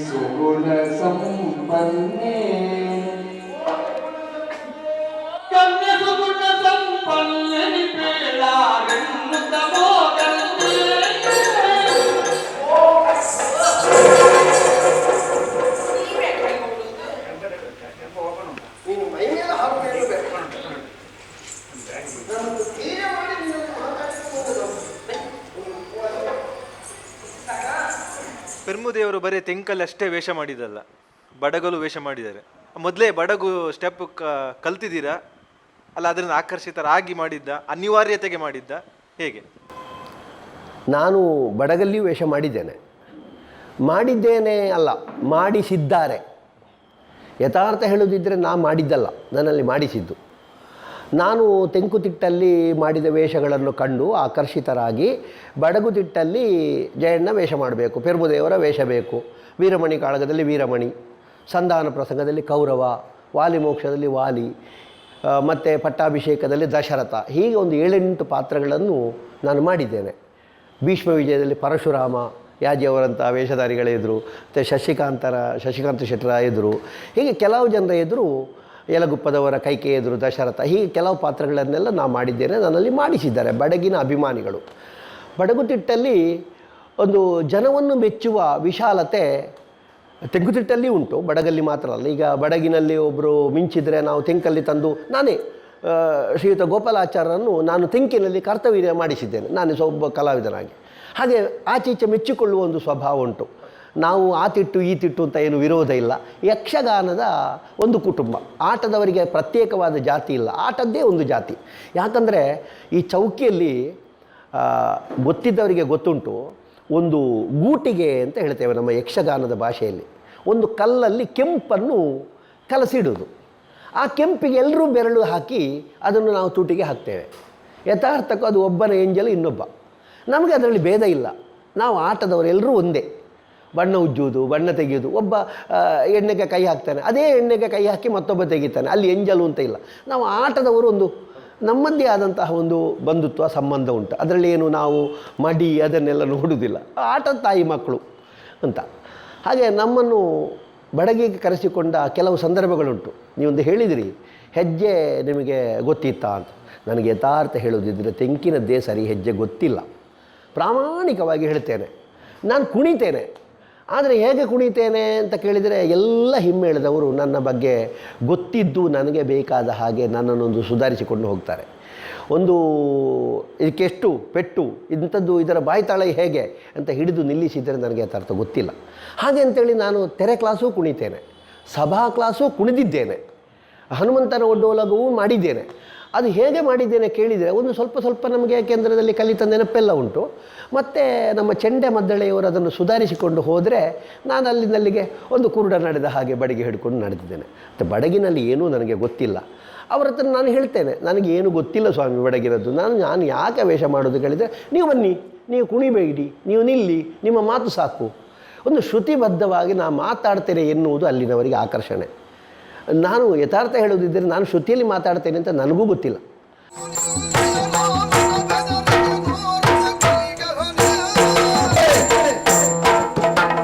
S3: ಸುಗುಣ ಸಂಪನ್ನೆ
S4: ಪೆರ್ಮುದೇವರು ಬರೀ ತೆಂಕಲ್ಲಿ ಅಷ್ಟೇ ವೇಷ ಮಾಡಿದಲ್ಲ, ಬಡಗಲು ವೇಷ ಮಾಡಿದ್ದಾರೆ. ಮೊದಲೇ ಬಡಗು ಸ್ಟೆಪ್ ಕಲ್ತಿದ್ದೀರಾ ಅಲ್ಲ, ಅದರಿಂದ ಆಕರ್ಷಿತರಾಗಿ ಮಾಡಿದ್ದ, ಅನಿವಾರ್ಯತೆಗೆ ಮಾಡಿದ್ದ, ಹೇಗೆ?
S1: ನಾನು ಬಡಗಲ್ಲಿಯೂ ವೇಷ ಮಾಡಿದ್ದೇನೆ ಅಲ್ಲ, ಮಾಡಿಸಿದ್ದಾರೆ. ಯಥಾರ್ಥ ಹೇಳುವುದಿದ್ದರೆ ನಾ ಮಾಡಿದ್ದಲ್ಲ, ನನ್ನಲ್ಲಿ ಮಾಡಿಸಿದ್ದು. ನಾನು ತೆಂಕುತಿಟ್ಟಲ್ಲಿ ಮಾಡಿದ ವೇಷಗಳನ್ನು ಕಂಡು ಆಕರ್ಷಿತರಾಗಿ ಬಡಗುತಿಟ್ಟಲ್ಲಿ ಜಯಣ್ಣ ವೇಷ ಮಾಡಬೇಕು, ಪೆರ್ಮುದೇವರ ವೇಷ ಬೇಕು, ವೀರಮಣಿ ಕಾಳಗದಲ್ಲಿ ವೀರಮಣಿ, ಸಂಧಾನ ಪ್ರಸಂಗದಲ್ಲಿ ಕೌರವ, ವಾಲಿಮೋಕ್ಷದಲ್ಲಿ ವಾಲಿ, ಮತ್ತು ಪಟ್ಟಾಭಿಷೇಕದಲ್ಲಿ ದಶರಥ, ಹೀಗೆ ಒಂದು 7-8 ಪಾತ್ರಗಳನ್ನು ನಾನು ಮಾಡಿದ್ದೇನೆ. ಭೀಷ್ಮ ವಿಜಯದಲ್ಲಿ ಪರಶುರಾಮ, ಯಾಜಿಯವರಂಥ ವೇಷಧಾರಿಗಳೇ ಎದುರು, ಮತ್ತು ಶಶಿಕಾಂತ ಶೆಟ್ಟರ ಎದುರು, ಹೀಗೆ ಕೆಲವು ಜನರ ಎದುರು, ಯಲಗುಪ್ಪದವರ ಕೈಕೆ ಎದುರು ದಶರಥ, ಹೀಗೆ ಕೆಲವು ಪಾತ್ರಗಳನ್ನೆಲ್ಲ ನಾನು ಮಾಡಿದ್ದೇನೆ. ನನ್ನಲ್ಲಿ ಮಾಡಿಸಿದ್ದಾರೆ ಬಡಗಿನ ಅಭಿಮಾನಿಗಳು. ಬಡಗುತಿಟ್ಟಲ್ಲಿ ಒಂದು ಜನವನ್ನು ಮೆಚ್ಚುವ ವಿಶಾಲತೆ ತೆಂಕುತಿಟ್ಟಲ್ಲಿ ಉಂಟು, ಬಡಗಲ್ಲಿ ಮಾತ್ರ ಅಲ್ಲ. ಈಗ ಬಡಗಿನಲ್ಲಿ ಒಬ್ಬರು ಮಿಂಚಿದರೆ ನಾವು ತೆಂಕಲ್ಲಿ ತಂದು, ನಾನೇ ಶ್ರೀಯುತ ಗೋಪಾಲಾಚಾರ್ಯರನ್ನು ನಾನು ತೆಂಕಿನಲ್ಲಿ ಕರ್ತವ್ಯ ಮಾಡಿಸಿದ್ದೇನೆ, ನಾನು ಒಬ್ಬ ಕಲಾವಿದನಾಗಿ. ಹಾಗೆ ಆಚೀಚೆ ಮೆಚ್ಚಿಕೊಳ್ಳುವ ಒಂದು ಸ್ವಭಾವ ಉಂಟು. ನಾವು ಆ ತಿಟ್ಟು ಈ ತಿಟ್ಟು ಅಂತ ಏನು ವಿರೋಧ ಇಲ್ಲ. ಯಕ್ಷಗಾನದ ಒಂದು ಕುಟುಂಬ, ಆಟದವರಿಗೆ ಪ್ರತ್ಯೇಕವಾದ ಜಾತಿ ಇಲ್ಲ, ಆಟದ್ದೇ ಒಂದು ಜಾತಿ. ಯಾಕಂದರೆ ಈ ಚೌಕಿಯಲ್ಲಿ ಗೊತ್ತಿದ್ದವರಿಗೆ ಗೊತ್ತುಂಟು, ಒಂದು ಗೂಟಿಗೆ ಅಂತ ಹೇಳ್ತೇವೆ ನಮ್ಮ ಯಕ್ಷಗಾನದ ಭಾಷೆಯಲ್ಲಿ, ಒಂದು ಕಲ್ಲಲ್ಲಿ ಕೆಂಪನ್ನು ಕಲಸಿಡುವುದು. ಆ ಕೆಂಪಿಗೆ ಎಲ್ಲರೂ ಬೆರಳು ಹಾಕಿ ಅದನ್ನು ನಾವು ತೂಟಿಗೆ ಹಾಕ್ತೇವೆ. ಯಥಾರ್ಥಕ್ಕೂ ಅದು ಒಬ್ಬನ ಎಂಜಲು ಇನ್ನೊಬ್ಬ, ನಮಗೆ ಅದರಲ್ಲಿ ಭೇದ ಇಲ್ಲ. ನಾವು ಆಟದವರೆಲ್ಲರೂ ಒಂದೇ. ಬಣ್ಣ ಉಜ್ಜುವುದು, ಬಣ್ಣ ತೆಗೆಯುವುದು, ಒಬ್ಬ ಎಣ್ಣೆಗೆ ಕೈ ಹಾಕ್ತಾನೆ, ಅದೇ ಎಣ್ಣೆಗೆ ಕೈ ಹಾಕಿ ಮತ್ತೊಬ್ಬ ತೆಗಿತಾನೆ, ಅಲ್ಲಿ ಎಂಜಲು ಅಂತ ಇಲ್ಲ. ನಾವು ಆಟದವರು ಒಂದು ನಮ್ಮದೇ ಆದಂತಹ ಒಂದು ಬಂಧುತ್ವ ಸಂಬಂಧ ಉಂಟು. ಅದರಲ್ಲಿ ಏನು ನಾವು ಮಡಿ ಅದನ್ನೆಲ್ಲ ನೋಡುವುದಿಲ್ಲ, ಆಟದ ತಾಯಿ ಮಕ್ಕಳು ಅಂತ. ಹಾಗೆ ನಮ್ಮನ್ನು ಬಡಗಿಗೆ ಕರೆಸಿಕೊಂಡ ಕೆಲವು ಸಂದರ್ಭಗಳುಂಟು. ನೀವೊಂದು ಹೇಳಿದಿರಿ, ಹೆಜ್ಜೆ ನಿಮಗೆ ಗೊತ್ತಿತ್ತಾ ಅಂತ. ನನಗೆ ಯಥಾರ್ಥ ಹೇಳೋದಿದ್ದರೆ ತೆಂಕಿನದ್ದೇ ಸರಿ, ಹೆಜ್ಜೆ ಗೊತ್ತಿಲ್ಲ. ಪ್ರಾಮಾಣಿಕವಾಗಿ ಹೇಳ್ತೇನೆ, ನಾನು ಕುಣಿತೇನೆ. ಆದರೆ ಹೇಗೆ ಕುಣಿತೇನೆ ಅಂತ ಕೇಳಿದರೆ ಎಲ್ಲ ಹಿಮ್ಮೇಳದವರು ನನ್ನ ಬಗ್ಗೆ ಗೊತ್ತಿದ್ದು ನನಗೆ ಬೇಕಾದ ಹಾಗೆ ನನ್ನನ್ನೊಂದು ಸುಧಾರಿಸಿಕೊಂಡು ಹೋಗ್ತಾರೆ. ಒಂದು ಇದಕ್ಕೆಷ್ಟು ಪೆಟ್ಟು, ಇಂಥದ್ದು ಇದರ ಬಾಯ್ತಾಳ ಹೇಗೆ ಅಂತ ಹಿಡಿದು ನಿಲ್ಲಿಸಿದರೆ ನನಗೆ ಯಥಾರ್ಥ ಗೊತ್ತಿಲ್ಲ. ಹಾಗೆ ಅಂತೇಳಿ ನಾನು ತೆರೆ ಕ್ಲಾಸು ಕುಣಿತೇನೆ, ಸಭಾ ಕ್ಲಾಸು ಕುಣಿದಿದ್ದೇನೆ, ಹನುಮಂತನ ಒಡ್ಡೋಲಗವೂ ಮಾಡಿದ್ದೇನೆ. ಅದು ಹೇಗೆ ಮಾಡಿದ್ದೇನೆ ಕೇಳಿದರೆ ಒಂದು ಸ್ವಲ್ಪ ನಮಗೆ ಕೇಂದ್ರದಲ್ಲಿ ಕಲಿತ ನೆನಪೆಲ್ಲ ಉಂಟು. ಮತ್ತು ನಮ್ಮ ಚೆಂಡೆ ಮದ್ದಳೆಯವರು ಅದನ್ನು ಸುಧಾರಿಸಿಕೊಂಡು ಹೋದರೆ ನಾನು ಅಲ್ಲಿಂದಲ್ಲಿಗೆ ಒಂದು ಕುರುಡ ನಡೆದ ಹಾಗೆ ಬಡಿಗೆ ಹಿಡ್ಕೊಂಡು ನಡೆದಿದ್ದೇನೆ. ಮತ್ತು ಬಡಗಿನಲ್ಲಿ ಏನೂ ನನಗೆ ಗೊತ್ತಿಲ್ಲ. ಅವ್ರ ಹತ್ರ ನಾನು ಹೇಳ್ತೇನೆ, ನನಗೇನು ಗೊತ್ತಿಲ್ಲ ಸ್ವಾಮಿ ಬಡಗಿರದ್ದು, ನಾನು ಯಾಕೆ ವೇಷ ಮಾಡೋದು ಕೇಳಿದರೆ, ನೀವು ಬನ್ನಿ, ನೀವು ಕುಣಿಬೇಡಿ, ನೀವು ನಿಲ್ಲಿ, ನಿಮ್ಮ ಮಾತು ಸಾಕು. ಒಂದು ಶ್ರುತಿಬದ್ಧವಾಗಿ ನಾನು ಮಾತಾಡ್ತೇನೆ ಎನ್ನುವುದು ಅಲ್ಲಿನವರಿಗೆ ಆಕರ್ಷಣೆ. ನಾನು ಯಥಾರ್ಥ ಹೇಳೋದಿದ್ದರೆ ನಾನು ಶ್ರುತಿಯಲ್ಲಿ ಮಾತಾಡ್ತೇನೆ ಅಂತ ನನಗೂ ಗೊತ್ತಿಲ್ಲ.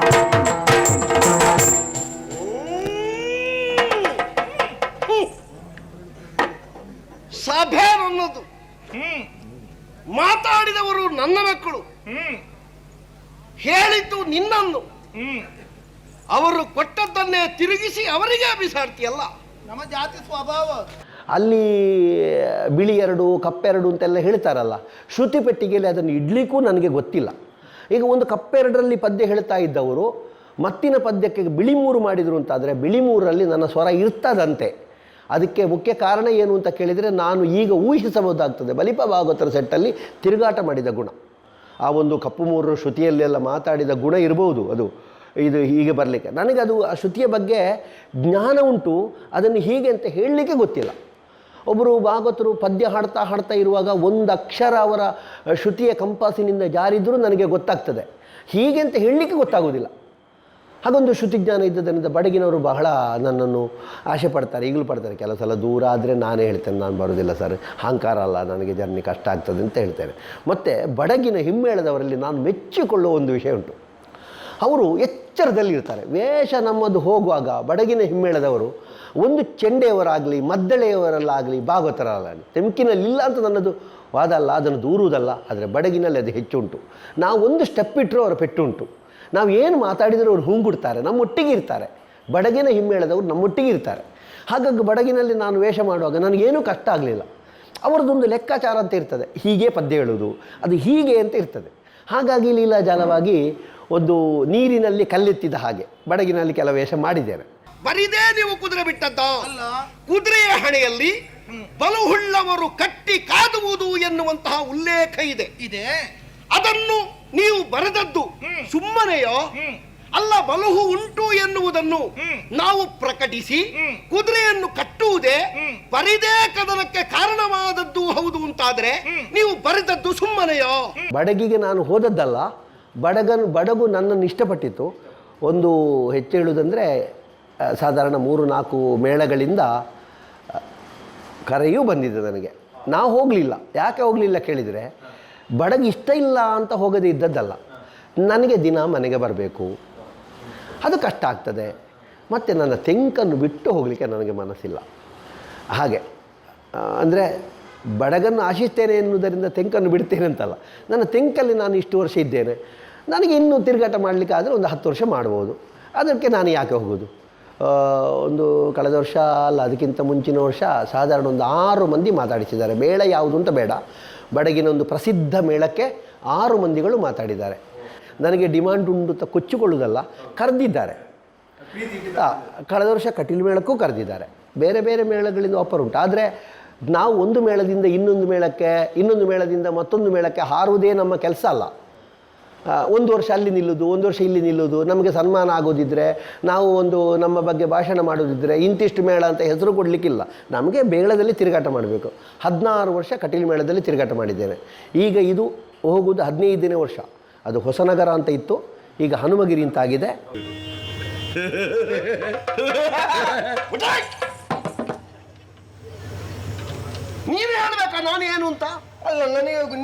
S5: ಸಭೆ ನನ್ನದು, ಮಾತಾಡಿದವರು ನನ್ನ ಮಕ್ಕಳು, ಹೇಳಿದ್ದು ನಿನ್ನನ್ನು, ಅವರು ಕೊಟ್ಟದ್ದನ್ನೇ ತಿರುಗಿಸಿ ಅವರಿಗೆ ಬಿಸಾಡ್ತೀಯಲ್ಲ.
S2: ನಮ್ಮ ಜಾತಿ ಸ್ವಭಾವ.
S1: ಅಲ್ಲಿ ಬಿಳಿ ಎರಡು ಕಪ್ಪೆರಡು ಅಂತೆಲ್ಲ ಹೇಳ್ತಾರಲ್ಲ, ಶ್ರುತಿ ಪೆಟ್ಟಿಗೆಯಲ್ಲಿ ಅದನ್ನು ಇಡ್ಲಿಕ್ಕೂ ನನಗೆ ಗೊತ್ತಿಲ್ಲ. ಈಗ ಒಂದು ಕಪ್ಪೆರಡರಲ್ಲಿ ಪದ್ಯ ಹೇಳ್ತಾ ಇದ್ದವರು ಮತ್ತಿನ ಪದ್ಯಕ್ಕೆ ಬಿಳಿ ಮೂರು ಮಾಡಿದರು ಅಂತಾದರೆ ಬಿಳಿ ಮೂರರಲ್ಲಿ ನನ್ನ ಸ್ವರ ಇರ್ತದಂತೆ. ಅದಕ್ಕೆ ಮುಖ್ಯ ಕಾರಣ ಏನು ಅಂತ ಕೇಳಿದರೆ, ನಾನು ಈಗ ಊಹಿಸಬಹುದಾಗ್ತದೆ, ಬಲಿಪ ಭಾಗವತರ ಸೆಟ್ಟಲ್ಲಿ ತಿರುಗಾಟ ಮಾಡಿದ ಗುಣ, ಆ ಒಂದು ಕಪ್ಪು ಮೂರರ ಶ್ರುತಿಯಲ್ಲೆಲ್ಲ ಮಾತಾಡಿದ ಗುಣ ಇರ್ಬೋದು. ಇದು ಹೀಗೆ ಬರಲಿಕ್ಕೆ ನನಗದು ಆ ಶ್ರುತಿಯ ಬಗ್ಗೆ ಜ್ಞಾನ ಉಂಟು, ಅದನ್ನು ಹೀಗೆ ಅಂತ ಹೇಳಲಿಕ್ಕೆ ಗೊತ್ತಿಲ್ಲ. ಒಬ್ಬರು ಭಾಗವತರು ಪದ್ಯ ಹಾಡ್ತಾ ಇರುವಾಗ ಒಂದು ಅಕ್ಷರ ಅವರ ಶ್ರುತಿಯ ಕಂಪಾಸಿನಿಂದ ಜಾರಿದ್ರೂ ನನಗೆ ಗೊತ್ತಾಗ್ತದೆ, ಹೀಗೆ ಅಂತ ಹೇಳಲಿಕ್ಕೆ ಗೊತ್ತಾಗೋದಿಲ್ಲ. ಹಾಗೊಂದು ಶ್ರುತಿಜ್ಞಾನ ಇದ್ದದರಿಂದ ಬಡಗಿನವರು ಬಹಳ ನನ್ನನ್ನು ಆಸೆ ಪಡ್ತಾರೆ, ಈಗಲೂ ಪಡ್ತಾರೆ. ಕೆಲವು ಸಲ ದೂರ ಆದರೆ ನಾನೇ ಹೇಳ್ತೇನೆ, ನಾನು ಬರೋದಿಲ್ಲ ಸರ್, ಅಹಂಕಾರ ಅಲ್ಲ, ನನಗೆ ಜರ್ನಿ ಕಷ್ಟ ಆಗ್ತದೆ ಅಂತ ಹೇಳ್ತೇನೆ. ಮತ್ತು ಬಡಗಿನ ಹಿಮ್ಮೇಳದವರಲ್ಲಿ ನಾನು ಮೆಚ್ಚಿಕೊಳ್ಳುವ ಒಂದು ವಿಷಯ ಉಂಟು, ಅವರು ಎಚ್ಚರದಲ್ಲಿರ್ತಾರೆ. ವೇಷ ನಮ್ಮದು ಹೋಗುವಾಗ ಬಡಗಿನ ಹಿಮ್ಮೇಳದವರು ಒಂದು ಚೆಂಡೆಯವರಾಗಲಿ ಮದ್ದಳೆಯವರಲ್ಲಾಗಲಿ ಭಾಗವತರಲ್ಲಾಗಲಿ ತೆಂಕಿನಲ್ಲಿಲ್ಲ ಅಂತ ನನ್ನದು ವಾದ ಅಲ್ಲ, ಅದನ್ನು ದೂರುವುದಲ್ಲ. ಆದರೆ ಬಡಗಿನಲ್ಲಿ ಅದು ಹೆಚ್ಚುಂಟು. ನಾವು ಒಂದು ಸ್ಟೆಪ್ ಇಟ್ಟರೂ ಅವರ ಪೆಟ್ಟುಂಟು. ನಾವು ಏನು ಮಾತಾಡಿದರೂ ಅವ್ರು ಹೂಂಗುಡ್ತಾರೆ, ನಮ್ಮೊಟ್ಟಿಗೆ ಇರ್ತಾರೆ. ಬಡಗಿನ ಹಿಮ್ಮೇಳದವರು ನಮ್ಮೊಟ್ಟಿಗೆ ಇರ್ತಾರೆ. ಹಾಗಾಗಿ ಬಡಗಿನಲ್ಲಿ ನಾನು ವೇಷ ಮಾಡುವಾಗ ನನಗೇನೂ ಕಷ್ಟ ಆಗಲಿಲ್ಲ. ಅವರದೊಂದು ಲೆಕ್ಕಾಚಾರ ಅಂತ ಇರ್ತದೆ, ಹೀಗೆ ಪದ್ಯ ಹೇಳೋದು, ಅದು ಹೀಗೆ ಅಂತ ಇರ್ತದೆ. ಹಾಗಾಗಿ ಲೀಲಾಜಾಲವಾಗಿ ಒಂದು ನೀರಿನಲ್ಲಿ ಕಲ್ಲೆತ್ತಿದ ಹಾಗೆ ಬಡಗಿನಲ್ಲಿ ಕೆಲ ವೇಷ ಮಾಡಿದ್ದೇನೆ.
S5: ಬರಿದೇ ನೀವು ಕುದುರೆ ಬಿಟ್ಟದ್ದ ಅಲ್ಲ, ಕುದುರೆಯ ಹಣೆಯಲ್ಲಿ ಬಲುಹುಳ್ಳವರು ಕಟ್ಟಿ ಕಾದುವುದು ಎನ್ನುವಂತಹ ಉಲ್ಲೇಖ ಇದೆ. ಅದನ್ನು ನೀವು ಬರೆದದ್ದು ಸುಮ್ಮನೆಯೋ ಅಲ್ಲ, ಬಲುಹು ಉಂಟು ಎನ್ನುವುದನ್ನು ನಾವು ಪ್ರಕಟಿಸಿ ಕುದುರೆಯನ್ನು ಕಟ್ಟುವುದೇ ಬರಿದೇ ಕದನಕ್ಕೆ ಕಾರಣವಾದದ್ದು ಹೌದು ಅಂತಾದ್ರೆ ನೀವು ಬರೆದದ್ದು ಸುಮ್ಮನೆಯೋ?
S1: ಬಡಗಿಗೆ ನಾನು ಹೋದದ್ದಲ್ಲ, ಬಡಗು ನನ್ನನ್ನು ಇಷ್ಟಪಟ್ಟಿತ್ತು. ಒಂದು ಹೆಚ್ಚು ಹೇಳುವುದಂದರೆ ಸಾಧಾರಣ 3-4 ಮೇಳಗಳಿಂದ ಕರೆಯೂ ಬಂದಿದೆ ನನಗೆ. ನಾವು ಹೋಗಲಿಲ್ಲ. ಯಾಕೆ ಹೋಗಲಿಲ್ಲ ಕೇಳಿದರೆ, ಬಡಗು ಇಷ್ಟ ಇಲ್ಲ ಅಂತ ಹೋಗದೇ ಇದ್ದದ್ದಲ್ಲ, ನನಗೆ ದಿನ ಮನೆಗೆ ಬರಬೇಕು, ಅದು ಕಷ್ಟ ಆಗ್ತದೆ. ಮತ್ತು ನನ್ನ ತೆಂಕನ್ನು ಬಿಟ್ಟು ಹೋಗಲಿಕ್ಕೆ ನನಗೆ ಮನಸ್ಸಿಲ್ಲ. ಹಾಗೆ ಅಂದರೆ ಬಡಗನ್ನು ಆಶಿಸ್ತೇನೆ ಎನ್ನುವುದರಿಂದ ತೆಂಕನ್ನು ಬಿಡ್ತೇನೆ ಅಂತಲ್ಲ. ನನ್ನ ತೆಂಕಲ್ಲಿ ನಾನು ಇಷ್ಟು ವರ್ಷ ಇದ್ದೇನೆ, ನನಗೆ ಇನ್ನೂ ತಿರುಗಾಟ ಮಾಡಲಿಕ್ಕೆ ಆದರೆ ಒಂದು 10 ವರ್ಷ ಮಾಡ್ಬೋದು. ಅದಕ್ಕೆ ನಾನು ಯಾಕೆ ಹೋಗೋದು? ಒಂದು ಕಳೆದ ವರ್ಷ ಅಲ್ಲ, ಅದಕ್ಕಿಂತ ಮುಂಚಿನ ವರ್ಷ ಸಾಧಾರಣ ಒಂದು 6 ಮಂದಿ ಮಾತಾಡಿಸಿದ್ದಾರೆ. ಮೇಳ ಯಾವುದು ಅಂತ ಬೇಡ, ಬಡಗಿನ ಒಂದು ಪ್ರಸಿದ್ಧ ಮೇಳಕ್ಕೆ 6 ಮಂದಿಗಳು ಮಾತಾಡಿದ್ದಾರೆ. ನನಗೆ ಡಿಮಾಂಡ್ ಉಂಟು ಅಂತ ಕೊಚ್ಚಿಕೊಳ್ಳುವುದಲ್ಲ, ಕರೆದಿದ್ದಾರೆ. ಕಳೆದ ವರ್ಷ ಕಟೀಲು ಮೇಳಕ್ಕೂ ಕರೆದಿದ್ದಾರೆ. ಬೇರೆ ಬೇರೆ ಮೇಳಗಳಿಂದ ಆಫರ್ ಉಂಟು. ಆದರೆ ನಾವು ಒಂದು ಮೇಳದಿಂದ ಇನ್ನೊಂದು ಮೇಳಕ್ಕೆ, ಇನ್ನೊಂದು ಮೇಳದಿಂದ ಮತ್ತೊಂದು ಮೇಳಕ್ಕೆ ಹಾರುವುದೇ ನಮ್ಮ ಕೆಲಸ ಅಲ್ಲ. ಒಂದು ವರ್ಷ ಅಲ್ಲಿ ನಿಲ್ಲೋದು, ಒಂದು ವರ್ಷ ಇಲ್ಲಿ ನಿಲ್ಲೋದು, ನಮಗೆ ಸನ್ಮಾನ ಆಗೋದಿದ್ದರೆ, ನಾವು ಒಂದು ನಮ್ಮ ಬಗ್ಗೆ ಭಾಷಣ ಮಾಡೋದಿದ್ದರೆ ಇಂತಿಷ್ಟು ಮೇಳ ಅಂತ ಹೆಸರು ಕೊಡಲಿಕ್ಕಿಲ್ಲ. ನಮಗೆ ಮೇಳದಲ್ಲಿ ತಿರುಗಾಟ ಮಾಡಬೇಕು. 16 ವರ್ಷ ಕಟೀಲು ಮೇಳದಲ್ಲಿ ತಿರುಗಾಟ ಮಾಡಿದ್ದೇನೆ. ಈಗ ಇದು ಹೋಗುವುದು 15ನೇ ವರ್ಷ. ಅದು ಹೊಸನಗರ ಅಂತ ಇತ್ತು, ಈಗ ಹನುಮಗಿರಿ ಅಂತಾಗಿದೆ.
S5: ನೀವೇ ಹೇಳ್ಬೇಕಾ ನಾನು ಏನು ಅಂತ?
S1: ಅಲ್ಲ,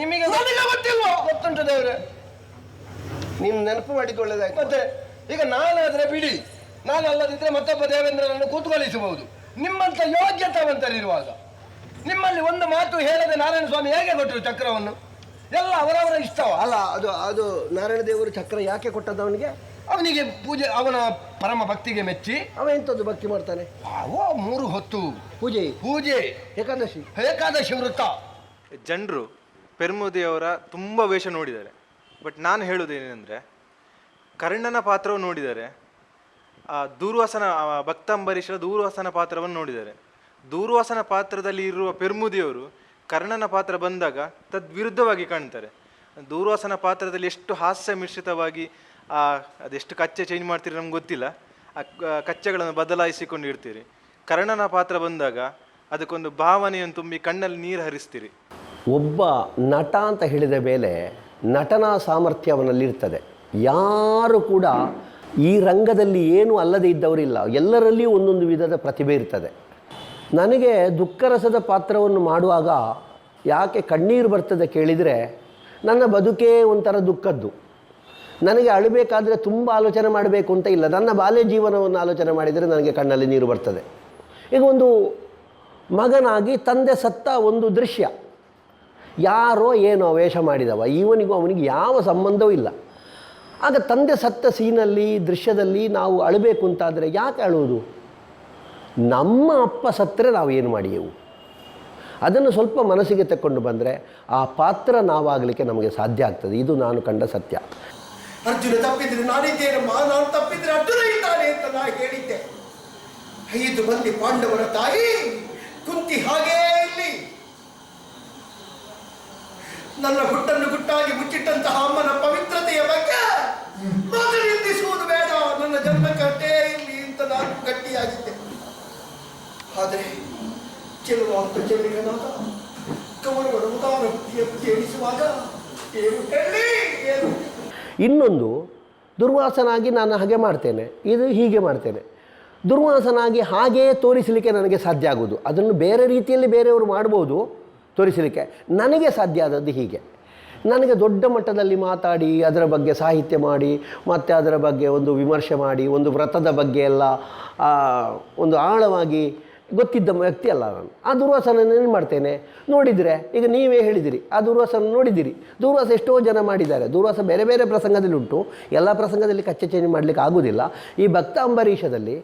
S1: ನಿಮಗೆ
S5: ಗೊತ್ತಿಲ್ವೋ?
S1: ಗೊತ್ತುಂಟು ದೇವ್ರೆ, ನೀನು ನೆನಪು ಮಾಡಿಕೊಳ್ಳೋದಾಯ್ತು.
S2: ಮತ್ತೆ ಈಗ ನಾನಾದ್ರೆ ಬಿಡಿ,
S6: ನಾನು ಅಲ್ಲದಿದ್ದರೆ ಮತ್ತೊಬ್ಬ ದೇವೇಂದ್ರನನ್ನು ಕೂತ್ಕೊಳ್ಳಿಸಬಹುದು. ನಿಮ್ಮಂಥ ಯೋಗ್ಯತಾವಂತರಿರುವಾಗ ನಿಮ್ಮಲ್ಲಿ ಒಂದು ಮಾತು ಹೇಳದೆ ನಾರಾಯಣ ಸ್ವಾಮಿ ಹೇಗೆ ಕೊಟ್ಟರು ಚಕ್ರವನ್ನು? ಎಲ್ಲ ಅವರವರ ಇಷ್ಟವ.
S1: ಅಲ್ಲ, ಅದು ನಾರಾಯಣ ದೇವರು ಚಕ್ರ ಯಾಕೆ ಕೊಟ್ಟದ್ದು ಅವನಿಗೆ?
S6: ಅವನಿಗೆ ಪೂಜೆ, ಅವನ ಪರಮ ಭಕ್ತಿಗೆ ಮೆಚ್ಚಿ
S1: ಅವ ಎಂಥದ್ದು ಭಕ್ತಿ ಮಾಡ್ತಾನೆ?
S6: ಅವೋ 3 ಹೊತ್ತು
S1: ಪೂಜೆ
S6: ಏಕಾದಶಿ ವೃತ್ತ.
S4: ಜನರು ಪೆರ್ಮುದಿಯವರ ತುಂಬ ವೇಷ ನೋಡಿದ್ದಾರೆ. ಬಟ್ ನಾನು ಹೇಳೋದೇನೆಂದರೆ, ಕರ್ಣನ ಪಾತ್ರವನ್ನು ನೋಡಿದ್ದಾರೆ, ದೂರ್ವಾಸನ ಭಕ್ತಾಂಬರೀಷರ ದೂರ್ವಾಸನ ಪಾತ್ರವನ್ನು ನೋಡಿದ್ದಾರೆ. ದೂರ್ವಾಸನ ಪಾತ್ರದಲ್ಲಿ ಇರುವ ಪೆರ್ಮುದಿಯವರು ಕರ್ಣನ ಪಾತ್ರ ಬಂದಾಗ ತದ್ವಿರುದ್ಧವಾಗಿ ಕಾಣ್ತಾರೆ. ದೂರ್ವಾಸನ ಪಾತ್ರದಲ್ಲಿ ಎಷ್ಟು ಹಾಸ್ಯ ಮಿಶ್ರಿತವಾಗಿ ಅದೆಷ್ಟು ಕಚ್ಚೆ ಚೇಂಜ್ ಮಾಡ್ತೀರಿ ನಮ್ಗೆ ಗೊತ್ತಿಲ್ಲ, ಆ ಕಚ್ಚೆಗಳನ್ನು ಬದಲಾಯಿಸಿಕೊಂಡು ಇರ್ತೀರಿ. ಕರ್ಣನ ಪಾತ್ರ ಬಂದಾಗ ಅದಕ್ಕೊಂದು ಭಾವನೆಯನ್ನು ತುಂಬಿ ಕಣ್ಣಲ್ಲಿ ನೀರು ಹರಿಸ್ತೀರಿ.
S1: ಒಬ್ಬ ನಟ ಅಂತ ಹೇಳಿದ ಮೇಲೆ ನಟನಾ ಸಾಮರ್ಥ್ಯ ಅವನಲ್ಲಿರ್ತದೆ. ಯಾರು ಕೂಡ ಈ ರಂಗದಲ್ಲಿ ಏನೂ ಅಲ್ಲದೆ ಇದ್ದವರಿಲ್ಲ, ಎಲ್ಲರಲ್ಲಿಯೂ ಒಂದೊಂದು ವಿಧದ ಪ್ರತಿಭೆ ಇರ್ತದೆ. ನನಗೆ ದುಃಖರಸದ ಪಾತ್ರವನ್ನು ಮಾಡುವಾಗ ಯಾಕೆ ಕಣ್ಣೀರು ಬರ್ತದೆ ಕೇಳಿದರೆ, ನನ್ನ ಬದುಕೇ ಒಂಥರ ದುಃಖದ್ದು. ನನಗೆ ಅಳಬೇಕಾದ್ರೆ ತುಂಬ ಆಲೋಚನೆ ಮಾಡಬೇಕು ಅಂತ ಇಲ್ಲ, ನನ್ನ ಬಾಲ್ಯ ಜೀವನವನ್ನು ಆಲೋಚನೆ ಮಾಡಿದರೆ ನನಗೆ ಕಣ್ಣಲ್ಲಿ ನೀರು ಬರ್ತದೆ. ಈಗ ಒಂದು ಮಗನಾಗಿ ತಂದೆ ಸತ್ತ ಒಂದು ದೃಶ್ಯ, ಯಾರೋ ಏನೋ ವೇಷ ಮಾಡಿದವ, ಇವನಿಗೂ ಅವನಿಗೆ ಯಾವ ಸಂಬಂಧವೂ ಇಲ್ಲ. ಆಗ ತಂದೆ ಸತ್ತ ಸೀನಲ್ಲಿ ದೃಶ್ಯದಲ್ಲಿ ನಾವು ಅಳಬೇಕು ಅಂತಾದರೆ ಯಾಕೆ ಅಳುವುದು? ನಮ್ಮ ಅಪ್ಪ ಸತ್ತರೆ ನಾವು ಏನು ಮಾಡಿಯೆವು? ಅದನ್ನು ಸ್ವಲ್ಪ ಮನಸ್ಸಿಗೆ ತಗೊಂಡು ಬಂದರೆ ಆ ಪಾತ್ರ ನಾವಾಗಲಿಕ್ಕೆ ನಮಗೆ ಸಾಧ್ಯ ಆಗ್ತದೆ. ಇದು ನಾನು ಕಂಡ ಸತ್ಯ.
S5: ಅರ್ಜುನ ತಪ್ಪಿದ್ರೆ ನಾನಿದ್ದೇನಮ್ಮ, ನಾನು ತಪ್ಪಿದ್ರೆ ಅರ್ಜುನ ಇದ್ದಾನೆ ಅಂತ ನಾ ಹೇಳಿದ್ದೆ. 5 ಮಂದಿ ಪಾಂಡವರ ತಾಯಿ ಕುಂತಿ ಹಾಗೇ ಇಲ್ಲಿ ನನ್ನ ಗುಟ್ಟನ್ನು ಗುಟ್ಟಾಗಿ ಮುಚ್ಚಿಟ್ಟಂತಹ ಅಮ್ಮನ ಪವಿತ್ರತೆಯ ಬಗ್ಗೆ ಮಾತು ನಿಂದಿಸುವುದು ಬೇಡ, ನನ್ನ ಜನ್ಮ ಕಟ್ಟೇ ಇಲ್ಲಿ ಅಂತ ನಾನು ಗಟ್ಟಿಯಾಗಿದ್ದೆ. ಆದರೆ ಚೆಲುವಾಂತ ಚೆಲುವಿನಾದ ಕೌರವರ ಉದಾರ ಬುದ್ಧಿಯ ಕೇಳಿಸುವಾಗ ಏನು ಹೇಳಿ ಏನು.
S1: ಇನ್ನೊಂದು, ದುರ್ವಾಸನಾಗಿ ನಾನು ಹಾಗೆ ಮಾಡ್ತೇನೆ, ಇದು ಹೀಗೆ ಮಾಡ್ತೇನೆ. ದುರ್ವಾಸನಾಗಿ ಹಾಗೇ ತೋರಿಸಲಿಕ್ಕೆ ನನಗೆ ಸಾಧ್ಯ ಆಗೋದು, ಅದನ್ನು ಬೇರೆ ರೀತಿಯಲ್ಲಿ ಬೇರೆಯವರು ಮಾಡ್ಬೋದು ತೋರಿಸಲಿಕ್ಕೆ. ನನಗೆ ಸಾಧ್ಯ ಆದದ್ದು ಹೀಗೆ. ನನಗೆ ದೊಡ್ಡ ಮಟ್ಟದಲ್ಲಿ ಮಾತಾಡಿ ಅದರ ಬಗ್ಗೆ ಸಾಹಿತ್ಯ ಮಾಡಿ ಮತ್ತು ಅದರ ಬಗ್ಗೆ ಒಂದು ವಿಮರ್ಶೆ ಮಾಡಿ ಒಂದು ವ್ರತದ ಬಗ್ಗೆ ಎಲ್ಲ ಒಂದು ಆಳವಾಗಿ ಗೊತ್ತಿದ್ದ ವ್ಯಕ್ತಿ ಅಲ್ಲ ನಾನು. ಆ ದುರ್ವಾಸನ ಏನು ಮಾಡ್ತೇನೆ ನೋಡಿದರೆ, ಈಗ ನೀವೇ ಹೇಳಿದಿರಿ, ಆ ದುರ್ವಾಸನ ನೋಡಿದ್ದೀರಿ. ದುರ್ವಾಸ ಎಷ್ಟೋ ಜನ ಮಾಡಿದ್ದಾರೆ. ದುರ್ವಾಸ ಬೇರೆ ಬೇರೆ ಪ್ರಸಂಗದಲ್ಲಿ ಉಂಟು, ಎಲ್ಲ ಪ್ರಸಂಗದಲ್ಲಿ ಕಚ್ಚೆ ಚೇಂಜ್ ಮಾಡಲಿಕ್ಕೆ ಆಗೋದಿಲ್ಲ. ಈ ಭಕ್ತ ಅಂಬರೀಷದಲ್ಲಿ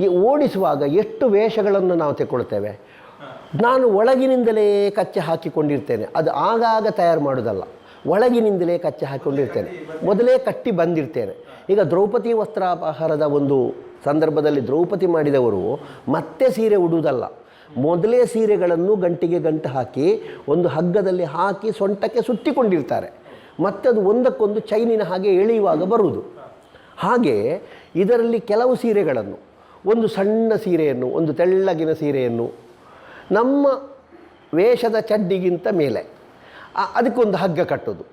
S1: ಈ ಓಡಿಸುವಾಗ ಎಷ್ಟು ವೇಷಗಳನ್ನು ನಾವು ತೆಗೊಳ್ತೇವೆ. ನಾನು ಒಳಗಿನಿಂದಲೇ ಕಚ್ಚೆ ಹಾಕಿಕೊಂಡಿರ್ತೇನೆ, ಅದು ಆಗಾಗ ತಯಾರು ಮಾಡೋದಲ್ಲ, ಒಳಗಿನಿಂದಲೇ ಕಚ್ಚೆ ಹಾಕಿಕೊಂಡಿರ್ತೇನೆ, ಮೊದಲೇ ಕಟ್ಟಿ ಬಂದಿರ್ತೇನೆ. ಈಗ ದ್ರೌಪದಿ ವಸ್ತ್ರಾಪಹಾರದ ಒಂದು ಸಂದರ್ಭದಲ್ಲಿ ದ್ರೌಪದಿ ಮಾಡಿದವರು ಮತ್ತೆ ಸೀರೆ ಉಡುವುದಲ್ಲ, ಮೊದಲೇ ಸೀರೆಗಳನ್ನು ಗಂಟಿಗೆ ಗಂಟು ಹಾಕಿ ಒಂದು ಹಗ್ಗದಲ್ಲಿ ಹಾಕಿ ಸೊಂಟಕ್ಕೆ ಸುತ್ತಿಕೊಂಡಿರ್ತಾರೆ, ಮತ್ತದು ಒಂದಕ್ಕೊಂದು ಚೈನಿನ ಹಾಗೆ ಎಳೆಯುವಾಗ ಬರುವುದು. ಹಾಗೆ ಇದರಲ್ಲಿ ಕೆಲವು ಸೀರೆಗಳನ್ನು, ಒಂದು ಸಣ್ಣ ಸೀರೆಯನ್ನು, ಒಂದು ತೆಳ್ಳಗಿನ ಸೀರೆಯನ್ನು ನಮ್ಮ ವೇಷದ ಚಡ್ಡಿಗಿಂತ ಮೇಲೆ ಅದಕ್ಕೊಂದು ಹಗ್ಗ ಕಟ್ಟೋದು,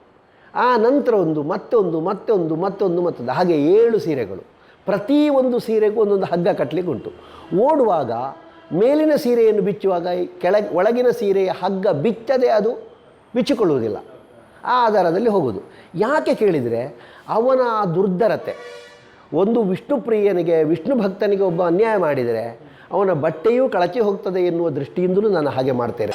S1: ಆ ನಂತರ ಒಂದು ಮತ್ತೊಂದು ಮತ್ತೊಂದು ಮತ್ತೊಂದು ಮತ್ತೊಂದು, ಹಾಗೆ 7 ಸೀರೆಗಳು. ಪ್ರತಿ ಒಂದು ಸೀರೆಗೂ ಒಂದೊಂದು ಹಗ್ಗ ಕಟ್ಟಲಿಕ್ಕೆ ಉಂಟು. ಓಡುವಾಗ ಮೇಲಿನ ಸೀರೆಯನ್ನು ಬಿಚ್ಚುವಾಗ ಒಳಗಿನ ಸೀರೆಯ ಹಗ್ಗ ಬಿಚ್ಚದೆ ಅದು ಬಿಚ್ಚಿಕೊಳ್ಳುವುದಿಲ್ಲ, ಆ ಆಧಾರದಲ್ಲಿ ಹೋಗೋದು. ಯಾಕೆ ಕೇಳಿದರೆ ಅವನ ದುರ್ಧರತೆ. ಒಂದು ವಿಷ್ಣು ಪ್ರಿಯನಿಗೆ, ವಿಷ್ಣು ಭಕ್ತನಿಗೆ ಒಬ್ಬ ಅನ್ಯಾಯ ಮಾಡಿದರೆ ಅವನ ಬಟ್ಟೆಯೂ ಕಳಚಿ ಹೋಗ್ತದೆ ಎನ್ನುವ ದೃಷ್ಟಿಯಿಂದಲೂ ನಾನು ಹಾಗೆ ಮಾಡ್ತೇನೆ.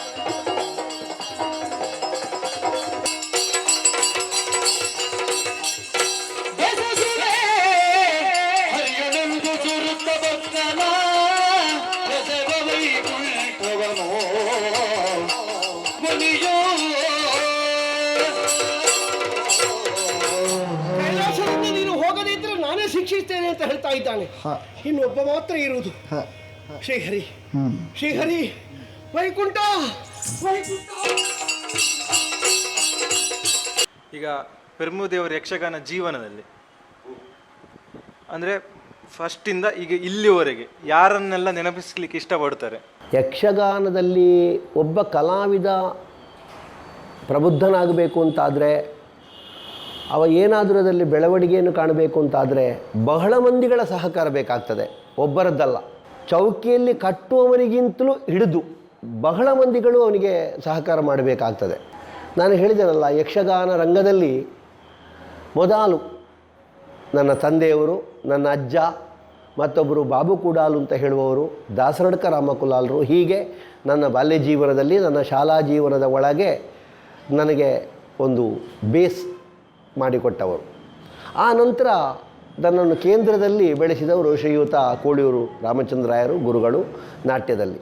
S5: ಕೈಲಾಸದಿಂದ ನೀನು ಹೋಗದೇ ಇದ್ರೆ ನಾನೇ ಶಿಕ್ಷಿಸ್ತೇನೆ ಅಂತ ಹೇಳ್ತಾ ಇದ್ದಾನೆ. ಇನ್ನೊಬ್ಬ ಮಾತ್ರ ಇರುವುದು, ಶ್ರೀಹರಿ. ಶ್ರೀಹರಿ, ವೈಕುಂಠ ವೈಕುಂಠ.
S4: ಈಗ ಪೆರ್ಮುದೇವರ ಯಕ್ಷಗಾನ ಜೀವನದಲ್ಲಿ ಅಂದರೆ ಫಸ್ಟಿಂದ ಈಗ ಇಲ್ಲಿವರೆಗೆ ಯಾರನ್ನೆಲ್ಲ ನೆನಪಿಸ್ಲಿಕ್ಕೆ ಇಷ್ಟಪಡ್ತಾರೆ?
S1: ಯಕ್ಷಗಾನದಲ್ಲಿ ಒಬ್ಬ ಕಲಾವಿದ ಪ್ರಬುದ್ಧನಾಗಬೇಕು ಅಂತಾದರೆ, ಅವ ಏನಾದರೂ ಅದರಲ್ಲಿ ಬೆಳವಣಿಗೆಯನ್ನು ಕಾಣಬೇಕು ಅಂತಾದರೆ ಬಹಳ ಮಂದಿಗಳ ಸಹಕಾರ ಬೇಕಾಗ್ತದೆ, ಒಬ್ಬರದ್ದಲ್ಲ. ಚೌಕಿಯಲ್ಲಿ ಕಟ್ಟುವವನಿಗಿಂತಲೂ ಹಿಡಿದು ಬಹಳ ಮಂದಿಗಳು ಅವನಿಗೆ ಸಹಕಾರ ಮಾಡಬೇಕಾಗ್ತದೆ. ನಾನು ಹೇಳಿದೆನಲ್ಲ, ಯಕ್ಷಗಾನ ರಂಗದಲ್ಲಿ ಮೊದಲು ನನ್ನ ತಂದೆಯವರು, ನನ್ನ ಅಜ್ಜ ಮತ್ತೊಬ್ಬರು ಬಾಬು ಕೂಡಾಲು ಅಂತ ಹೇಳುವವರು, ದಾಸರಡ್ಕ ರಾಮಕುಲಾಲರು. ಹೀಗೆ ನನ್ನ ಬಾಲ್ಯ ಜೀವನದಲ್ಲಿ, ನನ್ನ ಶಾಲಾ ಜೀವನದ ಒಳಗೆ ನನಗೆ ಒಂದು ಬೇಸ್ ಮಾಡಿಕೊಟ್ಟವರು. ಆ ನಂತರ ನನ್ನನ್ನು ಕೇಂದ್ರದಲ್ಲಿ ಬೆಳೆಸಿದವರು ಶ್ರೀಯುತ ಕೋಳಿಯೂರು ರಾಮಚಂದ್ರಾಯರು ಗುರುಗಳು ನಾಟ್ಯದಲ್ಲಿ.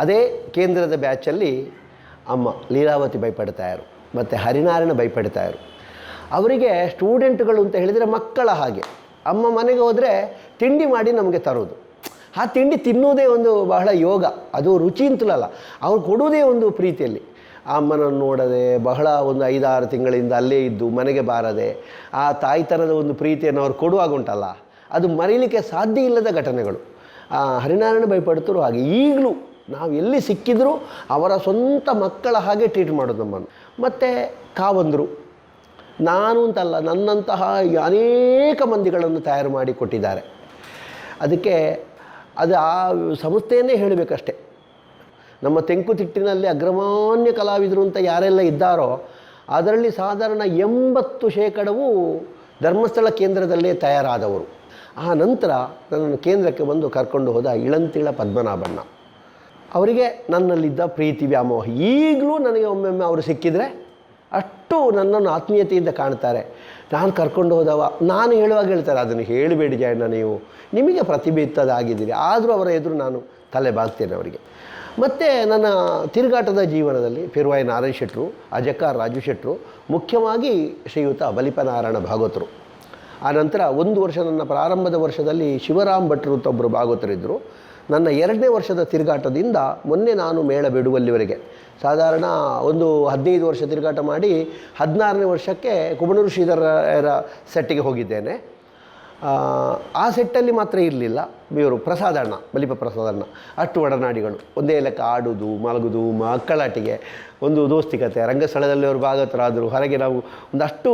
S1: ಅದೇ ಕೇಂದ್ರದ ಬ್ಯಾಚಲ್ಲಿ ಅಮ್ಮ ಲೀಲಾವತಿ ಬೈಪಡ್ತಾಯರು ಮತ್ತು ಹರಿನಾರಾಯಣ ಬೈಪಡ್ತಾಯರು. ಅವರಿಗೆ ಸ್ಟೂಡೆಂಟ್ಗಳು ಅಂತ ಹೇಳಿದರೆ ಮಕ್ಕಳ ಹಾಗೆ. ಅಮ್ಮ ಮನೆಗೆ ಹೋದರೆ ತಿಂಡಿ ಮಾಡಿ ನಮಗೆ ತರೋದು. ಆ ತಿಂಡಿ ತಿನ್ನುವುದೇ ಒಂದು ಬಹಳ ಯೋಗ. ಅದು ರುಚಿ ಅಂತಲಲ್ಲ, ಅವ್ರು ಕೊಡುವುದೇ ಒಂದು ಪ್ರೀತಿಯಲ್ಲಿ. ಆ ಅಮ್ಮನನ್ನು ನೋಡದೆ ಬಹಳ ಒಂದು 5-6 ತಿಂಗಳಿಂದ ಅಲ್ಲೇ ಇದ್ದು ಮನೆಗೆ ಬಾರದೆ ಆ ತಾಯ್ತನದ ಒಂದು ಪ್ರೀತಿಯನ್ನು ಅವ್ರು ಕೊಡುವಾಗ ಉಂಟಲ್ಲ, ಅದು ಮರೀಲಿಕ್ಕೆ ಸಾಧ್ಯ ಇಲ್ಲದ ಘಟನೆಗಳು. ಹರಿನಾರಾಯಣ ಬೈಪಡ್ತರು ಹಾಗೆ. ಈಗಲೂ ನಾವು ಎಲ್ಲಿ ಸಿಕ್ಕಿದರೂ ಅವರ ಸ್ವಂತ ಮಕ್ಕಳ ಹಾಗೆ ಟ್ರೀಟ್ ಮಾಡೋದು ನಮ್ಮನ್ನು. ಮತ್ತು ಕಾವಂದರು, ನಾನು ಅಂತಲ್ಲ, ನನ್ನಂತಹ ಅನೇಕ ಮಂದಿಗಳನ್ನು ತಯಾರು ಮಾಡಿ ಕೊಟ್ಟಿದ್ದಾರೆ. ಅದಕ್ಕೆ ಅದು ಆ ಸಂಸ್ಥೆಯನ್ನೇ ಹೇಳಬೇಕಷ್ಟೆ. ನಮ್ಮ ತೆಂಕುತಿಟ್ಟಿನಲ್ಲಿ ಅಗ್ರಮಾನ್ಯ ಕಲಾವಿದರು ಅಂತ ಯಾರೆಲ್ಲ ಇದ್ದಾರೋ ಅದರಲ್ಲಿ ಸಾಧಾರಣ 80% ಧರ್ಮಸ್ಥಳ ಕೇಂದ್ರದಲ್ಲೇ ತಯಾರಾದವರು. ಆ ನಂತರ ನನ್ನನ್ನು ಕೇಂದ್ರಕ್ಕೆ ಬಂದು ಕರ್ಕೊಂಡು ಹೋದ ಇಳಂತಿಳ ಪದ್ಮನಾಭಣ್ಣ. ಅವರಿಗೆ ನನ್ನಲ್ಲಿದ್ದ ಪ್ರೀತಿ ವ್ಯಾಮೋಹ ಈಗಲೂ ನನಗೆ ಒಮ್ಮೊಮ್ಮೆ ಅವರು ಸಿಕ್ಕಿದರೆ ಅಷ್ಟು ನನ್ನನ್ನು ಆತ್ಮೀಯತೆಯಿಂದ ಕಾಣ್ತಾರೆ. ನಾನು ಕರ್ಕೊಂಡು ಹೋದವ, ನಾನು ಹೇಳುವಾಗ ಹೇಳ್ತಾರೆ, ಅದನ್ನು ಹೇಳಬೇಡಿ ಜಯಣ್ಣ, ನಿಮಗೆ ಪ್ರತಿಭೆ ಇತ್ತದಾಗಿದ್ದೀರಿ. ಆದರೂ ಅವರ ಎದುರು ನಾನು ತಲೆ ಬಾಗ್ತೇನೆ ಅವರಿಗೆ. ಮತ್ತು ನನ್ನ ತಿರುಗಾಟದ ಜೀವನದಲ್ಲಿ ಪೆರುವಾಯಿ ನಾರಾಯಣ ಶೆಟ್ಟರು, ಅಜಕಾರ್ ರಾಜು ಶೆಟ್ಟರು, ಮುಖ್ಯವಾಗಿ ಶ್ರೀಯುತ ಬಲಿಪನಾರಾಯಣ ಭಾಗವತರು. ಆನಂತರ 1 ವರ್ಷ ನನ್ನ ಪ್ರಾರಂಭದ ವರ್ಷದಲ್ಲಿ ಶಿವರಾಮ್ ಭಟ್ರು ಅಂತ ಒಬ್ಬರು ಭಾಗವತರಿದ್ದರು. ನನ್ನ 2ನೇ ವರ್ಷದ ತಿರುಗಾಟದಿಂದ ಮೊನ್ನೆ ನಾನು ಮೇಳ ಬಿಡುವಲ್ಲಿವರೆಗೆ ಸಾಧಾರಣ ಒಂದು 15 ವರ್ಷ ತಿರುಗಾಟ ಮಾಡಿ 16ನೇ ವರ್ಷಕ್ಕೆ ಕುಬಣೂರು ಶ್ರೀಧರ ಸೆಟ್ಟಿಗೆ ಹೋಗಿದ್ದೇನೆ. ಆ ಸೆಟ್ಟಲ್ಲಿ ಮಾತ್ರ ಇರಲಿಲ್ಲ ಇವರು ಪ್ರಸಾದಣ್ಣ, ಬಲಿಪ ಪ್ರಸಾದಣ್ಣ, ಅಷ್ಟು ಒಡನಾಡಿಗಳು. ಒಂದೇ ಲೆಕ್ಕ ಆಡೋದು, ಮಲಗೋದು, ಮಕ್ಕಳಾಟಿಗೆ, ಒಂದು ದೋಸ್ತಿಕತೆ. ರಂಗಸ್ಥಳದಲ್ಲಿ ಅವರು ಭಾಗವತರಾದರು. ಹೊರಗೆ ನಾವು ಒಂದಷ್ಟು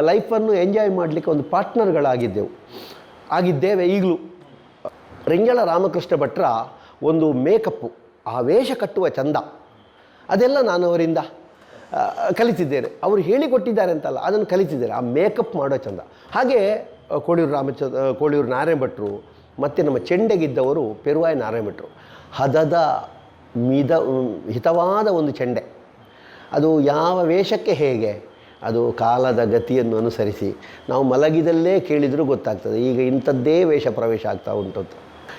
S1: ಲೈಫನ್ನು ಎಂಜಾಯ್ ಮಾಡಲಿಕ್ಕೆ ಒಂದು ಆಗಿದ್ದೇವೆ ಈಗಲೂ. ರಿಂಗಳ ರಾಮಕೃಷ್ಣ ಭಟ್ರ ಒಂದು ಮೇಕಪ್ಪು, ಆ ವೇಷ ಕಟ್ಟುವ ಚಂದ, ಅದೆಲ್ಲ ನಾನು ಅವರಿಂದ ಕಲಿತಿದ್ದೇನೆ. ಅವರು ಹೇಳಿಕೊಟ್ಟಿದ್ದಾರೆ ಅಂತಲ್ಲ, ಅದನ್ನು ಕಲಿತಿದ್ದೇನೆ. ಆ ಮೇಕಪ್ ಮಾಡೋ ಚಂದ. ಹಾಗೆ ಕೋಳಿಯೂರು ನಾರಾಯಣ ಭಟ್ರು ಮತ್ತು ನಮ್ಮ ಚೆಂಡೆಗಿದ್ದವರು ಪೆರುವಾಯಿ ನಾರಾಯಣ ಭಟ್ರು. ಹದದ ಹಿತವಾದ ಒಂದು ಚೆಂಡೆ. ಅದು ಯಾವ ವೇಷಕ್ಕೆ ಹೇಗೆ, ಅದು ಕಾಲದ ಗತಿಯನ್ನು ಅನುಸರಿಸಿ ನಾವು ಮಲಗಿದಲ್ಲೇ ಕೇಳಿದರೂ ಗೊತ್ತಾಗ್ತದೆ ಈಗ ಇಂಥದ್ದೇ ವೇಷ ಪ್ರವೇಶ ಆಗ್ತಾ ಉಂಟು ಅಂತ.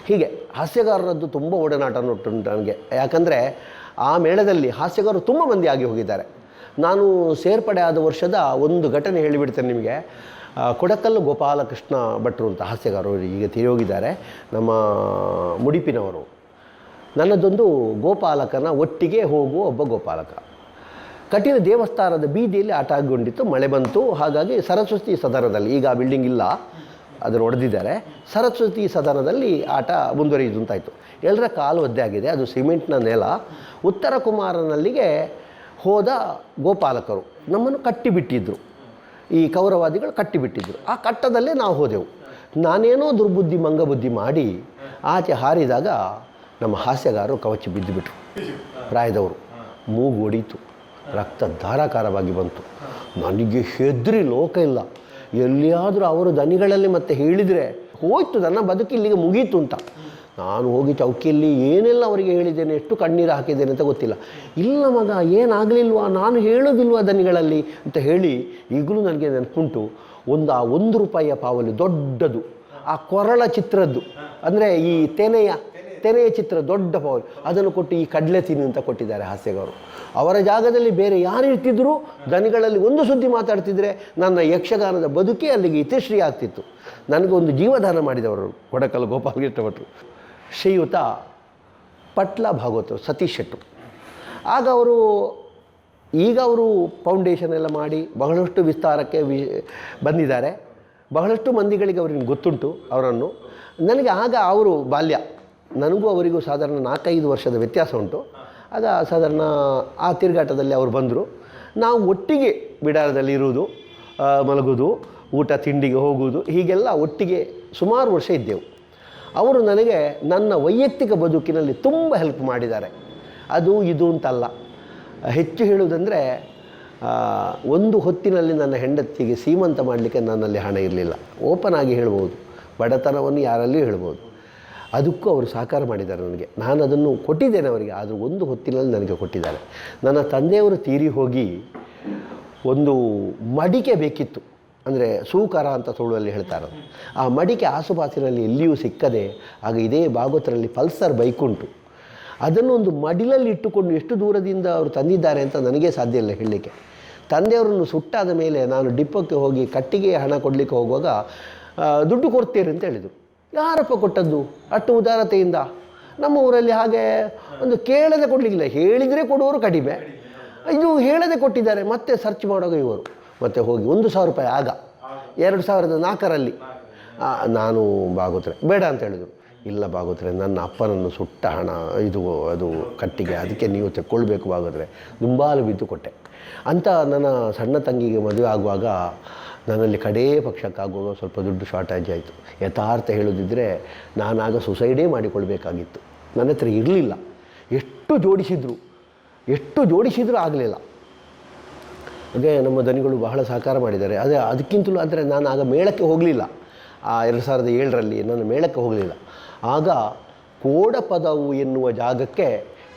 S1: ಹೀಗೆ ಹಾಸ್ಯಗಾರರದ್ದು ತುಂಬ ಒಡನಾಟ ಉಂಟು ನನಗೆ. ಯಾಕಂದರೆ ಆ ಮೇಳದಲ್ಲಿ ಹಾಸ್ಯಗಾರರು ತುಂಬ ಮಂದಿ ಆಗಿ ಹೋಗಿದ್ದಾರೆ. ನಾನು ಸೇರ್ಪಡೆ ಆದ ವರ್ಷದ ಒಂದು ಘಟನೆ ಹೇಳಿಬಿಡ್ತೇನೆ ನಿಮಗೆ. ಕೊಡಕಲ್ಲು ಗೋಪಾಲಕೃಷ್ಣ ಭಟ್ರು ಅಂತ ಹಾಸ್ಯಗಾರರು ಈಗ ತಿರೋಗಿದ್ದಾರೆ, ನಮ್ಮ ಮುಡಿಪಿನವರು. ನನ್ನದೊಂದು ಗೋಪಾಲಕನ ಒಟ್ಟಿಗೆ ಹೋಗುವ ಒಬ್ಬ ಗೋಪಾಲಕ. ಕಟೀಲು ದೇವಸ್ಥಾನದ ಬೀದಿಯಲ್ಲಿ ಆಟ ಆಗಿಕೊಂಡಿತ್ತು. ಮಳೆ ಬಂತು. ಹಾಗಾಗಿ ಸರಸ್ವತಿ ಸದನದಲ್ಲಿ, ಈಗ ಆ ಬಿಲ್ಡಿಂಗ್ ಇಲ್ಲ, ಅದನ್ನು ಹೊಡೆದಿದ್ದಾರೆ. ಸರಸ್ವತಿ ಸದನದಲ್ಲಿ ಆಟ ಮುಂದುವರಿಯುವುದು ಅಂತಾಯಿತು. ಎಲ್ಲರ ಕಾಲು ಒದ್ದೆ ಆಗಿದೆ. ಅದು ಸಿಮೆಂಟ್ನ ನೆಲ. ಉತ್ತರ ಕುಮಾರನಲ್ಲಿಗೆ ಹೋದ ಗೋಪಾಲಕರು ನಮ್ಮನ್ನು ಕಟ್ಟಿಬಿಟ್ಟಿದ್ದರು. ಈ ಕೌರವಾದಿಗಳು ಕಟ್ಟಿಬಿಟ್ಟಿದ್ದರು. ಆ ಕಟ್ಟದಲ್ಲೇ ನಾವು ಹೋದೆವು. ನಾನೇನೋ ದುರ್ಬುದ್ಧಿ ಮಂಗಬುದ್ಧಿ ಮಾಡಿ ಆಚೆ ಹಾರಿದಾಗ ನಮ್ಮ ಹಾಸ್ಯಗಾರರು ಕವಚಿ ಬಿದ್ದುಬಿಟ್ರು. ಪ್ರಾಯದವರು. ಮೂಗು ಒಡೀತು, ರಕ್ತ ಧಾರಾಕಾರವಾಗಿ ಬಂತು. ನನಗೆ ಹೆದರಿ ಲೋಕ ಇಲ್ಲ. ಎಲ್ಲಿಯಾದರೂ ಅವರು ದನಿಗಳಲ್ಲಿ ಮತ್ತೆ ಹೇಳಿದರೆ ಹೋಯ್ತು, ನನ್ನ ಬದುಕು ಇಲ್ಲಿಗೆ ಮುಗೀತು ಅಂತ. ನಾನು ಹೋಗಿ ಚೌಕಿಯಲ್ಲಿ ಏನೆಲ್ಲ ಅವರಿಗೆ ಹೇಳಿದ್ದೇನೆ, ಎಷ್ಟು ಕಣ್ಣೀರು ಹಾಕಿದ್ದೇನೆ ಅಂತ ಗೊತ್ತಿಲ್ಲ. ಇಲ್ಲ ಮಗ, ಏನಾಗಲಿಲ್ವಾ, ನಾನು ಹೇಳೋದಿಲ್ವಾ ದನಿಗಳಲ್ಲಿ ಅಂತ ಹೇಳಿ ಈಗಲೂ ನನಗೆ ನೆನಪುಂಟು. ಆ 1 ರೂಪಾಯಿಯ ಪಾವಲು ದೊಡ್ಡದು, ಆ ಕೊರಳ ಚಿತ್ರದ್ದು, ಅಂದರೆ ಈ ತೆನೆಯ ಚಿತ್ರ ದೊಡ್ಡ ಪಾವಲು, ಅದನ್ನು ಕೊಟ್ಟು ಈ ಕಡಲೆ ತಿನ್ನು ಅಂತ ಕೊಟ್ಟಿದ್ದಾರೆ ಹಾಸ್ಯಗಾರರು. ಅವರ ಜಾಗದಲ್ಲಿ ಬೇರೆ ಯಾರು ಇರ್ತಿದ್ರು, ದನಿಗಳಲ್ಲಿ ಒಂದು ಸುದ್ದಿ ಮಾತಾಡ್ತಿದ್ರೆ ನನ್ನ ಯಕ್ಷಗಾನದ ಬದುಕೇ ಅಲ್ಲಿಗೆ ಇತಿಶ್ರೀ ಆಗ್ತಿತ್ತು. ನನಗೆ ಒಂದು ಜೀವದಾನ ಮಾಡಿದವರು ಕೊಡಕಲ್ಲು ಗೋಪಾಲಕೃಷ್ಣ ಭಟ್ರು. ಶ್ರೀಯುತ ಪಟ್ಲ ಭಾಗವತರು, ಸತೀಶ್ ಶೆಟ್ಟರು. ಆಗ ಈಗ ಅವರು ಫೌಂಡೇಶನ್ ಎಲ್ಲ ಮಾಡಿ ಬಹಳಷ್ಟು ವಿಸ್ತಾರಕ್ಕೆ ಬಂದಿದ್ದಾರೆ. ಬಹಳಷ್ಟು ಮಂದಿಗಳಿಗೆ ಅವ್ರಿಗೆ ಗೊತ್ತುಂಟು ಅವರನ್ನು. ನನಗೆ ಆಗ ಅವರು ಬಾಲ್ಯ, ನನಗೂ ಅವರಿಗೂ ಸಾಧಾರಣ 4-5 ವರ್ಷದ ವ್ಯತ್ಯಾಸ ಉಂಟು. ಆಗ ಸಾಧಾರಣ ಆ ತಿರುಗಾಟದಲ್ಲಿ ಅವರು ಬಂದರು. ನಾವು ಒಟ್ಟಿಗೆ ಬಿಡಾರದಲ್ಲಿ ಇರುವುದು, ಮಲಗೋದು, ಊಟ ತಿಂಡಿಗೆ ಹೋಗುವುದು, ಹೀಗೆಲ್ಲ ಒಟ್ಟಿಗೆ ಸುಮಾರು ವರ್ಷ ಇದ್ದೆವು. ಅವರು ನನಗೆ ನನ್ನ ವೈಯಕ್ತಿಕ ಬದುಕಿನಲ್ಲಿ ತುಂಬ ಹೆಲ್ಪ್ ಮಾಡಿದ್ದಾರೆ. ಅದು ಇದು ಅಂತಲ್ಲ, ಹೆಚ್ಚು ಹೇಳುವುದಂದರೆ ಒಂದು ಹೊತ್ತಿನಲ್ಲಿ ನನ್ನ ಹೆಂಡತಿಗೆ ಸೀಮಂತ ಮಾಡಲಿಕ್ಕೆ ನನ್ನಲ್ಲಿ ಹಣ ಇರಲಿಲ್ಲ. ಓಪನ್ ಆಗಿ ಹೇಳ್ಬೋದು. ಬಡತನವನ್ನು ಯಾರಲ್ಲಿಯೂ ಹೇಳ್ಬೋದು. ಅದಕ್ಕೂ ಅವರು ಸಹಕಾರ ಮಾಡಿದ್ದಾರೆ ನನಗೆ. ನಾನು ಅದನ್ನು ಕೊಟ್ಟಿದ್ದೇನೆ ಅವರಿಗೆ, ಆದರೂ ಒಂದು ಹೊತ್ತಿನಲ್ಲಿ ನನಗೆ ಕೊಟ್ಟಿದ್ದಾರೆ. ನನ್ನ ತಂದೆಯವರು ತೀರಿ ಹೋಗಿ ಒಂದು ಮಡಿಕೆ ಬೇಕಿತ್ತು, ಅಂದರೆ ಸೂಕರ ಅಂತ ತುಳುವಲ್ಲಿ ಹೇಳ್ತಾರೆ. ಆ ಮಡಿಕೆ ಆಸುಪಾಸಿನಲ್ಲಿ ಎಲ್ಲಿಯೂ ಸಿಕ್ಕದೆ, ಆಗ ಇದೇ ಭಾಗವತರಲ್ಲಿ ಪಲ್ಸರ್ ಬೈಕ್ ಉಂಟು. ಅದನ್ನು ಒಂದು ಮಡಿಲಲ್ಲಿ ಇಟ್ಟುಕೊಂಡು ಎಷ್ಟು ದೂರದಿಂದ ಅವರು ತಂದಿದ್ದಾರೆ ಅಂತ ನನಗೇ ಸಾಧ್ಯ ಇಲ್ಲ ಹೇಳಲಿಕ್ಕೆ. ತಂದೆಯವರನ್ನು ಸುಟ್ಟಾದ ಮೇಲೆ ನಾನು ಡಿಪ್ಪಕ್ಕೆ ಹೋಗಿ ಕಟ್ಟಿಗೆ ಹಣ ಕೊಡಲಿಕ್ಕೆ ಹೋಗುವಾಗ ದುಡ್ಡು ಕೊಡ್ತೀರಿ ಅಂತ ಹೇಳಿದರು. ಯಾರಪ್ಪ ಕೊಟ್ಟದ್ದು ಅಷ್ಟು ಉದಾರತೆಯಿಂದ? ನಮ್ಮ ಊರಲ್ಲಿ ಹಾಗೆ ಒಂದು ಕೇಳದೆ ಕೊಡಲಿಕ್ಕಿಲ್ಲ, ಹೇಳಿದರೆ ಕೊಡುವವರು ಕಡಿಮೆ, ಇದು ಹೇಳದೆ ಕೊಟ್ಟಿದ್ದಾರೆ. ಮತ್ತೆ ಸರ್ಚ್ ಮಾಡುವಾಗ ಇವರು ಮತ್ತೆ ಹೋಗಿ 1,000 ರೂಪಾಯಿ ಆಗ 2004ರಲ್ಲಿ ನಾನು ಭಾಗವತ್ರೆ ಬೇಡ ಅಂತ ಹೇಳಿದರು. ಇಲ್ಲ ಭಾಗವತ್ರೆ, ನನ್ನ ಅಪ್ಪನನ್ನು ಸುಟ್ಟ ಹಣ ಇದು ಅದು ಕಟ್ಟಿಗೆ, ಅದಕ್ಕೆ ನೀವು ತೆಕ್ಕೊಳ್ಬೇಕು ಭಾಗವತ್ರೆ. ದುಂಬಾಲು ಬಿದ್ದು ಕೊಟ್ಟೆ ಅಂತ. ನನ್ನ ಸಣ್ಣ ತಂಗಿಗೆ ಮದುವೆ ಆಗುವಾಗ ನನ್ನಲ್ಲಿ ಕಡೇ ಪಕ್ಷಕ್ಕಾಗುವಾಗ ಸ್ವಲ್ಪ ದುಡ್ಡು ಶಾರ್ಟೇಜ್ ಆಯಿತು. ಯಥಾರ್ಥ ಹೇಳೋದಿದ್ದರೆ ನಾನಾಗ ಸುಸೈಡೇ ಮಾಡಿಕೊಳ್ಬೇಕಾಗಿತ್ತು. ನನ್ನ ಹತ್ರ ಇರಲಿಲ್ಲ. ಎಷ್ಟು ಜೋಡಿಸಿದರೂ ಆಗಲಿಲ್ಲ. ಹಾಗೆ ನಮ್ಮ ದನಿಗಳು ಬಹಳ ಸಹಕಾರ ಮಾಡಿದ್ದಾರೆ. ಅದಕ್ಕಿಂತಲೂ ಆದರೆ ನಾನು ಆಗ ಮೇಳಕ್ಕೆ ಹೋಗಲಿಲ್ಲ. 2007ರಲ್ಲಿ ನಾನು ಮೇಳಕ್ಕೆ ಹೋಗಲಿಲ್ಲ. ಆಗ ಕೋಡಪದವು ಎನ್ನುವ ಜಾಗಕ್ಕೆ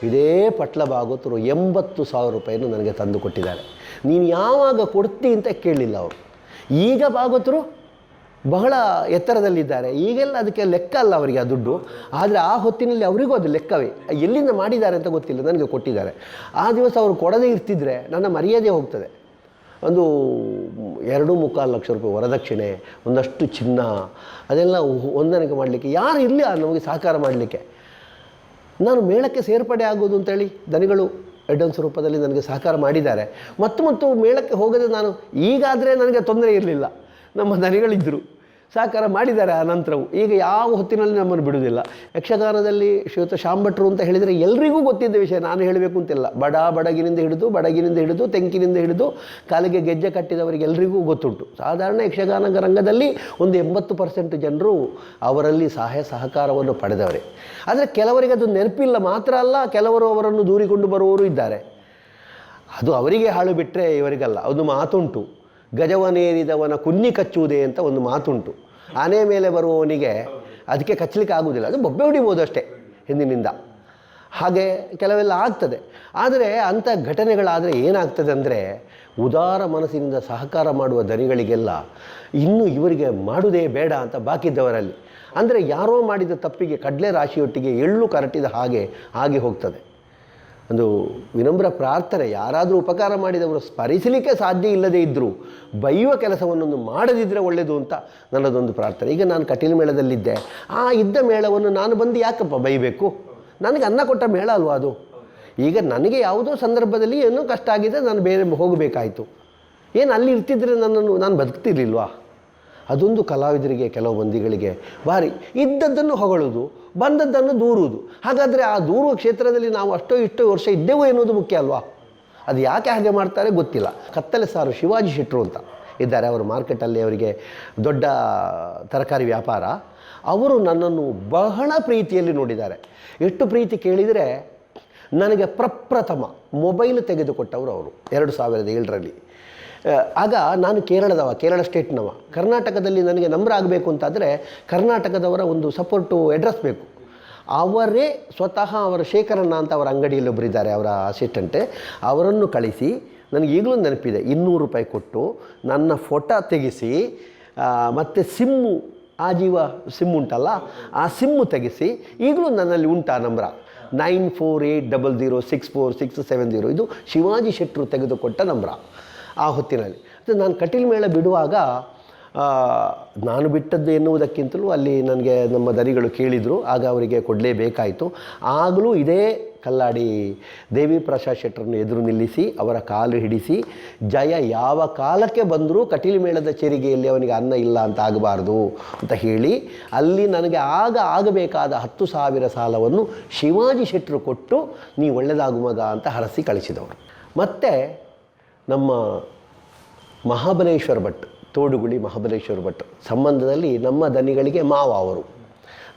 S1: ಇದೇ ಪಟ್ಲ ಭಾಗವತರು 80,000 ರೂಪಾಯಿಯನ್ನು ನನಗೆ ತಂದು ಕೊಟ್ಟಿದ್ದಾರೆ. ನೀನು ಯಾವಾಗ ಕೊಡ್ತಿ ಅಂತ ಕೇಳಲಿಲ್ಲ ಅವರು. ಈಗ ಭಾಗವತರು ಬಹಳ ಎತ್ತರದಲ್ಲಿದ್ದಾರೆ, ಈಗೆಲ್ಲ ಅದಕ್ಕೆ ಲೆಕ್ಕ ಅಲ್ಲ ಅವರಿಗೆ ಆ ದುಡ್ಡು. ಆದರೆ ಆ ಹೊತ್ತಿನಲ್ಲಿ ಅವರಿಗೂ ಅದು ಲೆಕ್ಕವೇ. ಎಲ್ಲಿಂದ ಮಾಡಿದ್ದಾರೆ ಅಂತ ಗೊತ್ತಿಲ್ಲ, ನನಗೆ ಕೊಟ್ಟಿದ್ದಾರೆ. ಆ ದಿವಸ ಅವರು ಕೊಡದೇ ಇರ್ತಿದ್ರೆ ನನ್ನ ಮರ್ಯಾದೆ ಹೋಗ್ತದೆ. ಒಂದು 2-3 ಲಕ್ಷ ರೂಪಾಯಿ ವರದಕ್ಷಿಣೆ, ಒಂದಷ್ಟು ಚಿನ್ನ, ಅದೆಲ್ಲ ಹೊಂದಾಣಿಕೆ ಮಾಡಲಿಕ್ಕೆ ಯಾರು ಇಲ್ಲ ನಮಗೆ ಸಹಕಾರ ಮಾಡಲಿಕ್ಕೆ. ನಾನು ಮೇಳಕ್ಕೆ ಸೇರ್ಪಡೆ ಆಗೋದು ಅಂತೇಳಿ ದನಿಗಳು ಅಡ್ವಾನ್ಸ್ ರೂಪದಲ್ಲಿ ನನಗೆ ಸಹಕಾರ ಮಾಡಿದ್ದಾರೆ. ಮತ್ತು ಮೇಳಕ್ಕೆ ಹೋಗದೆ ನಾನು ಈಗಾದರೆ ನನಗೆ ತೊಂದರೆ ಇರಲಿಲ್ಲ. ನಮ್ಮ ದನಿಗಳಿದ್ದರು, ಸಹಕಾರ ಮಾಡಿದ್ದಾರೆ. ಆ ನಂತರವು ಈಗ ಯಾವ ಹೊತ್ತಿನಲ್ಲಿ ನಮ್ಮನ್ನು ಬಿಡುವುದಿಲ್ಲ. ಯಕ್ಷಗಾನದಲ್ಲಿ ಶ್ರೀಯುತ ಶಾಂಭಟ್ರು ಅಂತ ಹೇಳಿದರೆ ಎಲ್ರಿಗೂ ಗೊತ್ತಿದ್ದ ವಿಷಯ, ನಾನು ಹೇಳಬೇಕು ಅಂತಿಲ್ಲ. ಬಡಗಿನಿಂದ ಹಿಡಿದು ತೆಂಕಿನಿಂದ ಹಿಡಿದು ಕಾಲಿಗೆ ಗೆಜ್ಜೆ ಕಟ್ಟಿದವರಿಗೆ ಎಲ್ರಿಗೂ ಗೊತ್ತುಂಟು. ಸಾಧಾರಣ ಯಕ್ಷಗಾನ ರಂಗದಲ್ಲಿ ಒಂದು 80% ಜನರು ಅವರಲ್ಲಿ ಸಹಾಯ ಸಹಕಾರವನ್ನು ಪಡೆದವರೇ. ಆದರೆ ಕೆಲವರಿಗೆ ಅದು ನೆನಪಿಲ್ಲ ಮಾತ್ರ ಅಲ್ಲ, ಕೆಲವರು ಅವರನ್ನು ದೂರಿಕೊಂಡು ಬರುವವರು ಇದ್ದಾರೆ. ಅದು ಅವರಿಗೆ ಹಾಳು ಬಿಟ್ಟರೆ ಇವರಿಗಲ್ಲ. ಒಂದು ಮಾತುಂಟು, ಗಜವನೇರಿದವನ ಕುನ್ನಿ ಕಚ್ಚುವುದೇ ಅಂತ ಒಂದು ಮಾತುಂಟು. ಆನೆ ಮೇಲೆ ಬರುವವನಿಗೆ ಅದಕ್ಕೆ ಕಚ್ಚಲಿಕ್ಕೆ ಆಗುವುದಿಲ್ಲ, ಅದು ಬೊಬ್ಬೆ ಹೊಡಿಬೋದು ಅಷ್ಟೇ ಹಿಂದಿನಿಂದ. ಹಾಗೆ ಕೆಲವೆಲ್ಲ ಆಗ್ತದೆ. ಆದರೆ ಅಂಥ ಘಟನೆಗಳಾದರೆ ಏನಾಗ್ತದೆ ಅಂದರೆ, ಉದಾರ ಮನಸ್ಸಿನಿಂದ ಸಹಕಾರ ಮಾಡುವ ದನಿಗಳಿಗೆಲ್ಲ ಇನ್ನೂ ಇವರಿಗೆ ಮಾಡುವುದೇ ಬೇಡ ಅಂತ ಬಾಕಿದ್ದವರಲ್ಲಿ, ಅಂದರೆ ಯಾರೋ ಮಾಡಿದ ತಪ್ಪಿಗೆ ಕಡಲೆ ರಾಶಿಯೊಟ್ಟಿಗೆ ಎಳ್ಳು ಕರಟಿದ ಹಾಗೆ ಹೋಗ್ತದೆ. ಒಂದು ವಿನಮ್ರ ಪ್ರಾರ್ಥನೆ, ಯಾರಾದರೂ ಉಪಕಾರ ಮಾಡಿದವರು ಸ್ಮರಿಸಲಿಕ್ಕೆ ಸಾಧ್ಯ ಇಲ್ಲದೇ ಇದ್ದರೂ ಬೈಯುವ ಕೆಲಸವನ್ನೊಂದು ಮಾಡದಿದ್ದರೆ ಒಳ್ಳೆಯದು ಅಂತ ನನ್ನದೊಂದು ಪ್ರಾರ್ಥನೆ. ಈಗ ನಾನು ಕಟೀಲು ಮೇಳದಲ್ಲಿದ್ದೆ, ಆ ಇದ್ದ ಮೇಳವನ್ನು ನಾನು ಬಂದು ಯಾಕಪ್ಪ ಬೈಬೇಕು? ನನಗೆ ಅನ್ನ ಕೊಟ್ಟ ಮೇಳ ಅಲ್ವಾ ಅದು. ಈಗ ನನಗೆ ಯಾವುದೋ ಸಂದರ್ಭದಲ್ಲಿ ಏನೋ ಕಷ್ಟ ಆಗಿದೆ, ನಾನು ಬೇರೆ ಹೋಗಬೇಕಾಯಿತು. ಏನು ಅಲ್ಲಿ ಇರ್ತಿದ್ರೆ ನಾನು ಬದುಕ್ತಿರ್ಲಿಲ್ವಾ? ಅದೊಂದು ಕಲಾವಿದರಿಗೆ, ಕೆಲವು ಮಂದಿಗಳಿಗೆ ಭಾರಿ ಇದ್ದದ್ದನ್ನು ಹೊಗಳೋದು, ಬಂದದ್ದನ್ನು ದೂರುವುದು. ಹಾಗಾದರೆ ಆ ದೂರುವ ಕ್ಷೇತ್ರದಲ್ಲಿ ನಾವು ಇಷ್ಟೋ ವರ್ಷ ಇದ್ದೇವೋ ಎನ್ನುವುದು ಮುಖ್ಯ ಅಲ್ವಾ? ಅದು ಯಾಕೆ ಹಾಗೆ ಮಾಡ್ತಾರೆ ಗೊತ್ತಿಲ್ಲ. ಕತ್ತಲೆ ಸಾರು ಶಿವಾಜಿ ಶೆಟ್ಟರು ಅಂತ ಇದ್ದಾರೆ, ಅವರು ಮಾರ್ಕೆಟಲ್ಲಿ ಅವರಿಗೆ ದೊಡ್ಡ ತರಕಾರಿ ವ್ಯಾಪಾರ. ಅವರು ನನ್ನನ್ನು ಬಹಳ ಪ್ರೀತಿಯಲ್ಲಿ ನೋಡಿದ್ದಾರೆ. ಎಷ್ಟು ಪ್ರೀತಿ ಕೇಳಿದರೆ, ನನಗೆ ಪ್ರಪ್ರಥಮ ಮೊಬೈಲ್ ತೆಗೆದುಕೊಟ್ಟವರು ಅವರು 2007ರಲ್ಲಿ. ಆಗ ನಾನು ಕೇರಳ ಸ್ಟೇಟ್ನವ. ಕರ್ನಾಟಕದಲ್ಲಿ ನನಗೆ ನಂಬರ್ ಆಗಬೇಕು ಅಂತಾದರೆ ಕರ್ನಾಟಕದವರ ಒಂದು ಸಪೋರ್ಟು ಅಡ್ರೆಸ್ ಬೇಕು. ಅವರೇ ಸ್ವತಃ ಅವರ ಶೇಖರಣ್ಣ ಅಂತ ಅವರ ಅಂಗಡಿಯಲ್ಲಿ ಒಬ್ಬರಿದ್ದಾರೆ, ಅವರ ಅಸಿಸ್ಟೆಂಟೇ, ಅವರನ್ನು ಕಳಿಸಿ, ನನಗೆ ಈಗಲೂ ನೆನಪಿದೆ, 200 ರೂಪಾಯಿ ಕೊಟ್ಟು ನನ್ನ ಫೋಟೋ ತೆಗೆಸಿ, ಮತ್ತು ಸಿಮ್ಮು, ಆಜೀವ ಸಿಮ್ಮು ಉಂಟಲ್ಲ, ಆ ಸಿಮ್ಮು ತೆಗೆಸಿ, ಈಗಲೂ ನನ್ನಲ್ಲಿ ಉಂಟು ಆ ನಂಬರ 9480064670. ಇದು ಶಿವಾಜಿ ಶೆಟ್ಟರು ತೆಗೆದುಕೊಟ್ಟ ನಂಬರ ಆ ಹೊತ್ತಿನಲ್ಲಿ. ನಾನು ಕಟೀಲು ಮೇಳ ಬಿಡುವಾಗ, ನಾನು ಬಿಟ್ಟದ್ದು ಎನ್ನುವುದಕ್ಕಿಂತಲೂ ಅಲ್ಲಿ ನನಗೆ ನಮ್ಮ ದನಿಗಳು ಕೇಳಿದರು, ಆಗ ಅವರಿಗೆ ಕೊಡಲೇಬೇಕಾಯಿತು. ಆಗಲೂ ಇದೇ ಕಲ್ಲಾಡಿ ದೇವಿ ಪ್ರಸಾದ್ ಶೆಟ್ಟರನ್ನು ಎದುರು ನಿಲ್ಲಿಸಿ ಅವರ ಕಾಲು ಹಿಡಿಸಿ, ಜಯ ಯಾವ ಕಾಲಕ್ಕೆ ಬಂದರೂ ಕಟೀಲು ಮೇಳದ ಚೆರಿಗೆಯಲ್ಲಿ ಅವನಿಗೆ ಅನ್ನ ಇಲ್ಲ ಅಂತ ಆಗಬಾರ್ದು ಅಂತ ಹೇಳಿ, ಅಲ್ಲಿ ನನಗೆ ಆಗಬೇಕಾದ 10,000 ಸಾಲವನ್ನು ಶಿವಾಜಿ ಶೆಟ್ಟರು ಕೊಟ್ಟು ನೀ ಒಳ್ಳೆಯದಾಗು ಮಗ ಅಂತ ಹರಸಿ ಕಳಿಸಿದವರು. ಮತ್ತು ನಮ್ಮ ಮಹಾಬಲೇಶ್ವರ ಭಟ್, ತೋಡುಗುಳಿ ಮಹಾಬಲೇಶ್ವರ ಭಟ್ ಸಂಬಂಧದಲ್ಲಿ ನಮ್ಮ ದನಿಗಳಿಗೆ ಮಾವ ಅವರು.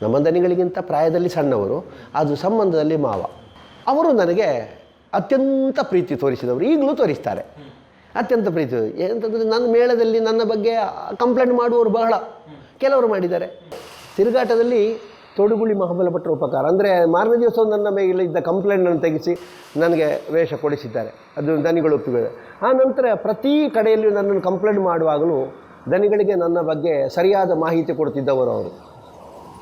S1: ನಮ್ಮ ದನಿಗಳಿಗಿಂತ ಪ್ರಾಯದಲ್ಲಿ ಸಣ್ಣವರು, ಅದು ಸಂಬಂಧದಲ್ಲಿ ಮಾವ. ಅವರು ನನಗೆ ಅತ್ಯಂತ ಪ್ರೀತಿ ತೋರಿಸಿದವರು, ಈಗಲೂ ತೋರಿಸ್ತಾರೆ. ಅತ್ಯಂತ ಪ್ರೀತಿ. ಏನಂತಂದರೆ ನನ್ನ ಮೇಳದಲ್ಲಿ ನನ್ನ ಬಗ್ಗೆ ಕಂಪ್ಲೇಂಟ್ ಮಾಡುವವರು ಬಹಳ. ಕೆಲವರು ಮಾಡಿದ್ದಾರೆ. ತಿರುಗಾಟದಲ್ಲಿ ತೊಡುಗುಳಿ ಮಹಾಬಲಭಟ್ಟರ ಉಪಕಾರ ಅಂದರೆ ಮಾರನೇ ದಿವಸ ನನ್ನ ಮೇಲೆ ಇದ್ದ ಕಂಪ್ಲೇಂಟನ್ನು ತೆಗೆಸಿ ನನಗೆ ವೇಷ ಕೊಡಿಸಿದ್ದಾರೆ. ಅದು ದನಿಗಳು ಒಪ್ಪಿದ್ದಾರೆ. ಆ ನಂತರ ಪ್ರತಿ ಕಡೆಯಲ್ಲಿಯೂ ನನ್ನನ್ನು ಕಂಪ್ಲೇಂಟ್ ಮಾಡುವಾಗಲೂ ದನಿಗಳಿಗೆ ನನ್ನ ಬಗ್ಗೆ ಸರಿಯಾದ ಮಾಹಿತಿ ಕೊಡ್ತಿದ್ದವರು ಅವರು.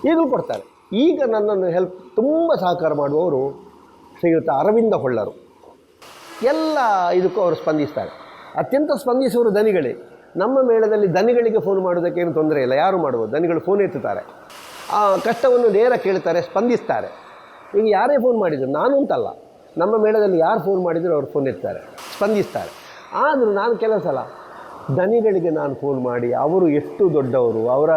S1: ಈಗಲೂ ಕೊಡ್ತಾರೆ. ಈಗ ನನ್ನನ್ನು ತುಂಬ ಸಹಕಾರ ಮಾಡುವವರು ಶ್ರೀಯುತ ಅರವಿಂದ ಹೊಳ್ಳರು. ಎಲ್ಲ ಇದಕ್ಕೂ ಅವರು ಸ್ಪಂದಿಸ್ತಾರೆ. ಅತ್ಯಂತ ಸ್ಪಂದಿಸುವರು ದನಿಗಳೇ. ನಮ್ಮ ಮೇಳದಲ್ಲಿ ದನಿಗಳಿಗೆ ಫೋನ್ ಮಾಡೋದಕ್ಕೆ ಏನು ತೊಂದರೆ ಇಲ್ಲ, ಯಾರು ಮಾಡ್ಬೋದು. ದನಿಗಳು ಫೋನ್ ಎತ್ತುತ್ತಾರೆ, ಆ ಕಷ್ಟವನ್ನು ನೇರ ಕೇಳ್ತಾರೆ, ಸ್ಪಂದಿಸ್ತಾರೆ. ಈಗ ಯಾರೇ ಫೋನ್ ಮಾಡಿದರು, ನಾನು ಅಂತಲ್ಲ, ನಮ್ಮ ಮೇಳದಲ್ಲಿ ಯಾರು ಫೋನ್ ಮಾಡಿದರೂ ಅವ್ರು ಫೋನ್ ಎತ್ತಾರೆ, ಸ್ಪಂದಿಸ್ತಾರೆ. ಆದರೂ ನಾನು ಕೆಲವು ಸಲ ದನಿಗಳಿಗೆ ನಾನು ಫೋನ್ ಮಾಡಿ ಅವರು ಎಷ್ಟು ದೊಡ್ಡವರು, ಅವರ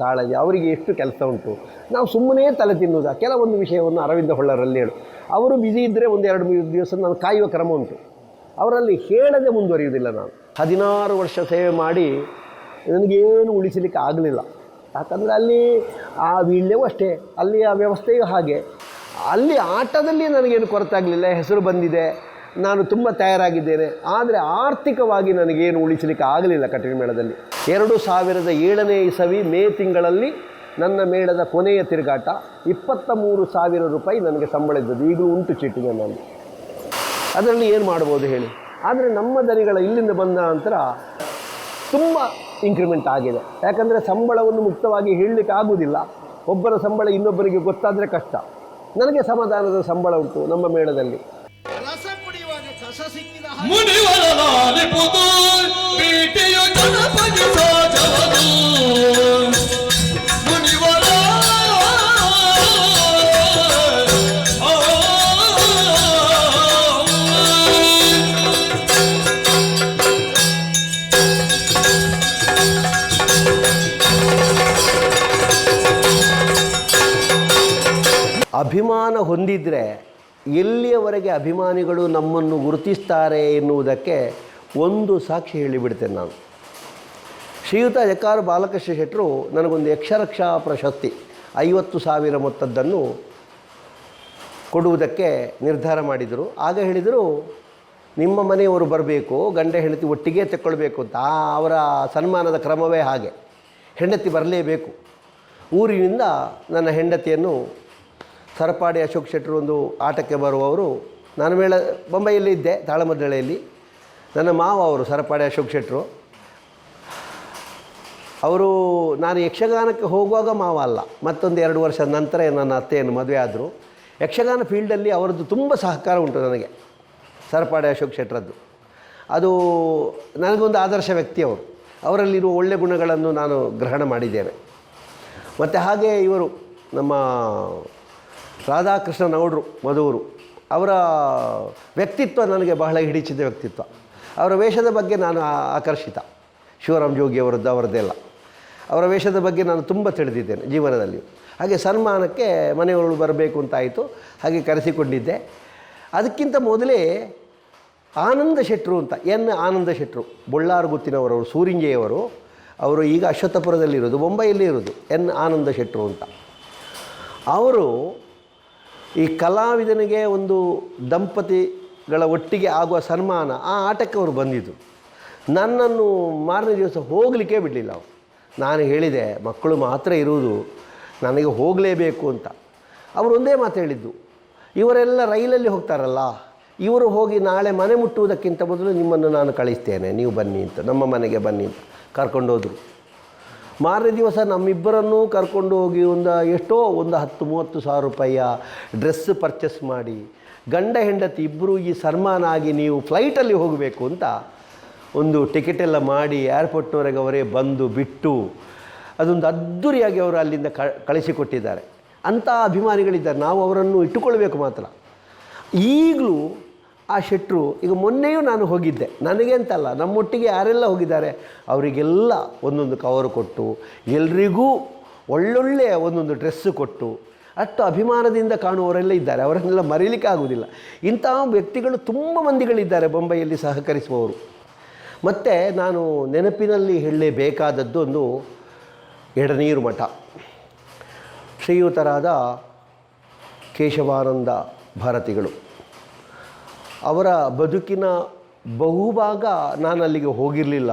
S1: ಕಾಳಜಿ, ಅವರಿಗೆ ಎಷ್ಟು ಕೆಲಸ ಉಂಟು, ನಾವು ಸುಮ್ಮನೆ ತಲೆ ತಿನ್ನುವುದ. ಕೆಲವೊಂದು ವಿಷಯವನ್ನು ಅರವಿಂದ ಹೊಳ್ಳರಲ್ಲಿ ಹೇಳು. ಅವರು ಬ್ಯುಸಿ ಇದ್ದರೆ 1-2-3 ದಿವಸ ನಾನು ಕಾಯುವ ಕ್ರಮ ಉಂಟು. ಅವರಲ್ಲಿ ಹೇಳದೆ ಮುಂದುವರಿಯುವುದಿಲ್ಲ. ನಾನು 16 ವರ್ಷ ಸೇವೆ ಮಾಡಿ ನನಗೇನು ಉಳಿಸಲಿಕ್ಕೆ ಆಗಲಿಲ್ಲ. ಯಾಕಂದರೆ ಅಲ್ಲಿ ಆ ವೀಳ್ಯವೂ ಅಷ್ಟೇ, ಅಲ್ಲಿಯ ವ್ಯವಸ್ಥೆಯೂ ಹಾಗೆ. ಅಲ್ಲಿ ಆಟದಲ್ಲಿ ನನಗೇನು ಕೊರತೆ ಆಗಲಿಲ್ಲ, ಹೆಸರು ಬಂದಿದೆ, ನಾನು ತುಂಬ ತಯಾರಾಗಿದ್ದೇನೆ. ಆದರೆ ಆರ್ಥಿಕವಾಗಿ ನನಗೇನು ಉಳಿಸಲಿಕ್ಕೆ ಆಗಲಿಲ್ಲ ಕಟೀಲು ಮೇಳದಲ್ಲಿ. 2007ನೇ ಇಸವಿ ಮೇ ತಿಂಗಳಲ್ಲಿ ನನ್ನ ಮೇಳದ ಕೊನೆಯ ತಿರುಗಾಟ 23,000 ರೂಪಾಯಿ ನನಗೆ ಸಂಬಳ ಇದ್ದದ್ದು. ಈಗಲೂ ಉಂಟು ಚೀಟಿಗೆ ನಾನು. ಅದರಲ್ಲಿ ಏನು ಮಾಡ್ಬೋದು ಹೇಳಿ. ಆದರೆ ನಮ್ಮ ದನಿಗಳ ಇಲ್ಲಿಂದ ಬಂದ ನಂತರ ತುಂಬ ಇಂಕ್ರಿಮೆಂಟ್ ಆಗಿದೆ. ಯಾಕಂದರೆ ಸಂಬಳವನ್ನು ಮುಕ್ತವಾಗಿ ಹೇಳಲಿಕ್ಕೆ ಆಗುವುದಿಲ್ಲ. ಒಬ್ಬರ ಸಂಬಳ ಇನ್ನೊಬ್ಬರಿಗೆ ಗೊತ್ತಾದರೆ ಕಷ್ಟ. ನನಗೆ ಸಮಾಧಾನದ ಸಂಬಳ ಉಂಟು ನಮ್ಮ ಮೇಳದಲ್ಲಿ.
S2: ರಸ ಕುಡಿಯುವಾಗ ಕಸ ಸಿಕ್ಕಿದ
S3: ಮುನಿವರನಾಲಿಪುದು ಪೀಠೆಯು ಗಣಪತಿ ಸಾಜವನು ಮುನಿವರ
S1: ಅಭಿಮಾನ ಹೊಂದಿದರೆ ಎಲ್ಲಿಯವರೆಗೆ ಅಭಿಮಾನಿಗಳು ನಮ್ಮನ್ನು ಗುರುತಿಸ್ತಾರೆ ಎನ್ನುವುದಕ್ಕೆ ಒಂದು ಸಾಕ್ಷಿ ಹೇಳಿಬಿಡ್ತೇನೆ ನಾನು. ಶ್ರೀಯುತ ಜಕಾರ ಬಾಲಕೃಷ್ಣ ಶೆಟ್ಟರು ನನಗೊಂದು ಯಕ್ಷರಕ್ಷಾ ಪ್ರಶಸ್ತಿ 50,000 ಮೊತ್ತದ್ದನ್ನು ಕೊಡುವುದಕ್ಕೆ ನಿರ್ಧಾರ ಮಾಡಿದರು. ಆಗ ಹೇಳಿದರು, ನಿಮ್ಮ ಮನೆಯವರು ಬರಬೇಕು, ಗಂಡ ಹೆಂಡತಿ ಒಟ್ಟಿಗೆ ತಗೊಳ್ಬೇಕು ಅಂತ. ಅವರ ಸನ್ಮಾನದ ಕ್ರಮವೇ ಹಾಗೆ, ಹೆಂಡತಿ ಬರಲೇಬೇಕು. ಊರಿನಿಂದ ನನ್ನ ಹೆಂಡತಿಯನ್ನು ಸರಪಾಡಿ ಅಶೋಕ್ ಶೆಟ್ಟರು ಒಂದು ಆಟಕ್ಕೆ ಬರುವವರು. ನಾನು ಬೊಂಬೈಯಲ್ಲಿ ಇದ್ದೆ, ತಾಳಮದ್ದಳೆಯಲ್ಲಿ. ನನ್ನ ಮಾವ ಅವರು ಸರಪಾಡಿ ಅಶೋಕ್ ಶೆಟ್ಟರು. ಅವರು ನಾನು ಯಕ್ಷಗಾನಕ್ಕೆ ಹೋಗುವಾಗ ಮಾವ ಅಲ್ಲ, ಮತ್ತೊಂದು 2 ವರ್ಷದ ನಂತರ ನನ್ನ ಅತ್ತೆಯನ್ನು ಮದುವೆ ಆದರು. ಯಕ್ಷಗಾನ ಫೀಲ್ಡಲ್ಲಿ ಅವರದ್ದು ತುಂಬ ಸಹಕಾರ ಉಂಟು ನನಗೆ, ಸರಪಾಡಿ ಅಶೋಕ್ ಶೆಟ್ಟರದ್ದು. ಅದು ನನಗೊಂದು ಆದರ್ಶ ವ್ಯಕ್ತಿ ಅವರು. ಅವರಲ್ಲಿರುವ ಒಳ್ಳೆಯ ಗುಣಗಳನ್ನು ನಾನು ಗ್ರಹಣ ಮಾಡಿದ್ದೇನೆ. ಮತ್ತು ಹಾಗೆ ಇವರು ನಮ್ಮ ರಾಧಾಕೃಷ್ಣ ನೌಡ್ರು ಮಧುವರು, ಅವರ ವ್ಯಕ್ತಿತ್ವ ನನಗೆ ಬಹಳ ಹಿಡಿಸಿದ ವ್ಯಕ್ತಿತ್ವ. ಅವರ ವೇಷದ ಬಗ್ಗೆ ನಾನು ಆಕರ್ಷಿತ. ಶಿವರಾಮ್ ಜೋಗಿ ಅವರದ್ದೆಲ್ಲ ಅವರ ವೇಷದ ಬಗ್ಗೆ ನಾನು ತುಂಬ ತಿಳಿದಿದ್ದೇನೆ ಜೀವನದಲ್ಲಿ. ಹಾಗೆ ಸನ್ಮಾನಕ್ಕೆ ಮನೆಯವರು ಬರಬೇಕು ಅಂತಾಯಿತು, ಹಾಗೆ ಕರೆಸಿಕೊಂಡಿದ್ದೆ. ಅದಕ್ಕಿಂತ ಮೊದಲೇ ಆನಂದ ಶೆಟ್ಟರು ಅಂತ, ಆನಂದ ಶೆಟ್ಟರು, ಬೊಳ್ಳಾರು ಗುತ್ತಿನವರವರು, ಸೂರಿಂಜೆಯವರು. ಅವರು ಈಗ ಅಶ್ವತ್ಥಪುರದಲ್ಲಿರೋದು, ಮುಂಬೈಯಲ್ಲಿ ಇರೋದು. ಆನಂದ ಶೆಟ್ಟರು ಅಂತ. ಅವರು ಈ ಕಲಾವಿದನಿಗೆ ಒಂದು ದಂಪತಿಗಳ ಒಟ್ಟಿಗೆ ಆಗುವ ಸನ್ಮಾನ, ಆ ಆಟಕ್ಕೆ ಅವರು ಬಂದಿದ್ದರು. ನನ್ನನ್ನು ಮಾರನೇ ದಿವಸ ಹೋಗಲಿಕ್ಕೆ ಬಿಡಲಿಲ್ಲ ಅವರು. ನಾನು ಹೇಳಿದೆ, ಮಕ್ಕಳು ಮಾತ್ರ ಇರುವುದು, ನನಗೆ ಹೋಗಲೇಬೇಕು ಅಂತ. ಅವರು ಒಂದೇ ಮಾತು ಹೇಳಿದ್ದು, ಇವರೆಲ್ಲ ರೈಲಲ್ಲಿ ಹೋಗ್ತಾರಲ್ಲ, ಇವರು ಹೋಗಿ ನಾಳೆ ಮನೆ ಮುಟ್ಟುವುದಕ್ಕಿಂತ ಮೊದಲು ನಿಮ್ಮನ್ನು ನಾನು ಕಳಿಸ್ತೇನೆ, ನೀವು ಬನ್ನಿ ಅಂತ, ನಮ್ಮ ಮನೆಗೆ ಬನ್ನಿ ಅಂತ ಕರ್ಕೊಂಡೋದ್ರು. ಮಾರನೇ ದಿವಸ ನಮ್ಮಿಬ್ಬರನ್ನೂ ಕರ್ಕೊಂಡು ಹೋಗಿ ಒಂದು 10-30 ಸಾವಿರ ರೂಪಾಯಿಯ ಡ್ರೆಸ್ ಪರ್ಚೇಸ್ ಮಾಡಿ, ಗಂಡ ಹೆಂಡತಿ ಇಬ್ಬರು ಈ ಸನ್ಮಾನ ಆಗಿ ನೀವು ಫ್ಲೈಟಲ್ಲಿ ಹೋಗಬೇಕು ಅಂತ ಒಂದು ಟಿಕೆಟೆಲ್ಲ ಮಾಡಿ ಏರ್ಪೋರ್ಟ್ನವರೆಗೆ ಅವರೇ ಬಂದು ಬಿಟ್ಟು, ಅದೊಂದು ಅದ್ಧೂರಿಯಾಗಿ ಅವರು ಅಲ್ಲಿಂದ ಕಳಿಸಿಕೊಟ್ಟಿದ್ದಾರೆ. ಅಂಥ ಅಭಿಮಾನಿಗಳಿದ್ದಾರೆ. ನಾವು ಅವರನ್ನು ಇಟ್ಟುಕೊಳ್ಬೇಕು ಮಾತ್ರ. ಈಗಲೂ ಆ ಶೆಟ್ಟರು, ಈಗ ಮೊನ್ನೆಯೂ ನಾನು ಹೋಗಿದ್ದೆ, ನನಗೆ ಅಂತಲ್ಲ, ನಮ್ಮೊಟ್ಟಿಗೆ ಯಾರೆಲ್ಲ ಹೋಗಿದ್ದಾರೆ ಅವರಿಗೆಲ್ಲ ಒಂದೊಂದು ಕವರು ಕೊಟ್ಟು, ಎಲ್ರಿಗೂ ಒಳ್ಳೊಳ್ಳೆಯ ಒಂದೊಂದು ಡ್ರೆಸ್ಸು ಕೊಟ್ಟು, ಅಷ್ಟು ಅಭಿಮಾನದಿಂದ ಕಾಣುವವರೆಲ್ಲ ಇದ್ದಾರೆ. ಅವರನ್ನೆಲ್ಲ ಮರೀಲಿಕ್ಕೆ ಆಗುವುದಿಲ್ಲ. ಇಂತಹ ವ್ಯಕ್ತಿಗಳು ತುಂಬ ಮಂದಿಗಳಿದ್ದಾರೆ ಬೊಂಬೈಯಲ್ಲಿ ಸಹಕರಿಸುವವರು. ಮತ್ತು ನಾನು ನೆನಪಿನಲ್ಲಿ ಹೇಳಲೇಬೇಕಾದದ್ದು ಒಂದು ಎಡನೀರು ಮಠ. ಶ್ರೀಯುತರಾದ ಕೇಶವಾನಂದ ಭಾರತಿಗಳು, ಅವರ ಬದುಕಿನ ಬಹುಭಾಗ ನಾನು ಅಲ್ಲಿಗೆ ಹೋಗಿರಲಿಲ್ಲ.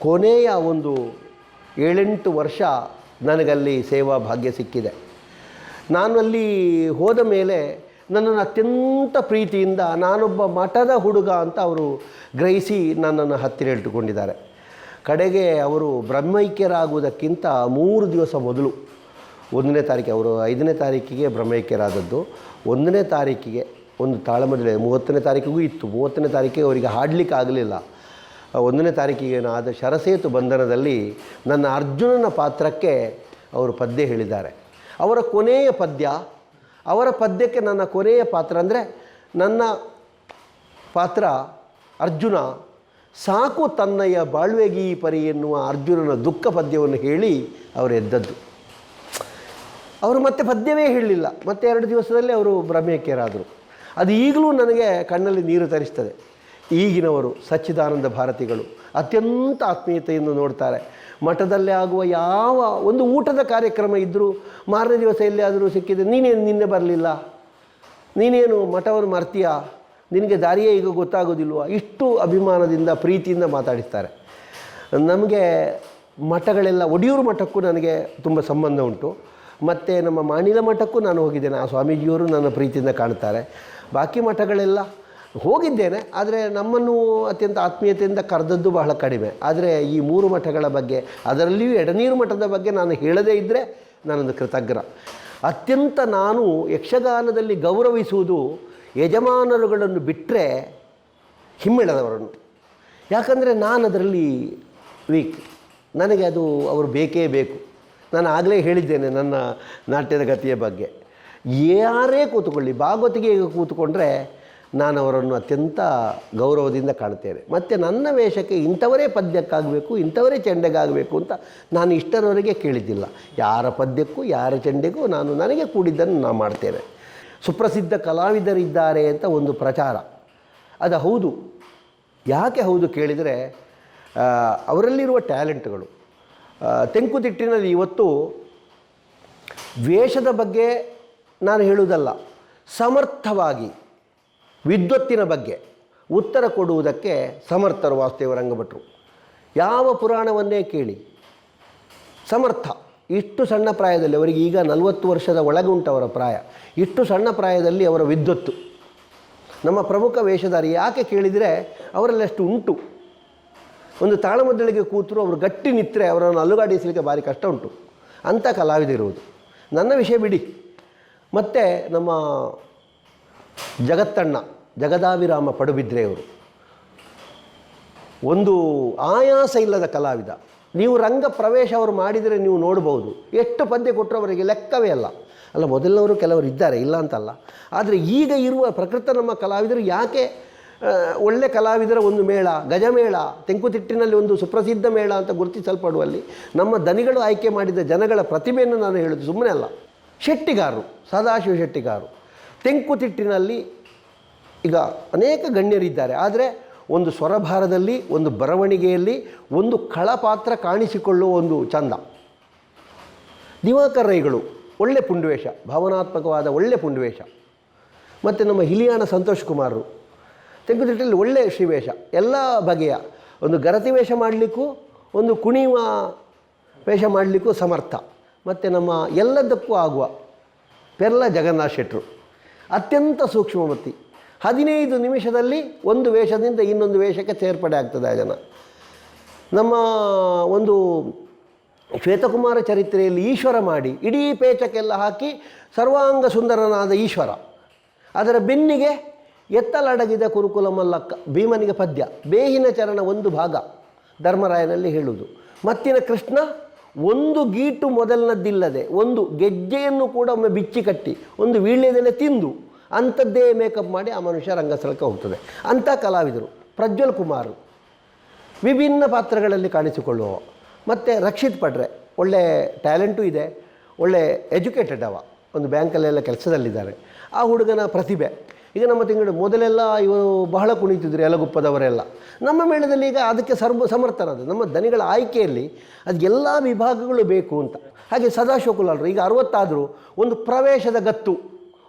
S1: ಕೊನೆಯ ಒಂದು 7-8 ವರ್ಷ ನನಗಲ್ಲಿ ಸೇವಾ ಭಾಗ್ಯ ಸಿಕ್ಕಿದೆ. ನಾನು ಅಲ್ಲಿ ಹೋದ ಮೇಲೆ ನನ್ನನ್ನು ಅತ್ಯಂತ ಪ್ರೀತಿಯಿಂದ ನಾನೊಬ್ಬ ಮಠದ ಹುಡುಗ ಅಂತ ಅವರು ಗ್ರಹಿಸಿ ನನ್ನನ್ನು ಹತ್ತಿರ ಇಟ್ಟುಕೊಂಡಿದ್ದಾರೆ. ಕಡೆಗೆ ಅವರು ಬ್ರಹ್ಮೈಕ್ಯರಾಗುವುದಕ್ಕಿಂತ 3 ದಿವಸ ಮೊದಲು 1ನೇ ತಾರೀಕು, ಅವರು 5ನೇ ತಾರೀಕಿಗೆ ಬ್ರಹ್ಮೈಕ್ಯರಾದದ್ದು. 1ನೇ ತಾರೀಕಿಗೆ ಒಂದು ತಾಳಮದ್ದಳೆ 30ನೇ ತಾರೀಕಿಗೂ ಇತ್ತು. 30ನೇ ತಾರೀಕಿಗೆ ಅವರಿಗೆ ಹಾಡಲಿಕ್ಕೆ ಆಗಲಿಲ್ಲ. 1ನೇ ತಾರೀಕಿಗೆ ಆದ ಶರಸೇತು ಬಂಧನದಲ್ಲಿ ನನ್ನ ಅರ್ಜುನನ ಪಾತ್ರಕ್ಕೆ ಅವರು ಪದ್ಯ ಹೇಳಿದ್ದಾರೆ. ಅವರ ಕೊನೆಯ ಪದ್ಯ, ಅವರ ಪದ್ಯಕ್ಕೆ ನನ್ನ ಕೊನೆಯ ಪಾತ್ರ ಅಂದರೆ ನನ್ನ ಪಾತ್ರ ಅರ್ಜುನ ಸಾಕು ತನ್ನಯ್ಯ ಬಾಳ್ವೆಗೀ ಪರಿ ಎನ್ನುವ ಅರ್ಜುನನ ದುಃಖ ಪದ್ಯವನ್ನು ಹೇಳಿ ಅವರು ಎದ್ದದ್ದು. ಅವರು ಮತ್ತೆ ಪದ್ಯವೇ ಹೇಳಲಿಲ್ಲ. ಮತ್ತೆ 2 ದಿವಸದಲ್ಲಿ ಅವರು ಬ್ರಹ್ಮೈಕ್ಯರಾದರು. ಅದು ಈಗಲೂ ನನಗೆ ಕಣ್ಣಲ್ಲಿ ನೀರು ತರಿಸ್ತದೆ. ಈಗಿನವರು ಸಚ್ಚಿದಾನಂದ ಭಾರತಿಗಳು ಅತ್ಯಂತ ಆತ್ಮೀಯತೆಯನ್ನು ನೋಡ್ತಾರೆ. ಮಠದಲ್ಲೇ ಆಗುವ ಯಾವ ಒಂದು ಊಟದ ಕಾರ್ಯಕ್ರಮ ಇದ್ದರೂ ಮಾರನೇ ದಿವಸ ಎಲ್ಲಿಯಾದರೂ ಸಿಕ್ಕಿದೆ, ನೀನೇನು ನಿನ್ನೆ ಬರಲಿಲ್ಲ, ನೀನೇನು ಮಠವನ್ನು ಮರ್ತೀಯಾ, ನಿನಗೆ ದಾರಿಯೇ ಈಗ ಗೊತ್ತಾಗೋದಿಲ್ವ, ಇಷ್ಟು ಅಭಿಮಾನದಿಂದ ಪ್ರೀತಿಯಿಂದ ಮಾತಾಡಿಸ್ತಾರೆ. ನಮಗೆ ಮಠಗಳೆಲ್ಲ, ಒಡಿಯೂರು ಮಠಕ್ಕೂ ನನಗೆ ತುಂಬ ಸಂಬಂಧ ಉಂಟು. ಮತ್ತು ನಮ್ಮ ಮಾಣಿಲ ಮಠಕ್ಕೂ ನಾನು ಹೋಗಿದ್ದೇನೆ. ಆ ಸ್ವಾಮೀಜಿಯವರು ನನ್ನ ಪ್ರೀತಿಯಿಂದ ಕಾಣ್ತಾರೆ. ಬಾಕಿ ಮಠಗಳೆಲ್ಲ ಹೋಗಿದ್ದೇನೆ, ಆದರೆ ನಮ್ಮನ್ನು ಅತ್ಯಂತ ಆತ್ಮೀಯತೆಯಿಂದ ಕರೆದದ್ದು ಬಹಳ ಕಡಿಮೆ. ಆದರೆ ಈ 3 ಮಠಗಳ ಬಗ್ಗೆ, ಅದರಲ್ಲಿಯೂ ಎಡನೀರು ಮಠದ ಬಗ್ಗೆ ನಾನು ಹೇಳದೇ ಇದ್ದರೆ ನಾನೊಂದು ಕೃತಜ್ಞ. ಅತ್ಯಂತ ನಾನು ಯಕ್ಷಗಾನದಲ್ಲಿ ಗೌರವಿಸುವುದು ಯಜಮಾನರುಗಳನ್ನು ಬಿಟ್ಟರೆ ಹಿಮ್ಮೆಳದವರನ್ನು. ಯಾಕಂದರೆ ನಾನು ಅದರಲ್ಲಿ ವೀಕ್, ನನಗೆ ಅದು ಅವರು ಬೇಕೇ ಬೇಕು. ನಾನು ಆಗಲೇ ಹೇಳಿದ್ದೇನೆ ನನ್ನ ನಾಟ್ಯದ ಗತಿಯ ಬಗ್ಗೆ. ಯಾರೇ ಕೂತ್ಕೊಳ್ಳಿ, ಭಾಗವತಿಗೆ ಈಗ ಕೂತ್ಕೊಂಡ್ರೆ ನಾನು ಅವರನ್ನು ಅತ್ಯಂತ ಗೌರವದಿಂದ ಕಾಣ್ತೇನೆ. ಮತ್ತು ನನ್ನ ವೇಷಕ್ಕೆ ಇಂಥವರೇ ಪದ್ಯಕ್ಕಾಗಬೇಕು, ಇಂಥವರೇ ಚೆಂಡೆಗಾಗಬೇಕು ಅಂತ ನಾನು ಇಷ್ಟರವರೆಗೆ ಕೇಳಿದ್ದಿಲ್ಲ. ಯಾರ ಪದ್ಯಕ್ಕೂ ಯಾರ ಚೆಂಡೆಗೂ ನಾನು ನನಗೆ ಕೂಡಿದ್ದನ್ನು ನಾನು ಮಾಡ್ತೇನೆ. ಸುಪ್ರಸಿದ್ಧ ಕಲಾವಿದರಿದ್ದಾರೆ ಅಂತ ಒಂದು ಪ್ರಚಾರ, ಅದು ಹೌದು. ಯಾಕೆ ಹೌದು ಕೇಳಿದರೆ, ಅವರಲ್ಲಿರುವ ಟ್ಯಾಲೆಂಟ್ಗಳು. ತೆಂಕುತಿಟ್ಟಿನಲ್ಲಿ ಇವತ್ತು ವೇಷದ ಬಗ್ಗೆ ನಾನು ಹೇಳುವುದಲ್ಲ, ಸಮರ್ಥವಾಗಿ ವಿದ್ವತ್ತಿನ ಬಗ್ಗೆ ಉತ್ತರ ಕೊಡುವುದಕ್ಕೆ ಸಮರ್ಥರು ವಾಸುದೇವ ರಂಗಭಟ್ರು. ಯಾವ ಪುರಾಣವನ್ನೇ ಕೇಳಿ ಸಮರ್ಥ. ಇಷ್ಟು ಸಣ್ಣ ಪ್ರಾಯದಲ್ಲಿ, ಅವರಿಗೆ ಈಗ 40 ವರ್ಷದ ಒಳಗುಂಟು ಅವರ ಪ್ರಾಯ. ಇಷ್ಟು ಸಣ್ಣ ಪ್ರಾಯದಲ್ಲಿ ಅವರ ವಿದ್ವತ್ತು. ನಮ್ಮ ಪ್ರಮುಖ ವೇಷಧಾರಿ ಯಾಕೆ ಕೇಳಿದರೆ ಅವರಲ್ಲಿ ಅಷ್ಟು ಉಂಟು. ಒಂದು ತಾಳಮದ್ದಳೆಗೆ ಕೂತರು ಅವರು ಗಟ್ಟಿ ನಿತ್ತರೆ ಅವರನ್ನು ಅಲುಗಾಡಿಸಲಿಕ್ಕೆ ಭಾರಿ ಕಷ್ಟ ಉಂಟು. ಅಂಥ ಕಲಾವಿದಿರುವುದು. ನನ್ನ ವಿಷಯ ಬಿಡಿ. ಮತ್ತು ನಮ್ಮ ಜಗತ್ತಣ್ಣ ಜಗದಾಭಿರಾಮ ಪಡುಬಿದ್ರೆಯವರು ಒಂದು ಆಯಾಸ ಇಲ್ಲದ ಕಲಾವಿದ. ನೀವು ರಂಗ ಪ್ರವೇಶ ಅವರು ಮಾಡಿದರೆ ನೀವು ನೋಡ್ಬೋದು, ಎಷ್ಟು ಪದ್ಯ ಕೊಟ್ಟರು ಅವರಿಗೆ ಲೆಕ್ಕವೇ ಅಲ್ಲ. ಮೊದಲಿನವರು ಕೆಲವರು ಇದ್ದಾರೆ, ಇಲ್ಲ ಅಂತಲ್ಲ. ಆದರೆ ಈಗ ಇರುವ ಪ್ರಕೃತ ನಮ್ಮ ಕಲಾವಿದರು ಯಾಕೆ ಒಳ್ಳೆ ಕಲಾವಿದರ ಒಂದು ಮೇಳ, ಗಜಮೇಳ, ತೆಂಕುತಿಟ್ಟಿನಲ್ಲಿ ಒಂದು ಸುಪ್ರಸಿದ್ಧ ಮೇಳ ಅಂತ ಗುರುತಿಸಲ್ಪಡುವಲ್ಲಿ ನಮ್ಮ ದನಿಗಳು ಆಯ್ಕೆ ಮಾಡಿದ ಜನಗಳ ಪ್ರತಿಭೆಯನ್ನು ನಾನು ಹೇಳೋದು ಸುಮ್ಮನೆ ಅಲ್ಲ. ಶೆಟ್ಟಿಗಾರರು, ಸದಾಶಿವ ಶೆಟ್ಟಿಗಾರರು ತೆಂಕುತಿಟ್ಟಿನಲ್ಲಿ ಈಗ ಅನೇಕ ಗಣ್ಯರಿದ್ದಾರೆ. ಆದರೆ ಒಂದು ಸ್ವರಭಾರದಲ್ಲಿ, ಒಂದು ಬರವಣಿಗೆಯಲ್ಲಿ ಒಂದು ಖಳಪಾತ್ರ ಕಾಣಿಸಿಕೊಳ್ಳುವ ಒಂದು ಚಂದ. ದಿವಾಕರ್ ರೈಗಳು ಒಳ್ಳೆ ಪುಂಡುವೇಷ, ಭಾವನಾತ್ಮಕವಾದ ಒಳ್ಳೆ ಪುಂಡುವೇಷ. ಮತ್ತು ನಮ್ಮ ಹಿಲಿಯಾಣ ಸಂತೋಷ್ ಕುಮಾರರು ತೆಂಕುತಿಟ್ಟಲ್ಲಿ ಒಳ್ಳೆ ಶ್ರೀವೇಷ, ಎಲ್ಲ ಬಗೆಯ ಒಂದು ಗರತಿ ವೇಷ ಮಾಡಲಿಕ್ಕೂ ಒಂದು ಕುಣಿಯುವ ವೇಷ ಮಾಡಲಿಕ್ಕೂ ಸಮರ್ಥ. ಮತ್ತು ನಮ್ಮ ಎಲ್ಲದಕ್ಕೂ ಆಗುವ ಪೆರ್ಲ ಜಗನ್ನಾಥ ಶೆಟ್ಟರು ಅತ್ಯಂತ ಸೂಕ್ಷ್ಮಮತಿ. 15 ನಿಮಿಷದಲ್ಲಿ ಒಂದು ವೇಷದಿಂದ ಇನ್ನೊಂದು ವೇಷಕ್ಕೆ ಸೇರ್ಪಡೆ ಆಗ್ತದೆ ಆ ಜನ. ನಮ್ಮ ಒಂದು ಶ್ವೇತಕುಮಾರ ಚರಿತ್ರೆಯಲ್ಲಿ ಈಶ್ವರ ಮಾಡಿ ಇಡೀ ಪೇಚಕ್ಕೆಲ್ಲ ಹಾಕಿ ಸರ್ವಾಂಗ ಸುಂದರನಾದ ಈಶ್ವರ, ಅದರ ಬೆನ್ನಿಗೆ ಎತ್ತಲಡಗಿದ ಕುರುಕುಲ ಮಲ್ಲಕ್ಕ, ಭೀಮನಿಗೆ ಪದ್ಯ, ಬೇಹಿನ ಚರಣ ಒಂದು ಭಾಗ ಧರ್ಮರಾಯನಲ್ಲಿ ಹೇಳುವುದು. ಮತ್ತಿನ ಕೃಷ್ಣ ಒಂದು ಗೀಟು ಮೊದಲನದ್ದಿಲ್ಲದೆ ಒಂದು ಗೆಜ್ಜೆಯನ್ನು ಕೂಡ ಒಮ್ಮೆ ಬಿಚ್ಚಿ ಕಟ್ಟಿ ಒಂದು ವೀಳ್ಯದೆಲೆ ತಿಂದು ಅಂಥದ್ದೇ ಮೇಕಪ್ ಮಾಡಿ ಆ ಮನುಷ್ಯ ರಂಗಸ್ಥಳಕ್ಕೆ ಹೋಗ್ತದೆ. ಅಂಥ ಕಲಾವಿದರು. ಪ್ರಜ್ವಲ್ ಕುಮಾರ್ ವಿಭಿನ್ನ ಪಾತ್ರಗಳಲ್ಲಿ ಕಾಣಿಸಿಕೊಳ್ಳುವ. ಮತ್ತು ರಕ್ಷಿತ್ ಪಡ್ರೆ ಒಳ್ಳೆ ಟ್ಯಾಲೆಂಟು ಇದೆ, ಒಳ್ಳೆ ಎಜುಕೇಟೆಡ್ ಅವ, ಒಂದು ಬ್ಯಾಂಕಲ್ಲೆಲ್ಲ ಕೆಲಸದಲ್ಲಿದ್ದಾರೆ. ಆ ಹುಡುಗನ ಪ್ರತಿಭೆ ಈಗ ನಮ್ಮ ತಿಂಗಳು ಮೊದಲೆಲ್ಲ ಇವರು ಬಹಳ ಕುಣಿತಿದ್ರು ಯಲಗುಪ್ಪದವರೆಲ್ಲ. ನಮ್ಮ ಮೇಳದಲ್ಲಿ ಈಗ ಅದಕ್ಕೆ ಸಮರ್ಥನಾದ ನಮ್ಮ ದನಿಗಳ ಆಯ್ಕೆಯಲ್ಲಿ ಅದು ಎಲ್ಲ ವಿಭಾಗಗಳು ಬೇಕು ಅಂತ. ಹಾಗೆ ಸದಾಶಿವಕುಲಾಲರು ಈಗ 60 ಆದರೂ ಒಂದು ಪ್ರವೇಶದ ಗತ್ತು,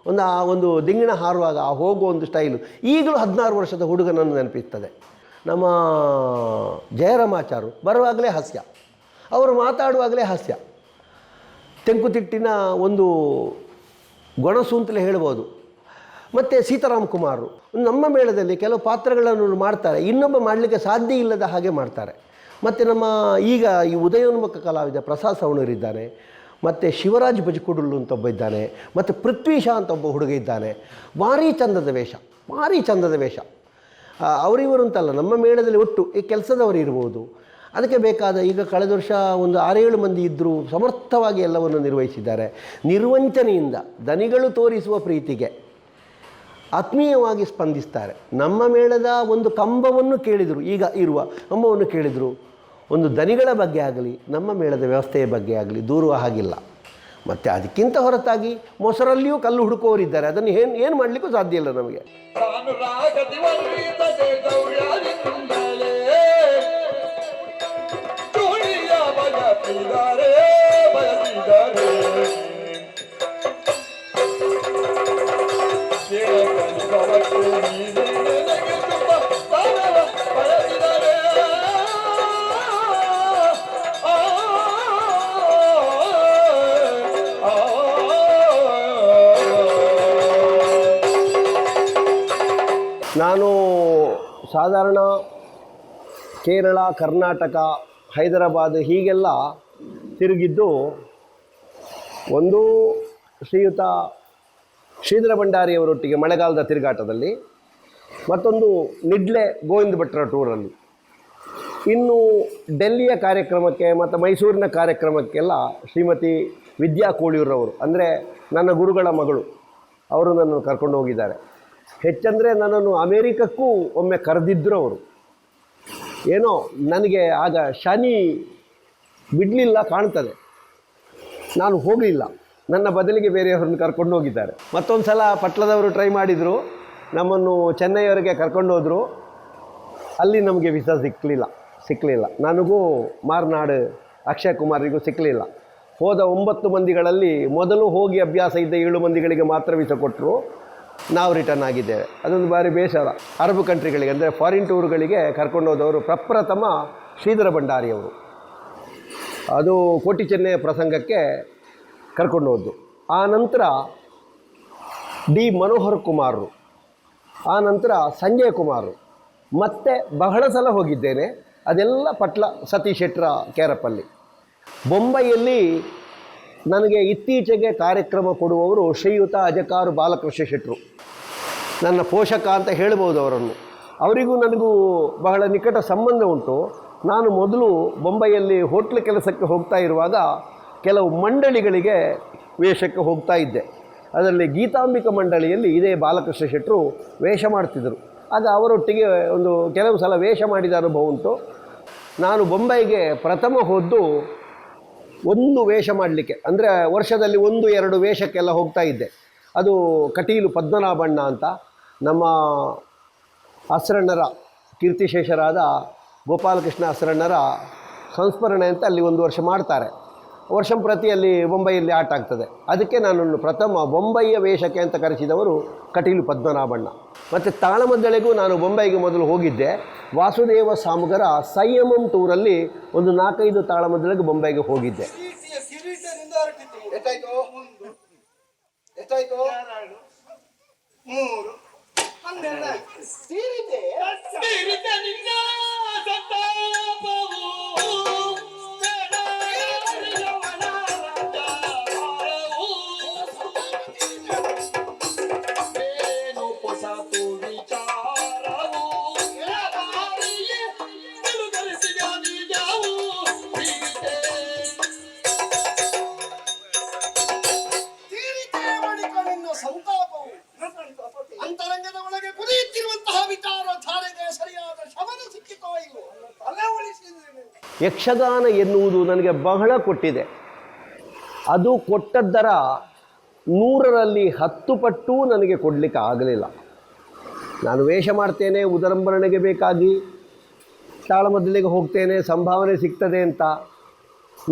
S1: ಒಂದು ದಿಂಗಿಣ ಹಾರುವಾಗ ಆ ಹೋಗೋ ಒಂದು ಸ್ಟೈಲು ಈಗಲೂ 16 ವರ್ಷದ ಹುಡುಗನನ್ನು ನೆನಪಿಸ್ತದೆ. ನಮ್ಮ ಜಯರಾಮಾಚಾರು ಬರುವಾಗಲೇ ಹಾಸ್ಯ, ಅವರು ಮಾತಾಡುವಾಗಲೇ ಹಾಸ್ಯ. ತೆಂಕುತಿಟ್ಟಿನ ಒಂದು ಗೊಣಸು ಅಂತಲೇ ಹೇಳ್ಬೋದು. ಮತ್ತು ಸೀತಾರಾಮ್ ಕುಮಾರ್ ನಮ್ಮ ಮೇಳದಲ್ಲಿ ಕೆಲವು ಪಾತ್ರಗಳನ್ನು ಮಾಡ್ತಾರೆ, ಇನ್ನೊಬ್ಬ ಮಾಡಲಿಕ್ಕೆ ಸಾಧ್ಯ ಇಲ್ಲದ ಹಾಗೆ ಮಾಡ್ತಾರೆ. ಮತ್ತು ನಮ್ಮ ಈಗ ಈ ಉದಯೋನ್ಮುಖ ಕಲಾವಿದ ಪ್ರಸಾದ್ ಸವಣೂರಿದ್ದಾನೆ, ಮತ್ತು ಶಿವರಾಜ್ ಬಜ್ಕುಡುಲ್ಲು ಅಂತ ಒಬ್ಬ ಇದ್ದಾನೆ, ಮತ್ತು ಪೃಥ್ವೀಶಾ ಅಂತ ಒಬ್ಬ ಹುಡುಗ ಇದ್ದಾನೆ. ಭಾರೀ ಚಂದದ ವೇಷ, ಭಾರೀ ಚಂದದ ವೇಷ. ಅವರಿವರು ಅಂತಲ್ಲ, ನಮ್ಮ ಮೇಳದಲ್ಲಿ ಒಟ್ಟು ಈ ಕೆಲಸದವರು ಇರ್ಬೋದು. ಅದಕ್ಕೆ ಬೇಕಾದ ಈಗ ಕಳೆದ ವರ್ಷ ಒಂದು 6-7 ಮಂದಿ ಇದ್ದರೂ ಸಮರ್ಥವಾಗಿ ಎಲ್ಲವನ್ನು ನಿರ್ವಹಿಸಿದ್ದಾರೆ. ನಿರ್ವಂಚನೆಯಿಂದ ದನಿಗಳು ತೋರಿಸುವ ಪ್ರೀತಿಗೆ ಆತ್ಮೀಯವಾಗಿ ಸ್ಪಂದಿಸ್ತಾರೆ. ನಮ್ಮ ಮೇಳದ ಒಂದು ಕಂಬವನ್ನು ಕೇಳಿದರು, ಈಗ ಇರುವ ಕಂಬವನ್ನು ಕೇಳಿದರು. ಒಂದು ದನಿಗಳ ಬಗ್ಗೆ ಆಗಲಿ ನಮ್ಮ ಮೇಳದ ವ್ಯವಸ್ಥೆಯ ಬಗ್ಗೆ ಆಗಲಿ ದೂರುವ ಹಾಗಿಲ್ಲ. ಮತ್ತು ಅದಕ್ಕಿಂತ ಹೊರತಾಗಿ ಮೊಸರಲ್ಲಿಯೂ ಕಲ್ಲು ಹುಡುಕೋರಿದ್ದಾರೆ. ಅದನ್ನು ಏನು ಮಾಡಲಿಕ್ಕೂ ಸಾಧ್ಯ ಇಲ್ಲ ನಮಗೆ.
S3: ನಾನು ರಾಗದಿವಲ್ಲಿದ್ದರೆ ಗೌರ್ಯದಿಂದಲೇ ತುಳಿಯ ಬಯಸಿದರೆ ಕೇಳಕಲಿಸವತ್ತು ನೀನೇ ನನಗೆ ತುಂಬ ಬಯಸಿದರೆ
S1: ನಾನು ಸಾಧಾರಣ ಕೇರಳ, ಕರ್ನಾಟಕ, ಹೈದರಾಬಾದ್ ಹೀಗೆಲ್ಲ ತಿರುಗಿದ್ದು. ಒಂದು ಶ್ರೀಯುತ ಶ್ರೀಧರ ಭಂಡಾರಿಯವರೊಟ್ಟಿಗೆ ಮಳೆಗಾಲದ ತಿರುಗಾಟದಲ್ಲಿ, ಮತ್ತೊಂದು ನಿಡ್ಲೆ ಗೋವಿಂದ ಭಟ್ರ ಟೂರಲ್ಲಿ. ಇನ್ನು ಡೆಲ್ಲಿಯ ಕಾರ್ಯಕ್ರಮಕ್ಕೆ ಮತ್ತು ಮೈಸೂರಿನ ಕಾರ್ಯಕ್ರಮಕ್ಕೆಲ್ಲ ಶ್ರೀಮತಿ ವಿದ್ಯಾ ಕೋಳಿಯೂರವರು, ಅಂದರೆ ನನ್ನ ಗುರುಗಳ ಮಗಳು, ಅವರು ನನ್ನನ್ನು ಕರ್ಕೊಂಡು ಹೋಗಿದ್ದಾರೆ. ಹೆಚ್ಚಂದರೆ ನನ್ನನ್ನು ಅಮೇರಿಕಕ್ಕೂ ಒಮ್ಮೆ ಕರೆದಿದ್ದರು ಅವರು. ಏನೋ ನನಗೆ ಆಗ ಶನಿ ಬಿಡಲಿಲ್ಲ ಕಾಣ್ತದೆ, ನಾನು ಹೋಗಲಿಲ್ಲ. ನನ್ನ ಬದಲಿಗೆ ಬೇರೆಯವ್ರನ್ನ ಕರ್ಕೊಂಡು ಹೋಗಿದ್ದಾರೆ. ಮತ್ತೊಂದು ಸಲ ಪಟ್ಲದವರು ಟ್ರೈ ಮಾಡಿದರು, ನಮ್ಮನ್ನು ಚೆನ್ನೈಯವರೆಗೆ ಕರ್ಕೊಂಡು ಹೋದರು. ಅಲ್ಲಿ ನಮಗೆ ವೀಸಾ ಸಿಕ್ಕಲಿಲ್ಲ. ನನಗೂ ಮಾರ್ನಾಡು ಅಕ್ಷಯ್ ಕುಮಾರಿಗೂ ಸಿಕ್ಕಲಿಲ್ಲ. ಹೋದ 9 ಮಂದಿಗಳಲ್ಲಿ ಮೊದಲು ಹೋಗಿ ಅಭ್ಯಾಸ ಇದ್ದ 7 ಮಂದಿಗಳಿಗೆ ಮಾತ್ರ ವೀಸಾ ಕೊಟ್ಟರು. ನಾವು ರಿಟರ್ನ್ ಆಗಿದ್ದೇವೆ. ಅದೊಂದು ಬಾರಿ ಬೇಸರ. ಅರಬ್ ಕಂಟ್ರಿಗಳಿಗೆ ಅಂದರೆ ಫಾರಿನ್ ಟೂರ್ಗಳಿಗೆ ಕರ್ಕೊಂಡು ಹೋದವರು ಪ್ರಪ್ರಥಮ ಶ್ರೀಧರ ಭಂಡಾರಿಯವರು. ಅದು ಕೋಟಿ ಚೆನ್ನೈ ಪ್ರಸಂಗಕ್ಕೆ ಕರ್ಕೊಂಡು ಹೋದ್ದು. ಆ ನಂತರ ಡಿ ಮನೋಹರ್ ಕುಮಾರ್, ಆ ನಂತರ ಸಂಜಯ್ ಕುಮಾರ್, ಮತ್ತು ಬಹಳ ಸಲ ಹೋಗಿದ್ದೇನೆ. ಅದೆಲ್ಲ ಪಟ್ಲ ಸತೀಶ್ ಶೆಟ್ಟರ ಕೇರಪ್ಪಲ್ಲಿ. ಬೊಂಬೈಯಲ್ಲಿ ನನಗೆ ಇತ್ತೀಚೆಗೆ ಕಾರ್ಯಕ್ರಮ ಕೊಡುವವರು ಶ್ರೀಯುತ ಅಜಕಾರು ಬಾಲಕೃಷ್ಣ ಶೆಟ್ಟರು, ನನ್ನ ಪೋಷಕ ಅಂತ ಹೇಳ್ಬೋದು ಅವರನ್ನು. ಅವರಿಗೂ ನನಗೂ ಬಹಳ ನಿಕಟ ಸಂಬಂಧ ಉಂಟು. ನಾನು ಮೊದಲು ಬೊಂಬೈಯಲ್ಲಿ ಹೋಟ್ಲ್ ಕೆಲಸಕ್ಕೆ ಹೋಗ್ತಾ ಇರುವಾಗ ಕೆಲವು ಮಂಡಳಿಗಳಿಗೆ ವೇಷಕ್ಕೆ ಹೋಗ್ತಾ ಇದ್ದೆ. ಅದರಲ್ಲಿ ಗೀತಾಂಬಿಕ ಮಂಡಳಿಯಲ್ಲಿ ಇದೇ ಬಾಲಕೃಷ್ಣ ಶೆಟ್ಟರು ವೇಷ ಮಾಡ್ತಿದ್ದರು. ಆಗ ಅವರೊಟ್ಟಿಗೆ ಕೆಲವು ಸಲ ವೇಷ ಮಾಡಿದ ಅನುಭವ ಉಂಟು. ನಾನು ಬೊಂಬೈಗೆ ಪ್ರಥಮ ಹೋದ್ದು ಒಂದು ವೇಷ ಮಾಡಲಿಕ್ಕೆ, ಅಂದರೆ ವರ್ಷದಲ್ಲಿ 1-2 ವೇಷಕ್ಕೆಲ್ಲ ಹೋಗ್ತಾ ಇದ್ದೆ. ಅದು ಕಟೀಲು ಪದ್ಮನಾಭಣ್ಣ ಅಂತ ನಮ್ಮ ಅಸ್ರಣ್ಣರ ಕೀರ್ತಿಶೇಷರಾದ ಗೋಪಾಲಕೃಷ್ಣ ಅಸ್ರಣ್ಣರ ಸಂಸ್ಮರಣೆ ಅಂತ ಅಲ್ಲಿ 1 ವರ್ಷ ಮಾಡ್ತಾರೆ. ವರ್ಷಂಪ್ರತಿ ಅಲ್ಲಿ ಬೊಂಬೈಯಲ್ಲಿ ಆಟ ಆಗ್ತದೆ. ಅದಕ್ಕೆ ನಾನು ಪ್ರಥಮ ಬೊಂಬೈಯ ವೇಷಕ್ಕೆ ಅಂತ ಕರೆಸಿದವರು ಕಟೀಲು ಪದ್ಮನಾಭಣ್ಣ. ಮತ್ತು ತಾಳಮದ್ದಳೆಗೂ ನಾನು ಬೊಂಬೈಗೆ ಮೊದಲು ಹೋಗಿದ್ದೆ. ವಾಸುದೇವ ಸಾಮುಗರ ಸಂಯಮಂ ಟೂರಲ್ಲಿ ಒಂದು 4-5 ತಾಳಮದ್ದಳೆಗೆ ಬೊಂಬೈಗೆ ಹೋಗಿದ್ದೆ.
S5: ಎಷ್ಟಾಯ್ತು? 3
S3: ತೀರಿತೆ ನಿನ್ನ ಸಂತಾಪವು ಏನು ಹೊಸತು ವಿಚಾರವು ತಿಳಿಸಿದ ನಿಜವು
S2: ತೀರಿತೆ ಮಾಡಿಕೊಳ್ಳುವ ಸಂತಾಪವು ಅಂತರಂಗದ ಒಳಗೆ ಕುದಿಯುತ್ತಿರುವಂತಹ ವಿಚಾರಧಾರೆಗೆ ಸರಿಯಾದ ಶಮನ ಸಿಕ್ಕಿತೋ ಇಲ್ಲೋ ತಲೆ ಉಳಿಸಿದ್ರೆ.
S1: ಯಕ್ಷಗಾನ ಎನ್ನುವುದು ನನಗೆ ಬಹಳ ಕೊಟ್ಟಿದೆ. ಅದು ಕೊಟ್ಟದ್ದರ 100ರಲ್ಲಿ 10 ಪಟ್ಟು ನನಗೆ ಕೊಡಲಿಕ್ಕೆ ಆಗಲಿಲ್ಲ. ನಾನು ವೇಷ ಮಾಡ್ತೇನೆ, ಉದರಂಬರಣೆಗೆ ಬೇಕಾಗಿ ತಾಳಮದ್ದಳೆಗೆ ಹೋಗ್ತೇನೆ, ಸಂಭಾವನೆ ಸಿಗ್ತದೆ ಅಂತ.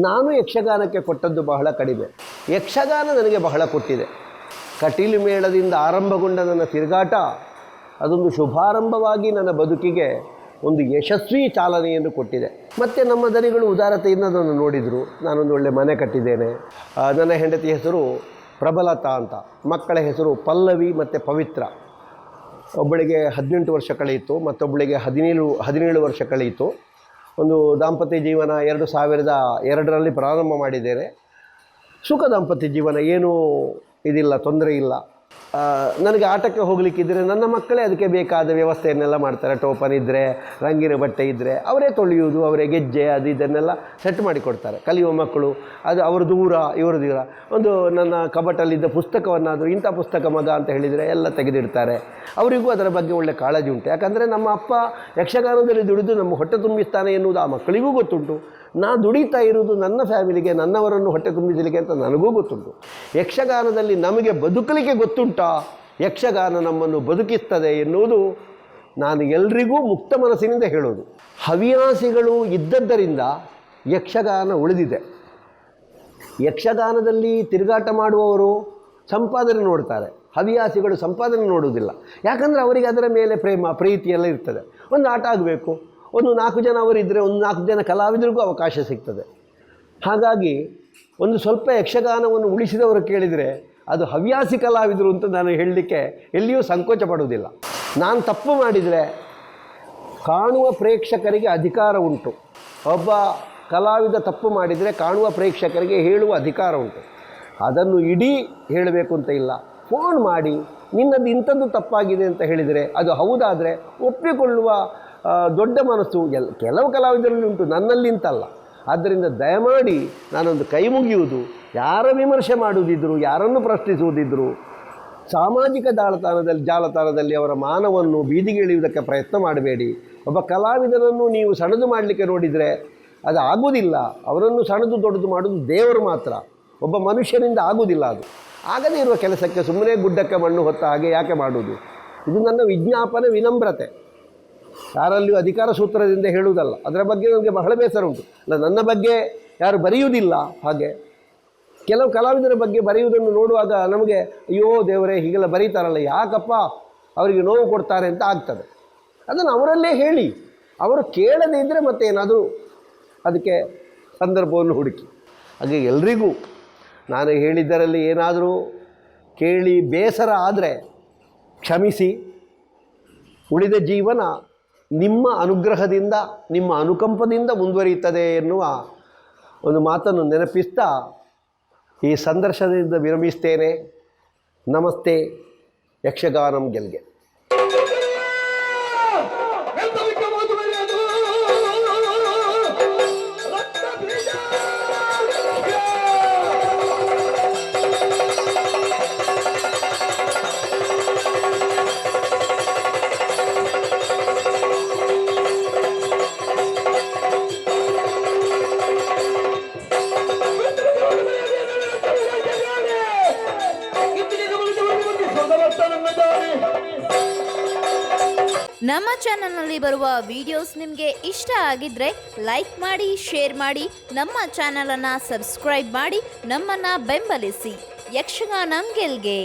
S1: ನಾನು ಯಕ್ಷಗಾನಕ್ಕೆ ಕೊಟ್ಟದ್ದು ಬಹಳ ಕಡಿಮೆ. ಯಕ್ಷಗಾನ ನನಗೆ ಬಹಳ ಕೊಟ್ಟಿದೆ. ಕಟೀಲು ಮೇಳದಿಂದ ಆರಂಭಗೊಂಡ ನನ್ನ ತಿರುಗಾಟ ಅದೊಂದು ಶುಭಾರಂಭವಾಗಿ ನನ್ನ ಬದುಕಿಗೆ ಒಂದು ಯಶಸ್ವಿ ಚಾಲನೆಯನ್ನು ಕೊಟ್ಟಿದೆ. ಮತ್ತು ನಮ್ಮ ದನಿಗಳು ಉದಾರತೆಯಿಂದ ಅದನ್ನು ನೋಡಿದರು. ನಾನೊಂದು ಒಳ್ಳೆ ಮನೆ ಕಟ್ಟಿದ್ದೇನೆ. ನನ್ನ ಹೆಂಡತಿ ಹೆಸರು ಪ್ರಬಲತಾ ಅಂತ, ಮಕ್ಕಳ ಹೆಸರು ಪಲ್ಲವಿ ಮತ್ತು ಪವಿತ್ರ. ಒಬ್ಬಳಿಗೆ 18 ವರ್ಷ ಕಳೆಯಿತು, ಮತ್ತೊಬ್ಬಳಿಗೆ 17 ವರ್ಷ ಕಳೆಯಿತು. ಒಂದು ದಾಂಪತ್ಯ ಜೀವನ 2002ರಲ್ಲಿ ಪ್ರಾರಂಭ ಮಾಡಿದ್ದೇನೆ. ಸುಖ ದಾಂಪತ್ಯ ಜೀವನ, ಏನೂ ಇದಿಲ್ಲ, ತೊಂದರೆ ಇಲ್ಲ. ನನಗೆ ಆಟಕ್ಕೆ ಹೋಗಲಿಕ್ಕಿದ್ದರೆ ನನ್ನ ಮಕ್ಕಳೇ ಅದಕ್ಕೆ ಬೇಕಾದ ವ್ಯವಸ್ಥೆಯನ್ನೆಲ್ಲ ಮಾಡ್ತಾರೆ. ಟೋಪನ್ ಇದ್ದರೆ, ರಂಗಿನ ಬಟ್ಟೆ ಇದ್ದರೆ ಅವರೇ ತೊಳೆಯುವುದು, ಅವರೇ ಗೆಜ್ಜೆ ಅದು ಇದನ್ನೆಲ್ಲ ಸೆಟ್ ಮಾಡಿಕೊಡ್ತಾರೆ. ಕಲಿಯುವ ಮಕ್ಕಳು ಅದು ಅವರು ದೂರ ಇವರು ದೂರ. ಒಂದು ನನ್ನ ಕಬಟಲ್ಲಿದ್ದ ಪುಸ್ತಕವನ್ನಾದರೂ ಇಂಥ ಪುಸ್ತಕ ಮಗ ಅಂತ ಹೇಳಿದರೆ ಎಲ್ಲ ತೆಗೆದಿಡ್ತಾರೆ. ಅವರಿಗೂ ಅದರ ಬಗ್ಗೆ ಒಳ್ಳೆ ಕಾಳಜಿ ಉಂಟು. ಯಾಕಂದರೆ ನಮ್ಮ ಅಪ್ಪ ಯಕ್ಷಗಾನದಲ್ಲಿ ದುಡಿದು ನಮ್ಮ ಹೊಟ್ಟೆ ತುಂಬಿಸ್ತಾನೆ ಎನ್ನುವುದು ಆ ಮಕ್ಕಳಿಗೂ ಗೊತ್ತುಂಟು. ನಾನು ದುಡಿತಾ ಇರುವುದು ನನ್ನ ಫ್ಯಾಮಿಲಿಗೆ, ನನ್ನವರನ್ನು ಹೊಟ್ಟೆ ತುಂಬಿಸಲಿಕ್ಕೆ ಅಂತ ನನಗೂ ಗೊತ್ತುಂಟು. ಯಕ್ಷಗಾನದಲ್ಲಿ ನಮಗೆ ಬದುಕಲಿಕ್ಕೆ ಗೊತ್ತುಂಟಾ, ಯಕ್ಷಗಾನ ನಮ್ಮನ್ನು ಬದುಕಿಸ್ತದೆ ಎನ್ನುವುದು ನಾನು ಎಲ್ರಿಗೂ ಮುಕ್ತ ಮನಸ್ಸಿನಿಂದ ಹೇಳೋದು. ಹವ್ಯಾಸಿಗಳು ಇದ್ದದ್ದರಿಂದ ಯಕ್ಷಗಾನ ಉಳಿದಿದೆ. ಯಕ್ಷಗಾನದಲ್ಲಿ ತಿರುಗಾಟ ಮಾಡುವವರು ಸಂಪಾದನೆ ನೋಡ್ತಾರೆ, ಹವ್ಯಾಸಿಗಳು ಸಂಪಾದನೆ ನೋಡುವುದಿಲ್ಲ. ಯಾಕಂದರೆ ಅವರಿಗೆ ಅದರ ಮೇಲೆ ಪ್ರೀತಿ ಎಲ್ಲ ಇರ್ತದೆ. ಒಂದು ಆಟ ಆಗಬೇಕು, ಒಂದು 4 ಜನ ಅವರಿದ್ದರೆ ಒಂದು 4 ಜನ ಕಲಾವಿದರಿಗೂ ಅವಕಾಶ ಸಿಗ್ತದೆ. ಹಾಗಾಗಿ ಒಂದು ಸ್ವಲ್ಪ ಯಕ್ಷಗಾನವನ್ನು ಉಳಿಸಿದವರು ಕೇಳಿದರೆ ಅದು ಹವ್ಯಾಸಿ ಕಲಾವಿದರು ಅಂತ ನಾನು ಹೇಳಲಿಕ್ಕೆ ಎಲ್ಲಿಯೂ ಸಂಕೋಚ ಪಡುವುದಿಲ್ಲ. ನಾನು ತಪ್ಪು ಮಾಡಿದರೆ ಕಾಣುವ ಪ್ರೇಕ್ಷಕರಿಗೆ ಅಧಿಕಾರ ಉಂಟು. ಒಬ್ಬ ಕಲಾವಿದ ತಪ್ಪು ಮಾಡಿದರೆ ಕಾಣುವ ಪ್ರೇಕ್ಷಕರಿಗೆ ಹೇಳುವ ಅಧಿಕಾರ ಉಂಟು. ಅದನ್ನು ಇಡೀ ಹೇಳಬೇಕು ಅಂತ ಇಲ್ಲ. ಫೋನ್ ಮಾಡಿ ನಿನ್ನದು ಇಂಥದ್ದು ತಪ್ಪಾಗಿದೆ ಅಂತ ಹೇಳಿದರೆ ಅದು ಹೌದಾದರೆ ಒಪ್ಪಿಕೊಳ್ಳುವ ದೊಡ್ಡ ಮನಸ್ಸು ಕೆಲವು ಕಲಾವಿದರಲ್ಲಿ ಉಂಟು, ನನ್ನಲ್ಲಿಂತಲ್ಲ. ಆದ್ದರಿಂದ ದಯಮಾಡಿ ನಾನೊಂದು ಕೈ ಮುಗಿಯುವುದು, ಯಾರ ವಿಮರ್ಶೆ ಮಾಡುವುದಿದ್ರು, ಯಾರನ್ನು ಪ್ರಶ್ನಿಸುವುದಿದ್ರು ಸಾಮಾಜಿಕ ಜಾಲತಾಣದಲ್ಲಿ ಅವರ ಮಾನವನ್ನು ಬೀದಿಗೆ ಇಳಿಯುವುದಕ್ಕೆ ಪ್ರಯತ್ನ ಮಾಡಬೇಡಿ. ಒಬ್ಬ ಕಲಾವಿದನನ್ನು ನೀವು ಸಣದು ಮಾಡಲಿಕ್ಕೆ ನೋಡಿದರೆ ಅದು ಆಗುವುದಿಲ್ಲ. ಅವರನ್ನು ಸಣದು ದೊಡ್ಡದು ಮಾಡೋದು ದೇವರು ಮಾತ್ರ, ಒಬ್ಬ ಮನುಷ್ಯನಿಂದ ಆಗುವುದಿಲ್ಲ. ಅದು ಆಗದೇ ಇರುವ ಕೆಲಸಕ್ಕೆ ಸುಮ್ಮನೆ ಗುಡ್ಡಕ್ಕೆ ಮಣ್ಣು ಹೊತ್ತ ಹಾಗೆ ಯಾಕೆ ಮಾಡುವುದು? ಇದು ನನ್ನ ವಿಜ್ಞಾಪನೆ, ವಿನಮ್ರತೆ. ಯಾರಲ್ಲಿಯೂ ಅಧಿಕಾರ ಸೂತ್ರದಿಂದ ಹೇಳುವುದಲ್ಲ. ಅದರ ಬಗ್ಗೆ ನನಗೆ ಬಹಳ ಬೇಸರ ಉಂಟು. ನನ್ನ ಬಗ್ಗೆ ಯಾರು ಬರೆಯುವುದಿಲ್ಲ. ಹಾಗೆ ಕೆಲವು ಕಲಾವಿದರ ಬಗ್ಗೆ ಬರೆಯುವುದನ್ನು ನೋಡುವಾಗ ನಮಗೆ ಅಯ್ಯೋ ದೇವರೇ ಹೀಗೆಲ್ಲ ಬರೀತಾರಲ್ಲ, ಯಾಕಪ್ಪ ಅವರಿಗೆ ನೋವು ಕೊಡ್ತಾರೆ ಅಂತ ಆಗ್ತದೆ. ಅದನ್ನು ಅವರಲ್ಲೇ ಹೇಳಿ, ಅವರು ಕೇಳದೇ ಇದ್ದರೆ ಮತ್ತೇನಾದರೂ ಅದಕ್ಕೆ ಸಂದರ್ಭವನ್ನು ಹುಡುಕಿ. ಹಾಗೆ ಎಲ್ರಿಗೂ ನಾನು ಹೇಳಿದ್ದರಲ್ಲಿ ಏನಾದರೂ ಕೇಳಿ ಬೇಸರ ಆದರೆ ಕ್ಷಮಿಸಿ. ಉಳಿದ ಜೀವನ ನಿಮ್ಮ ಅನುಗ್ರಹದಿಂದ, ನಿಮ್ಮ ಅನುಕಂಪದಿಂದ ಮುಂದುವರಿಯುತ್ತದೆ ಎನ್ನುವ ಒಂದು ಮಾತನ್ನು ನೆನಪಿಸ್ತಾ ಈ ಸಂದರ್ಶನದಿಂದ ವಿರಮಿಸ್ತೇನೆ. ನಮಸ್ತೆ. ಯಕ್ಷಗಾನಂ ಗೆಲ್ಗೆ.
S7: ನಮ್ಮ ಚಾನಲ್ನಲ್ಲಿ ಬರುವ ವಿಡಿಯೋಸ್ ನಿಮಗೆ ಇಷ್ಟ ಆಗಿದ್ರೆ ಲೈಕ್ ಮಾಡಿ, ಶೇರ್ ಮಾಡಿ, ನಮ್ಮ ಚಾನಲನ್ನು ಸಬ್ಸ್ಕ್ರೈಬ್ ಮಾಡಿ ನಮ್ಮನ್ನು ಬೆಂಬಲಿಸಿ. ಯಕ್ಷಗಾನಂ ಗೆಲ್ಗೆ.